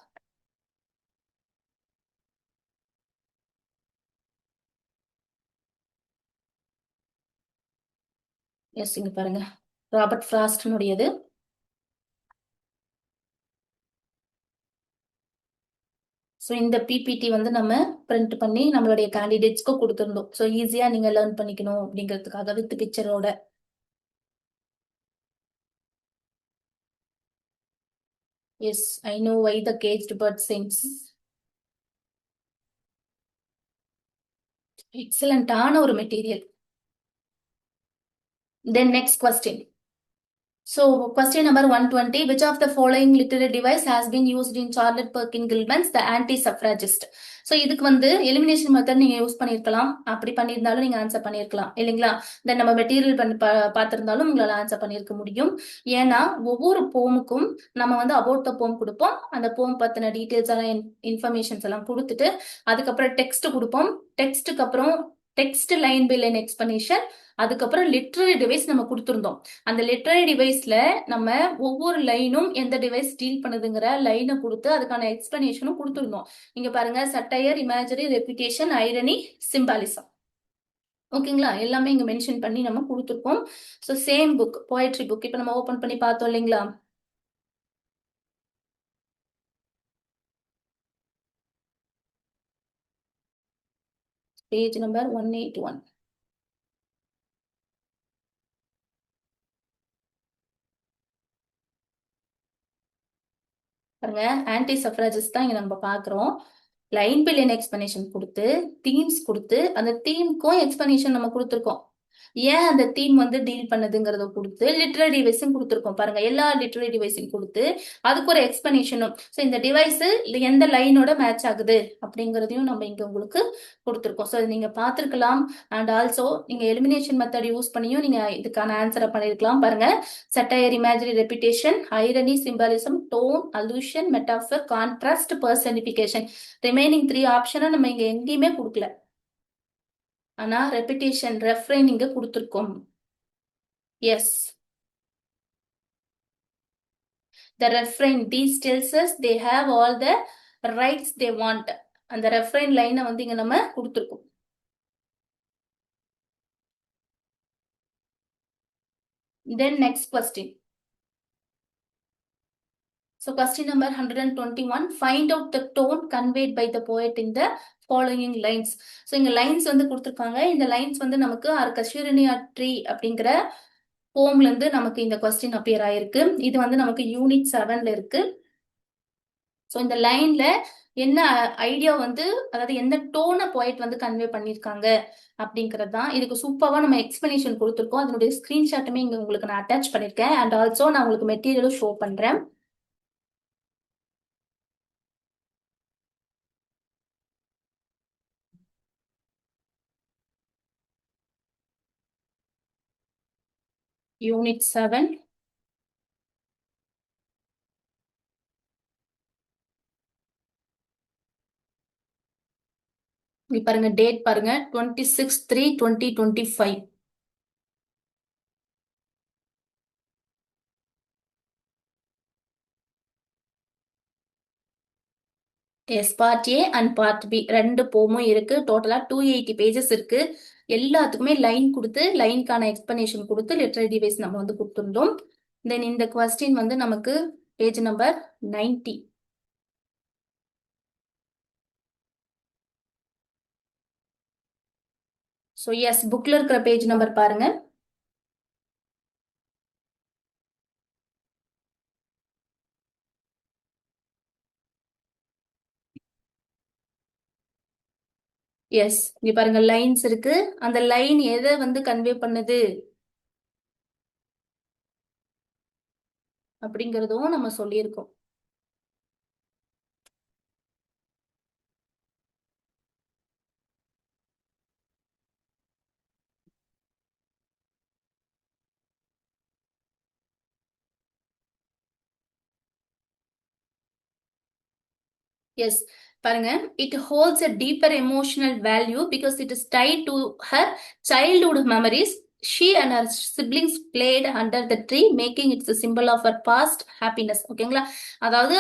எஸ், இங்க பாருங்க, ராபர்ட் ஃப்ராஸ்ட்னுடையது. ஸோ இந்த பிபிடி வந்து நம்ம பிரிண்ட் பண்ணி நம்மளுடைய கேண்டிடேட்ஸ்க்கு கொடுத்துருந்தோம். ஸோ ஈஸியா நீங்க லேர்ன் பண்ணிக்கணும் அப்படிங்கிறதுக்காக வித் பிக்சரோட. Yes, I know why the caged bird sings. எக்ஸலண்டான ஒரு material. Then next question. So, question number 120. Which of the following literary device has been used in Charlotte Perkins Gilman's The Anti-Suffragist? So இதுக்கு வந்து elimination method நீங்க use பண்ணிருக்கலாம். அப்படி பண்ணியிருந்தாலும் நீங்க answer பண்ணிருக்கலாம் இல்லைங்களா? தென் நம்ம மெட்டீரியல் பண்ணி பார்த்திருந்தாலும் உங்களால ஆன்சர் பண்ணிருக்க முடியும். ஏன்னா ஒவ்வொரு போமுக்கும் நம்ம வந்து அபவுட் த போம் கொடுப்போம். அந்த போம் பத்தின டீடைல்ஸ் எல்லாம் இன்ஃபர்மேஷன்ஸ் எல்லாம் கொடுத்துட்டு அதுக்கப்புறம் டெக்ஸ்ட் கொடுப்போம். டெக்ஸ்ட்டுக்கு அப்புறம் text line by line explanation, அதுக்கப்புறம் லிட்ரரி டிவைஸ் நம்ம கொடுத்துருந்தோம். அந்த லிட்ரரி டிவைஸ்ல நம்ம ஒவ்வொரு லைனும் எந்த டிவைஸ் டீல் பண்ணுதுங்கிற லைனை கொடுத்து அதுக்கான எக்ஸ்பிளனேஷனும் கொடுத்துருந்தோம். இங்க பாருங்க, satire, imagery, reputation, irony, symbolism. ஓகேங்களா? எல்லாமே இங்க மென்ஷன் பண்ணி நம்ம கொடுத்துருக்கோம். So same book, poetry book இப்போ நம்ம ஓபன் பண்ணி பார்த்தோம் இல்லைங்களா? Page number 181. பாருங்க, ஆன்டி சஃப்ராஜிஸ்ட் தான் இங்க நம்ம பாக்குறோம். லைன் பை லைன் எக்ஸ்பிளனேஷன் கொடுத்து தீம்ஸ் கொடுத்து அந்த தீம்க்கும் எக்ஸ்பிளனேஷன் நம்ம கொடுத்துருக்கோம். ஏன் அந்த தீம் வந்து டீல் பண்ணுதுங்கிறத கொடுத்து லிட்ரரி டிவைஸும் கொடுத்துருக்கோம். பாருங்க, எல்லா லிட்ரரி டிவைஸையும் கொடுத்து அதுக்கு ஒரு எக்ஸ்பிளனேஷனும். ஸோ இந்த டிவைஸ் எந்த லைனோட மேட்ச் ஆகுது அப்படிங்கிறதையும் நம்ம இங்க உங்களுக்கு கொடுத்துருக்கோம். ஸோ நீங்க பார்த்துருக்கலாம். அண்ட் ஆல்சோ நீங்க எலிமினேஷன் மெத்தட் யூஸ் பண்ணியும் நீங்க இதுக்கான ஆன்சரை பண்ணிருக்கலாம். பாருங்க, satire, imagery, repetition, irony, symbolism, tone, allusion, metaphor, contrast, personification. Remaining 3 ஆப்ஷனை நம்ம இங்க எங்கேயுமே கொடுக்கல. ஆனா ரெபிடேஷன், ரெஃப்ரைன் இங்க கொடுத்துருக்கோம். Yes, The refrain, these tells us they have all the rights they want. அந்த refrain line வந்து இங்க நம்ம கொடுத்திருக்கோம். Then next question. So question number 121, find out the tone conveyed by the poet in the following lines. So இங்க lines வந்து கொடுத்திருக்காங்க. இந்த lines வந்து நமக்கு கஷீரணியா ட்ரீ அப்படிங்கிற போம்ல இருந்து நமக்கு இந்த கொஸ்டின் அப்பியர் ஆயிருக்கு. இது வந்து நமக்கு யூனிட் 7ல இருக்கு. ஸோ இந்த லைன்ல என்ன ஐடியா வந்து, அதாவது எந்த டோனை போயிட் வந்து கன்வே பண்ணியிருக்காங்க அப்படிங்கிறது தான். இதுக்கு சூப்பராக நம்ம எக்ஸ்பிளனேஷன் கொடுத்துருக்கோம். அதனுடைய ஸ்கிரீன்ஷாட்டுமே இங்க உங்களுக்கு நான் அட்டாச் பண்ணியிருக்கேன். அண்ட் ஆல்சோ நான் உங்களுக்கு மெட்டீரியலும் ஷோ பண்றேன். யூனிட் 7. பாருங்க டேட் பாருங்க 26/3/2025. Yes part A and part B ரெண்டு போமும் இருக்கு. டோட்டலா 280 பேஜஸ் இருக்கு. எல்லாத்துக்குமே லைன் கொடுத்து லைனுக்கான எக்ஸ்பிளனேஷன் கொடுத்து லிட்டரரி டிவைஸ் நம்ம வந்து கொடுத்துருந்தோம். தென் இந்த கொஸ்டின் வந்து நமக்கு பேஜ் நம்பர் 90. ஸோ எஸ் புக்ல இருக்கிற பேஜ் நம்பர் பாருங்க. எஸ் இங்க பாருங்க லைன்ஸ் இருக்கு. அந்த லைன் எதை வந்து கன்வே பண்ணுது அப்படிங்கறதும் நம்ம சொல்லியிருக்கோம். எஸ் பாருங்க, it holds a deeper emotional value because it is tied to her childhood memories. She and her siblings played under the tree, making it a symbol of her past happiness. ஓகேங்களா? அதாவது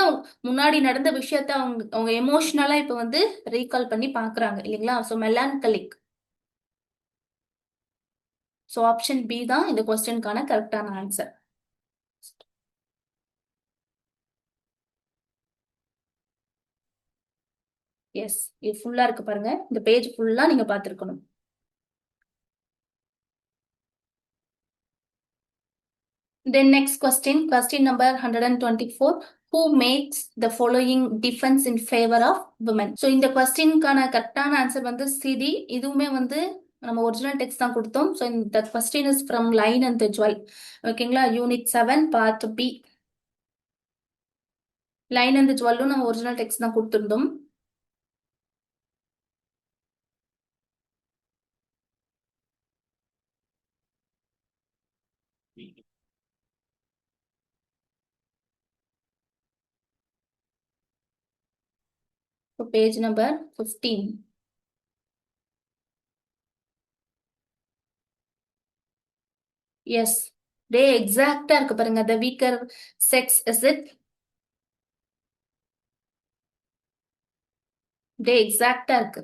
முன்னாடி நடந்த விஷயத்த அவங்க எமோஷனலா இப்ப வந்து ரீகால் பண்ணி பாக்குறாங்க இல்லைங்களா? ஸோ மெலான்கலிக். ஸோ ஆப்ஷன் பி தான் இந்த கொஸ்டினுக்கான கரெக்டான ஆன்சர். எஸ் இது ஃபுல்லா இருக்கு பாருங்க. இந்த பேஜ் ஃபுல்லா நீங்க பார்த்திருக்கணும். Then next question, question number 124. Who makes the following defense in favor of women? So இந்த கொஸ்டினுக்கான கரெக்டான ஆன்சர் வந்து சிடி. இதுவுமே வந்து நம்ம ஒரிஜினல் டெக்ஸ்ட் தான் கொடுத்தோம். ஸோ இந்த question is from line and jewel. ஓகேங்களா? Unit 7 part B. Line and ஜுவல்லும் நம்ம ஒரிஜினல் டெக்ஸ்ட் தான் கொடுத்திருந்தோம். So page number 15. எஸ் டே எக்ஸாக்டா இருக்கு பாருங்க. the weaker sex is it? டே எக்ஸாக்டா இருக்கு.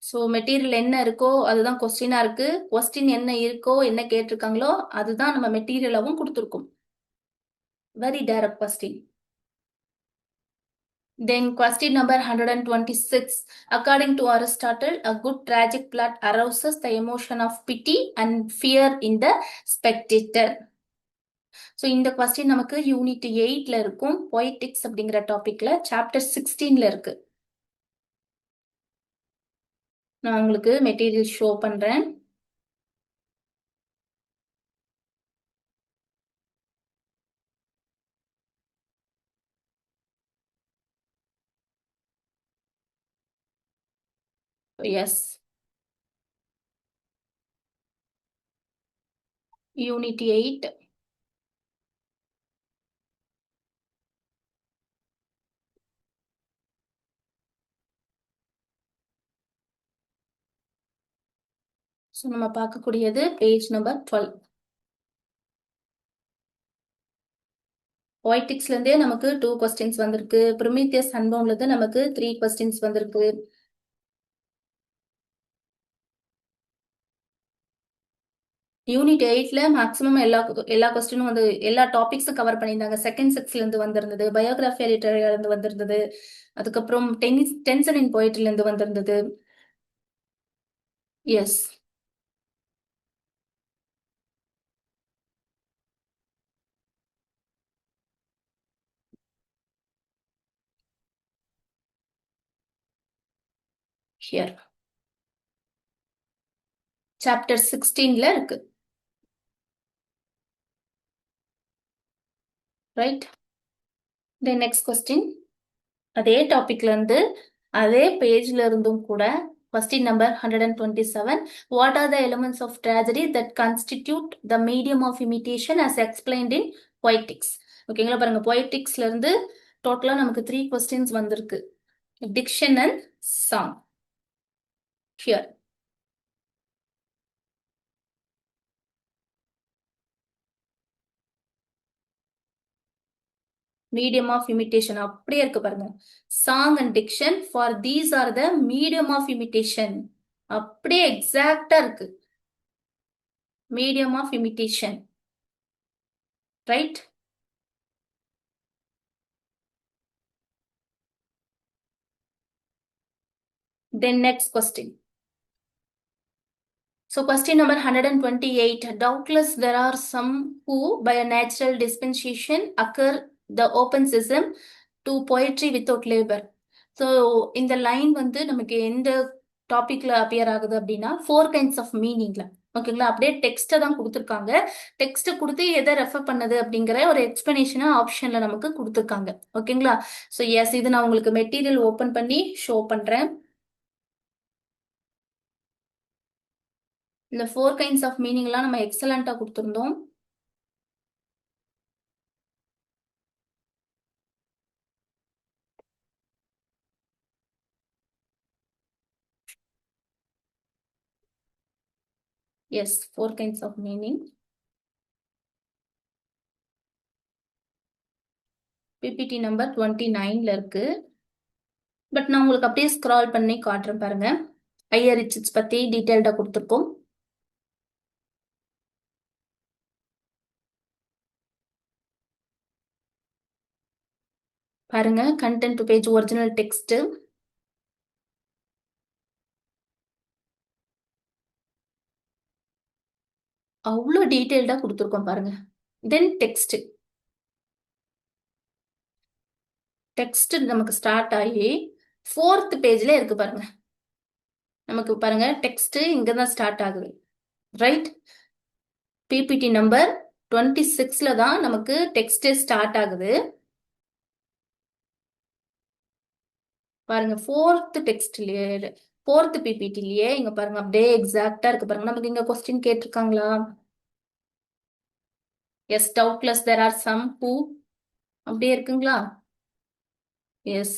ஸோ மெட்டீரியல் என்ன இருக்கோ அதுதான் கொஸ்டினா இருக்கு. கொஸ்டின் என்ன இருக்கோ என்ன கேட்டிருக்காங்களோ அதுதான் நம்ம மெட்டீரியலாவும் கொடுத்துருக்கோம். Very direct question. Then question number 126. According to Aristotle, a good tragic plot arouses the emotion of pity and fear in the spectator. So இந்த கொஸ்டின் நமக்கு யூனிட் 8ல இருக்கும். பொய்டிக்ஸ் அப்படிங்கிற டாபிக்ல சாப்டர் 16ல இருக்கு. நான் உங்களுக்கு மெட்டீரியல் ஷோ பண்றேன். Yes unit 8. ஸோ நம்ம பார்க்கக்கூடியது பேஜ் நம்பர் 12. பொய்டிக்ஸ்ல இருந்தே நமக்கு 2 கொஸ்டின்ஸ் வந்திருக்கு. ப்ரொமீத்தியஸ் அன்பவுண்ட்ல இருந்து நமக்கு 3 கொஸ்டின்ஸ் வந்திருக்கு. யூனிட் 8ல மேக்ஸிமம் எல்லா கொஸ்டினும் வந்து எல்லா டாபிக்ஸும் கவர் பண்ணியிருந்தாங்க. செகண்ட் செக்ஸ்ல இருந்து வந்திருந்தது, பயோகிராஃபி லிட்டரரியா இருந்து வந்திருந்தது, அதுக்கப்புறம் டென்சன் இன் போயிட்ரில இருந்து வந்திருந்தது. எஸ், ஹியர் சாப்டர் 16ல இருக்கு. ரைட். தென் நெக்ஸ்ட் கொஸ்டின் அதே டாபிக்ல இருந்து அதே பேஜ்ல இருந்தும் கூட question number 127. What are the elements of tragedy that constitute the medium of imitation as explained in poetics? ஓகேங்களா, பாருங்க, poeticsல இருந்து டோட்டலா நமக்கு 3 கொஸ்டின்ஸ் வந்திருக்கு. diction and song. Here medium of imitation அப்படியே இருக்கு பாருங்க. Song and diction for these are the medium of imitation. அப்படியே எக்ஸாக்டா இருக்கு. Medium of imitation. Right. Then next question. So question number 128. Doubtless there are some who by a natural dispensation occur the open sesame to poetry without labor. So இந்த line வந்து நமக்கு எந்த டாபிக்ல appear ஆகுது அப்படின்னா 4 kinds of மீனிங்ல. ஓகேங்களா, அப்படியே டெக்ஸ்ட்டை தான் கொடுத்துருக்காங்க. டெக்ஸ்ட்டை கொடுத்து எதை ரெஃபர் பண்ணது அப்படிங்கிற ஒரு எக்ஸ்பிளனேஷனை ஆப்ஷன்ல நமக்கு கொடுத்துருக்காங்க. ஓகேங்களா, ஸோ எஸ், இது நான் உங்களுக்கு மெட்டீரியல் ஓப்பன் பண்ணி ஷோ பண்றேன். இந்த 4 kinds of மீனிங்லாம் நம்ம எக்ஸலண்டா கொடுத்துருந்தோம். Yes, 4 kinds of meaning. PPT number 29ல இருக்கு. பட் நான் உங்களுக்கு அப்படியே ஸ்க்ரால் பண்ணி காட்டுறேன் பாருங்க. ஐயர் ரிச்சர்ட்ஸ் பத்தி டீடைல்டா கொடுத்துருக்கோம். பாருங்க, கண்டென்ட் பேஜ் ஒரிஜினல் டெக்ஸ்ட். அவ்வளோ டீடைல்டா கொடுத்துருக்கோம் பாருங்க. தென் டெக்ஸ்ட். டெக்ஸ்ட் நமக்கு ஸ்டார்ட் ஆகி 4th பேஜ்ல இருக்கு பாருங்க. நமக்கு பாருங்க, டெக்ஸ்ட் இங்க தான் ஸ்டார்ட் ஆகுது. ரைட். பிபிடி நம்பர் 26ல தான் நமக்கு டெக்ஸ்ட் ஸ்டார்ட் ஆகுது. பாருங்க, 4th டெக்ஸ்ட்லயே 4th பிபிடிலயே இங்க பாருங்க, அப்படியே எக்ஸாக்டா இருக்கு பாருங்க. நமக்கு இங்க கொஸ்டின் கேட்டிருக்காங்களா? Yes, doubtless there are some who, அப்படியே இருக்குங்களா? எஸ்,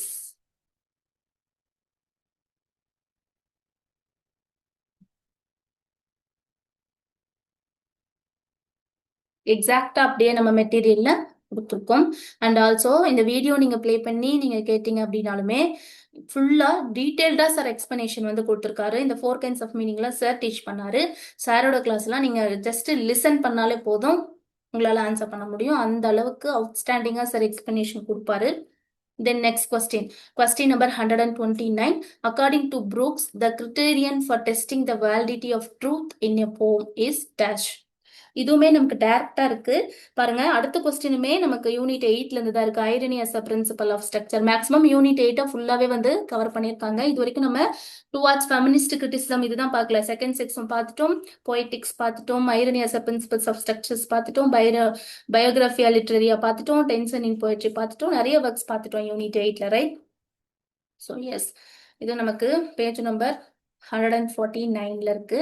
எக்ஸாக்டா அப்படியே நம்ம மெட்டீரியல்ல கொடுத்துருக்கோம். அண்ட் ஆல்சோ இந்த வீடியோ நீங்க ப்ளே பண்ணி நீங்க கேட்டீங்க அப்படின்னாலுமே ஃபுல்லா டீடைல்டா சார் எக்ஸ்பிளனேஷன் வந்து கொடுத்துருக்காரு. இந்த 4 kinds ஆஃப் மீனிங்ல சார் டீச் பண்ணாரு. சாரோட கிளாஸ்லாம் நீங்க ஜஸ்ட் லிசன் பண்ணாலே போதும், உங்களால ஆன்சர் பண்ண முடியும். அந்த அளவுக்கு அவுட்ஸ்டாண்டிங்கா சார் எக்ஸ்பிளனேஷன் கொடுப்பாரு. Then next question. Question number 129. According to Brooks, the criterion for testing the validity of truth in a poem is dash. இதுவுமே நமக்கு டைரக்டா இருக்கு பாருங்க. அடுத்த கொஸ்டினுமே நமக்கு யூனிட் 8ல இருந்து தான் இருக்கு. Irony as a principle of structure. Maximum unit 8 ஃபுல்லாவே வந்து கவர் பண்ணியிருக்காங்க. இது வரைக்கும் நம்ம டுவார்ட்ஸ் ஃபெமினிஸ்ட் கிரிட்டிசிசம் இதுதான் பார்க்கல. செகண்ட் செக்ஷன் பார்த்துட்டோம், போய்டிக்ஸ் பார்த்துட்டோம், irony as a principles of structures பார்த்துட்டோம், பயோகிராஃபியா லிட்ரரியா பார்த்துட்டோம், டென்சன் இன் போயட்ரி பார்த்துட்டோம், நிறைய ஒர்க்ஸ் பார்த்துட்டோம் யூனிட் 8ல. ரைட். ஸோ எஸ், இது நமக்கு பேஜ் நம்பர் 149ல இருக்கு.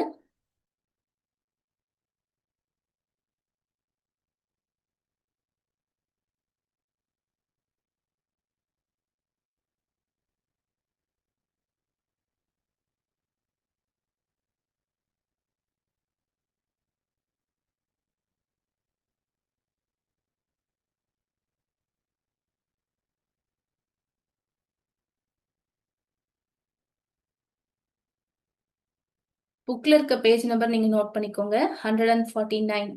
புக்ல இருக்க பேஜ் நம்பர் நீங்க நோட் பண்ணிக்கோங்க. 149.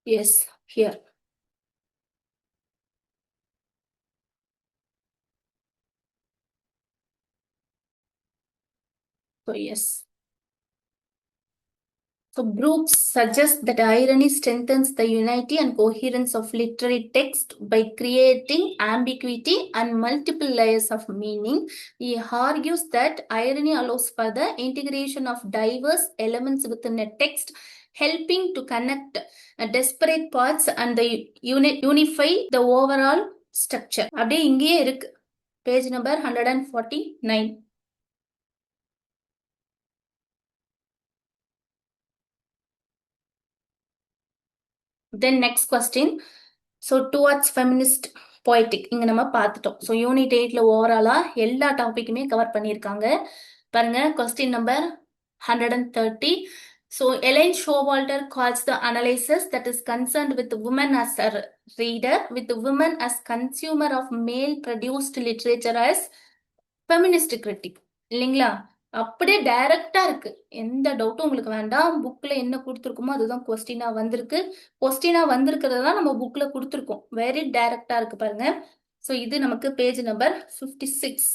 Yes, here. So yes. So Brooks suggests that irony strengthens the unity and coherence of literary text by creating ambiguity and multiple layers of meaning. He argues that irony allows for the integration of diverse elements within a text, helping to connect disparate parts and the unify the overall structure. அப்படியே இங்கேயே இருக்கு. Page number 149. Then next question. So towards feminist poetic இங்கே நம்ம பார்த்துட்டோம். So unit 8ல ஓவராலாக எல்லா டாப்பிக்குமே cover பண்ணியிருக்காங்க. பாருங்க, question number 130. So Elaine Showalter calls the analysis that is concerned with women as a reader, with women as consumer of male-produced literature as feminist critic. இல்லைங்களா? அப்படியே டைரக்டா இருக்கு. எந்த டவுட்டும் உங்களுக்கு வேண்டாம். புக்ல என்ன கொடுத்துருக்குமோ அதுதான் கொஸ்டினா வந்திருக்கு. கொஸ்டினா வந்திருக்கிறத தான் நம்ம புக்ல கொடுத்துருக்கோம். வெரி டைரக்டா இருக்கு பாருங்க. ஸோ இது நமக்கு page number 56.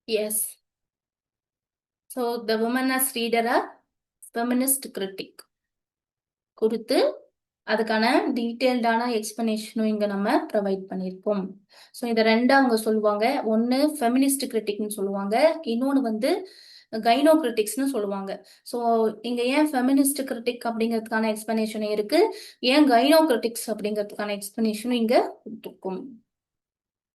Yes. So the woman as ரீடரா ஃபெமினிஸ்ட் கிரிட்டிக் கொடுத்து அதுக்கான டீட்டெயில்டான எக்ஸ்பிளனேஷனும் இங்க நம்ம ப்ரொவைட் பண்ணியிருக்கோம். ஸோ இதை ரெண்டா அவங்க சொல்லுவாங்க. ஒன்று ஃபெமினிஸ்ட் கிரிட்டிக்னு சொல்லுவாங்க, இன்னொன்று வந்து கைனோ கிரிட்டிக்ஸ்னு சொல்லுவாங்க. ஸோ இங்க ஏன் ஃபெமினிஸ்ட் கிரிட்டிக் அப்படிங்கிறதுக்கான எக்ஸ்பிளனேஷன் இருக்கு, ஏன் கைனோ கிரிட்டிக்ஸ் அப்படிங்கிறதுக்கான எக்ஸ்பிளனேஷனும் இங்க கொடுத்துருக்கும்.